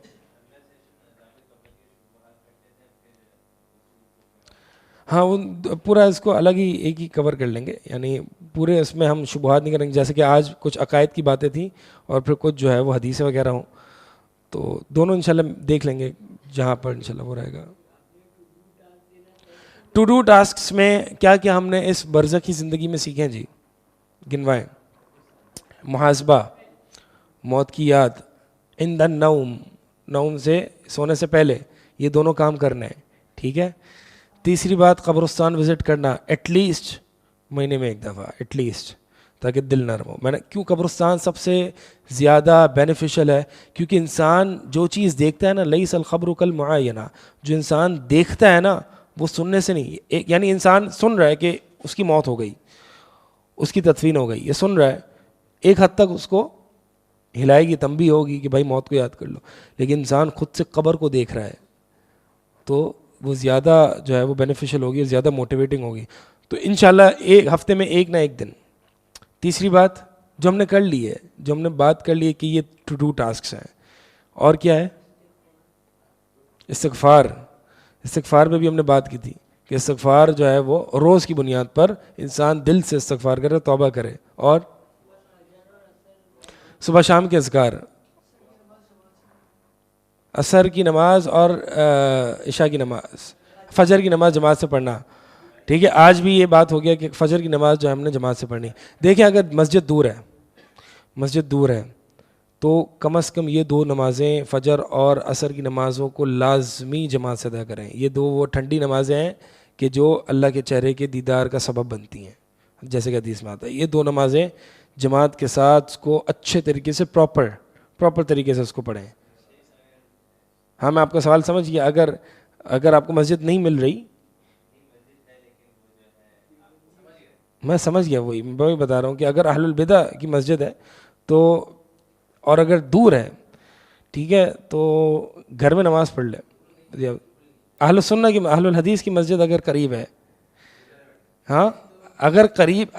ہاں وہ پورا اس کو الگ ہی ایک ہی کور کر لیں گے, یعنی پورے اس میں ہم شبہات نہیں کریں گے. جیسے کہ آج کچھ عقائد کی باتیں تھیں اور پھر کچھ جو ہے وہ حدیثیں وغیرہ ہوں, تو دونوں انشاءاللہ دیکھ لیں گے جہاں پر انشاءاللہ وہ رہے گا. ٹو ڈو ٹاسکس میں کیا کیا ہم نے اس برزخی زندگی میں سیکھیں جی, گنوائیں. محاسبہ, موت کی یاد, ان دا نوم, نوم سے سونے سے پہلے یہ دونوں کام کرنے ہیں, ٹھیک ہے. تیسری بات قبرستان وزٹ کرنا ایٹ لیسٹ مہینے میں ایک دفعہ, ایٹ لیسٹ, تاکہ دل نرم ہو. میں نے کیوں قبرستان سب سے زیادہ بینیفیشل ہے, کیونکہ انسان جو چیز دیکھتا ہے نا, لیس الخبر کالمعاینہ, جو انسان دیکھتا ہے نا وہ سننے سے نہیں. یعنی انسان سن رہا ہے کہ اس کی موت ہو گئی, اس کی تدفین ہو گئی, یہ سن رہا ہے, ایک حد تک اس کو ہلائے گی, تنبیہ ہوگی کہ بھائی موت کو یاد کر لو. لیکن انسان خود سے قبر کو دیکھ رہا ہے تو وہ زیادہ جو ہے وہ بینیفیشل ہوگی, زیادہ موٹیویٹنگ ہوگی. تو انشاءاللہ ایک ہفتے میں ایک نہ ایک دن. تیسری بات جو ہم نے کر لی ہے, جو ہم نے بات کر لی ہے کہ یہ ٹو ڈو ٹاسکس ہیں, اور کیا ہے, استغفار. استغفار پہ بھی ہم نے بات کی تھی کہ استغفار جو ہے وہ روز کی بنیاد پر انسان دل سے استغفار کرے, توبہ کرے, اور صبح شام کے اذکار, عصر کی نماز اور عشاء کی نماز, فجر کی نماز جماعت سے پڑھنا, ٹھیک ہے. آج بھی یہ بات ہو گیا کہ فجر کی نماز جو ہے ہم نے جماعت سے پڑھنی. دیکھیں اگر مسجد دور ہے تو کم از کم یہ 2 نمازیں فجر اور عصر کی نمازوں کو لازمی جماعت سے ادا کریں. یہ 2 وہ ٹھنڈی نمازیں ہیں کہ جو اللہ کے چہرے کے دیدار کا سبب بنتی ہیں, جیسے کہ حدیث میں آتا ہے. یہ 2 نمازیں جماعت کے ساتھ اس کو اچھے طریقے سے پراپر طریقے سے اس کو پڑھیں. ہاں میں آپ کا سوال سمجھ گیا. اگر آپ کو مسجد نہیں مل رہی, میں سمجھ گیا, وہی بتا رہا ہوں کہ اگر اہل البدع کی مسجد ہے تو, اور اگر دور ہے, ٹھیک ہے, تو گھر میں نماز پڑھ لے. اہل السنہ کی, اہل الحدیث کی مسجد اگر قریب ہے, ہاں اگر قریب,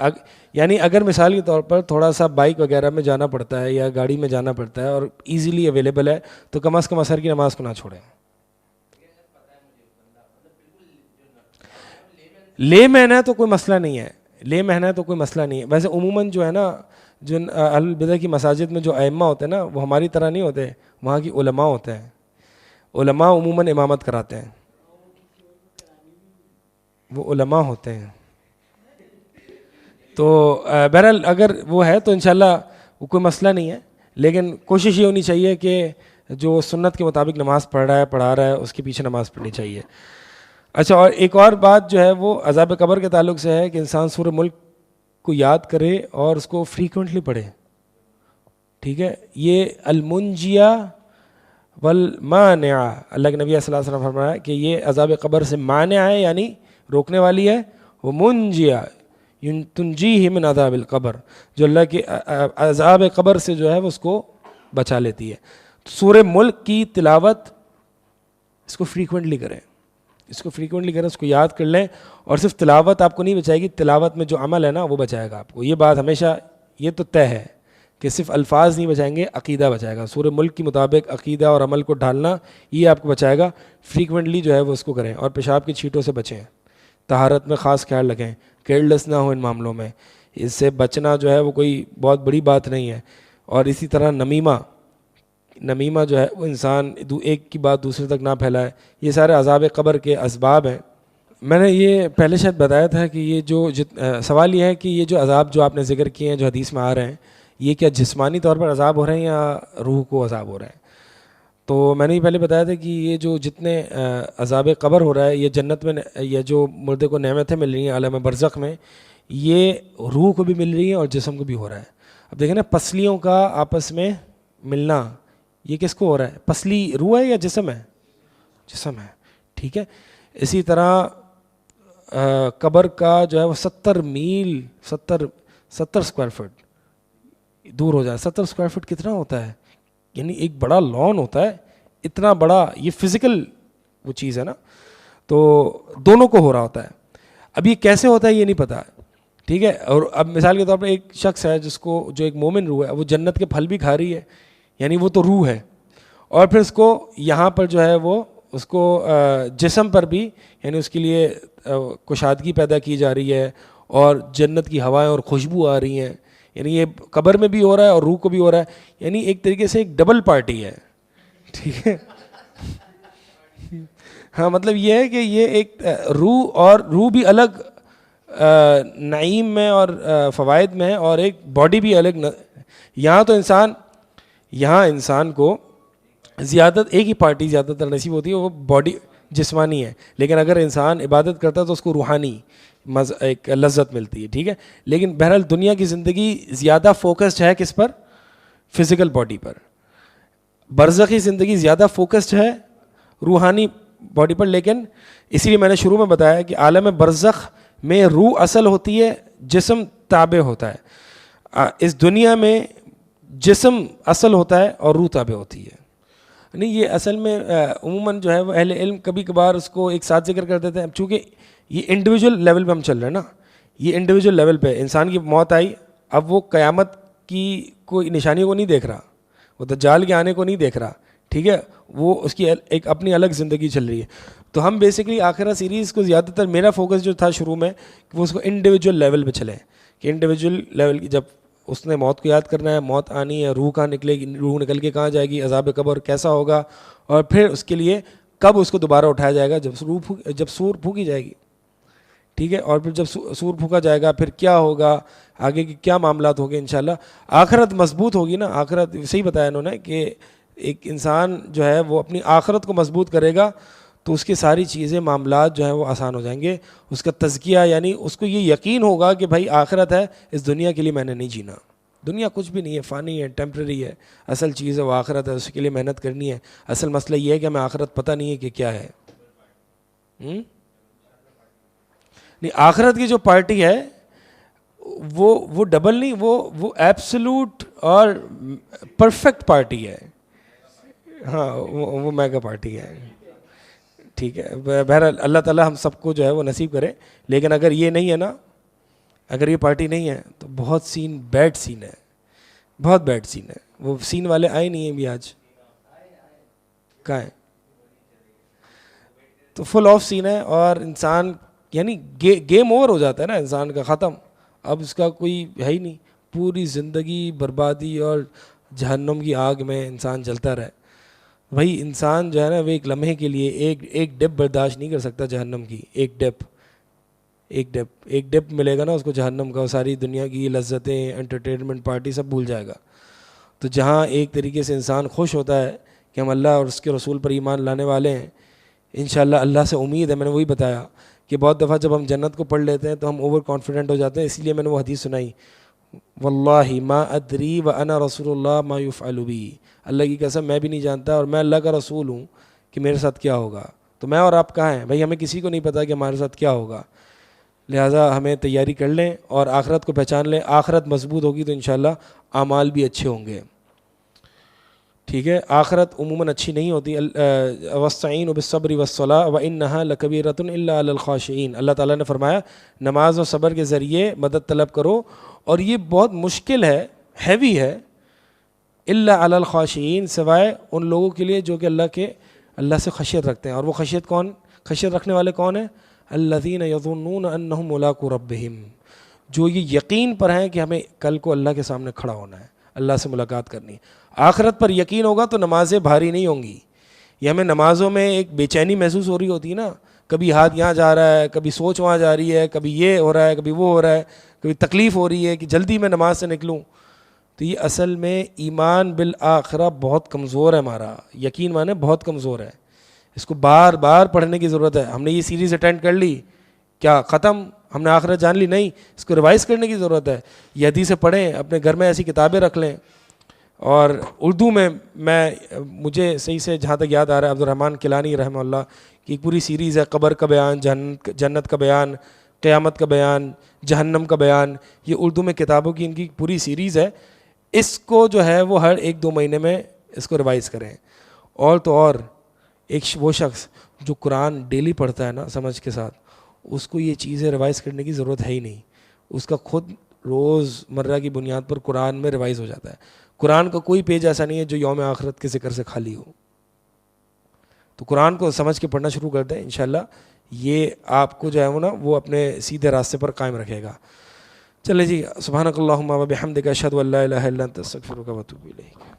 یعنی اگر مثال کے طور پر تھوڑا سا بائک وغیرہ میں جانا پڑتا ہے یا گاڑی میں جانا پڑتا ہے اور ایزیلی اویلیبل ہے, تو کم از کم عصر کی نماز کو نہ چھوڑیں. لے مین ہے تو کوئی مسئلہ نہیں ہے, ویسے عموماً جو ہے نا, جو اہل البدع کی مساجد میں جو ائمہ ہوتے ہیں نا, وہ ہماری طرح نہیں ہوتے, وہاں کی علماء ہوتے ہیں. علماء عموماً امامت کراتے ہیں, وہ علماء ہوتے ہیں. تو بہرحال اگر وہ ہے تو انشاءاللہ وہ کوئی مسئلہ نہیں ہے, لیکن کوشش یہ ہونی چاہیے کہ جو سنت کے مطابق نماز پڑھا رہا ہے اس کے پیچھے نماز پڑھنی چاہیے. اچھا, اور ایک اور بات جو ہے وہ عذاب قبر کے تعلق سے ہے کہ انسان سورہ ملک کو یاد کرے اور اس کو فریکوینٹلی پڑھے. ٹھیک ہے, یہ المنجیہ والمانعہ, اللہ کے نبی صلی اللہ علیہ وسلم فرمایا کہ یہ عذاب قبر سے مانع ہے یعنی روکنے والی ہے, وہ منجیہ تنجیہ من عذاب القبر, جو اللہ کے عذاب قبر سے جو ہے وہ اس کو بچا لیتی ہے. سورہ ملک کی تلاوت اس کو فریکوینٹلی کریں, اس کو یاد کر لیں. اور صرف تلاوت آپ کو نہیں بچائے گی, تلاوت میں جو عمل ہے نا وہ بچائے گا آپ کو. یہ بات ہمیشہ یہ تو طے ہے کہ صرف الفاظ نہیں بچائیں گے, عقیدہ بچائے گا. سورہ ملک کے مطابق عقیدہ اور عمل کو ڈھالنا یہ آپ کو بچائے گا. فریکوینٹلی جو ہے وہ اس کو کریں, اور پیشاب کی چھینٹوں سے بچیں, طہارت میں خاص خیال رکھیں, کیئرلیس نہ ہو ان معاملوں میں. اس سے بچنا جو ہے وہ کوئی بہت بڑی بات نہیں ہے. اور اسی طرح نمیمہ جو ہے وہ انسان ایک کی بات دوسرے تک نہ پھیلائے. یہ سارے عذاب قبر کے اسباب ہیں. میں نے یہ پہلے شاید بتایا تھا کہ یہ جو سوال یہ ہے کہ یہ جو عذاب جو آپ نے ذکر کیے ہیں جو حدیث میں آ رہے ہیں, یہ کیا جسمانی طور پر عذاب ہو رہے ہیں یا روح کو عذاب ہو رہے ہیں؟ تو میں نے یہ پہلے بتایا تھا کہ یہ جو جتنے عذاب قبر ہو رہا ہے, یہ جنت میں یا جو مردے کو نعمتیں مل رہی ہیں عالم برزخ میں, یہ روح کو بھی مل رہی ہیں اور جسم کو بھی ہو رہا ہے. اب دیکھیں نا, پسلیوں کا آپس میں ملنا, یہ کس کو ہو رہا ہے؟ پسلی روح ہے یا جسم ہے؟ جسم ہے. ٹھیک ہے, اسی طرح قبر کا جو ہے وہ 70 میل 70 اسکوائر فٹ دور ہو جائے. 70 اسکوائر فٹ کتنا ہوتا ہے؟ یعنی ایک بڑا لان ہوتا ہے, اتنا بڑا, یہ فزیکل وہ چیز ہے نا. تو دونوں کو ہو رہا ہوتا ہے. اب یہ کیسے ہوتا ہے یہ نہیں پتا. ٹھیک ہے, اور اب مثال کے طور پر ایک شخص ہے جس کو, جو ایک مومن روح ہے, وہ جنت کے پھل بھی کھا رہی ہے, یعنی وہ تو روح ہے, اور پھر اس کو یہاں پر جو ہے وہ اس کو جسم پر بھی, یعنی اس کے لیے کشادگی پیدا کی جا رہی ہے اور جنت کی ہوائیں اور خوشبو آ رہی ہیں. یعنی یہ قبر میں بھی ہو رہا ہے اور روح کو بھی ہو رہا ہے, یعنی ایک طریقے سے ایک ڈبل پارٹی ہے. ٹھیک ہے, ہاں مطلب یہ ہے کہ یہ ایک روح بھی الگ نعیم میں اور فوائد میں ہے, اور ایک باڈی بھی الگ. یہاں تو انسان کو ایک ہی پارٹی زیادہ تر نصیب ہوتی ہے, وہ باڈی جسمانی ہے. لیکن اگر انسان عبادت کرتا ہے تو اس کو روحانی ایک لذت ملتی ہے. ٹھیک ہے, لیکن بہرحال دنیا کی زندگی زیادہ فوکسڈ ہے کس پر؟ فزیکل باڈی پر. برزخی زندگی زیادہ فوکسڈ ہے روحانی باڈی پر. لیکن اسی لیے میں نے شروع میں بتایا کہ عالم برزخ میں روح اصل ہوتی ہے, جسم تابع ہوتا ہے. اس دنیا میں جسم اصل ہوتا ہے اور روح تابع ہوتی ہے. نہیں, یہ اصل میں عموماً جو ہے وہ اہل علم کبھی کبھار اس کو ایک ساتھ ذکر کر دیتے ہیں. چونکہ یہ انڈیویجول لیول پہ ہم چل رہے ہیں نا, یہ انڈیویجول لیول پہ انسان کی موت آئی, اب وہ قیامت کی کوئی نشانی کو نہیں دیکھ رہا, وہ دجال کے آنے کو نہیں دیکھ رہا. ٹھیک ہے, وہ اس کی ایک اپنی الگ زندگی چل رہی ہے. تو ہم بیسکلی آخرہ سیریز کو زیادہ تر, میرا فوکس جو تھا شروع میں, کہ وہ اس کو انڈیویجول لیول پہ چلیں, کہ انڈیویجول لیول کی جب اس نے موت کو یاد کرنا ہے, موت آنی ہے, روح کہاں نکلے گی, روح نکل کے کہاں جائے گی, عذاب قبر کیسا ہوگا, اور پھر اس کے لیے کب اس کو دوبارہ اٹھایا جائے گا, جب سور پھونکی جائے گی. ٹھیک ہے. اور پھر جب سور پھونکا جائے گا پھر کیا ہوگا, آگے کی کیا معاملات ہوں گے انشاءاللہ. آخرت مضبوط ہوگی نا, آخرت صحیح بتایا انہوں نے کہ ایک انسان جو ہے وہ اپنی آخرت کو مضبوط کرے گا تو اس کی ساری چیزیں معاملات جو ہیں وہ آسان ہو جائیں گے. اس کا تزکیہ یعنی اس کو یہ یقین ہوگا کہ بھائی آخرت ہے, اس دنیا کے لیے میں نے نہیں جینا, دنیا کچھ بھی نہیں ہے, فانی ہے, ٹیمپرری ہے, اصل چیز ہے وہ آخرت ہے, اس کے لیے محنت کرنی ہے. اصل مسئلہ یہ ہے کہ ہمیں آخرت پتہ نہیں ہے کہ کیا ہے. نہیں, آخرت کی جو پارٹی ہے وہ ڈبل نہیں, وہ ایبسلوٹ اور پرفیکٹ پارٹی ہے. ہاں وہ میگا پارٹی ہے. ٹھیک ہے, بہرحال اللہ تعالیٰ ہم سب کو جو ہے وہ نصیب کرے. لیکن اگر یہ نہیں ہے نا, اگر یہ پارٹی نہیں ہے تو بہت سین بیڈ سین ہے, بہت بیڈ سین ہے. وہ سین والے آئے نہیں ہیں بھی آج, کہاں ہیں؟ تو فل آف سین ہے اور انسان یعنی گیم اوور ہو جاتا ہے نا انسان کا, ختم. اب اس کا کوئی ہے ہی نہیں, پوری زندگی بربادی اور جہنم کی آگ میں انسان جلتا رہے. وہی انسان جو ہے نا وہ ایک لمحے کے لیے ایک ڈپ برداشت نہیں کر سکتا جہنم کی. ایک ڈپ ملے گا نا اس کو جہنم کا, وہ ساری دنیا کی لذتیں, انٹرٹینمنٹ, پارٹی سب بھول جائے گا. تو جہاں ایک طریقے سے انسان خوش ہوتا ہے کہ ہم اللہ اور اس کے رسول پر ایمان لانے والے ہیں, انشاءاللہ اللہ سے امید ہے. میں نے وہی بتایا کہ بہت دفعہ جب ہم جنت کو پڑھ لیتے ہیں تو ہم اوور کانفیڈنٹ ہو جاتے ہیں. اسی لیے میں نے وہ حدیث سنائی, واللہ ما ادری وانا رسول اللہ ما یفعل بی, اللہ کی قسم میں بھی نہیں جانتا اور میں اللہ کا رسول ہوں کہ میرے ساتھ کیا ہوگا. تو میں اور آپ کہاں ہیں بھائی, ہمیں کسی کو نہیں پتا کہ ہمارے ساتھ کیا ہوگا. لہٰذا ہمیں تیاری کر لیں اور آخرت کو پہچان لیں. آخرت مضبوط ہوگی تو انشاءاللہ اعمال بھی اچھے ہوں گے. ٹھیک ہے, آخرت عموماً اچھی نہیں ہوتی. وَاسْتَعِينُوا بِالصَّبْرِ وَالصَّلَاةِ وَإِنَّهَا لَكَبِيرَةٌ إِلَّا عَلَى الْخَاشِعِينَ. اللہ تعالیٰ نے فرمایا نماز و صبر کے ذریعے مدد طلب کرو, اور یہ بہت مشکل ہے, ہیوی ہے. إِلَّا عَلَى الْخَاشِعِينَ, سوائے ان لوگوں کے لیے جو کہ اللہ سے خشیت رکھتے ہیں. اور وہ خشیت رکھنے والے کون ہیں؟ الَّذِينَ يَظُنُّونَ أَنَّهُمْ مُلَاقُو رَبِّهِمْ, جو یہ یقین پر ہیں کہ ہمیں کل کو اللہ کے سامنے کھڑا ہونا ہے, اللہ سے ملاقات کرنی ہے. آخرت پر یقین ہوگا تو نمازیں بھاری نہیں ہوں گی. یہ ہمیں نمازوں میں ایک بے چینی محسوس ہو رہی ہوتی ہے نا, کبھی ہاتھ یہاں جا رہا ہے, کبھی سوچ وہاں جا رہی ہے, کبھی یہ ہو رہا ہے, کبھی وہ ہو رہا ہے, کبھی تکلیف ہو رہی ہے کہ جلدی میں نماز سے نکلوں. تو یہ اصل میں ایمان بالآخرہ بہت کمزور ہے. ہمارا یقین مانے بہت کمزور ہے. اس کو بار بار پڑھنے کی ضرورت ہے. ہم نے یہ سیریز اٹینڈ کر لی, کیا ختم, ہم نے آخرت جان لی؟ نہیں, اس کو ریوائز کرنے کی ضرورت ہے. یہ حدیثیں پڑھیں, اپنے گھر میں ایسی کتابیں رکھ لیں. اور اردو میں مجھے صحیح سے جہاں تک یاد آ رہا ہے, عبدالرحمن کیلانی رحمہ اللہ کی ایک پوری سیریز ہے, قبر کا بیان, جنت کا بیان, قیامت کا بیان, جہنم کا بیان. یہ اردو میں کتابوں کی ان کی پوری سیریز ہے. اس کو جو ہے وہ ہر 1-2 مہینے میں اس کو ریوائز کریں. اور تو اور ایک وہ شخص جو قرآن ڈیلی پڑھتا ہے نا سمجھ کے ساتھ, اس کو یہ چیزیں ریوائز کرنے کی ضرورت ہے ہی نہیں. اس کا خود روز مرہ کی بنیاد پر قرآن میں ریوائز ہو جاتا ہے. قرآن کا کوئی پیج ایسا نہیں ہے جو یوم آخرت کے ذکر سے خالی ہو. تو قرآن کو سمجھ کے پڑھنا شروع کر دیں, انشاءاللہ یہ آپ کو جو ہے وہ نا وہ اپنے سیدھے راستے پر قائم رکھے گا. چلے جی, سبحانک اللہم و بحمدک اشہد ان لا الہ الا انت استغفرک و اتوب الیک.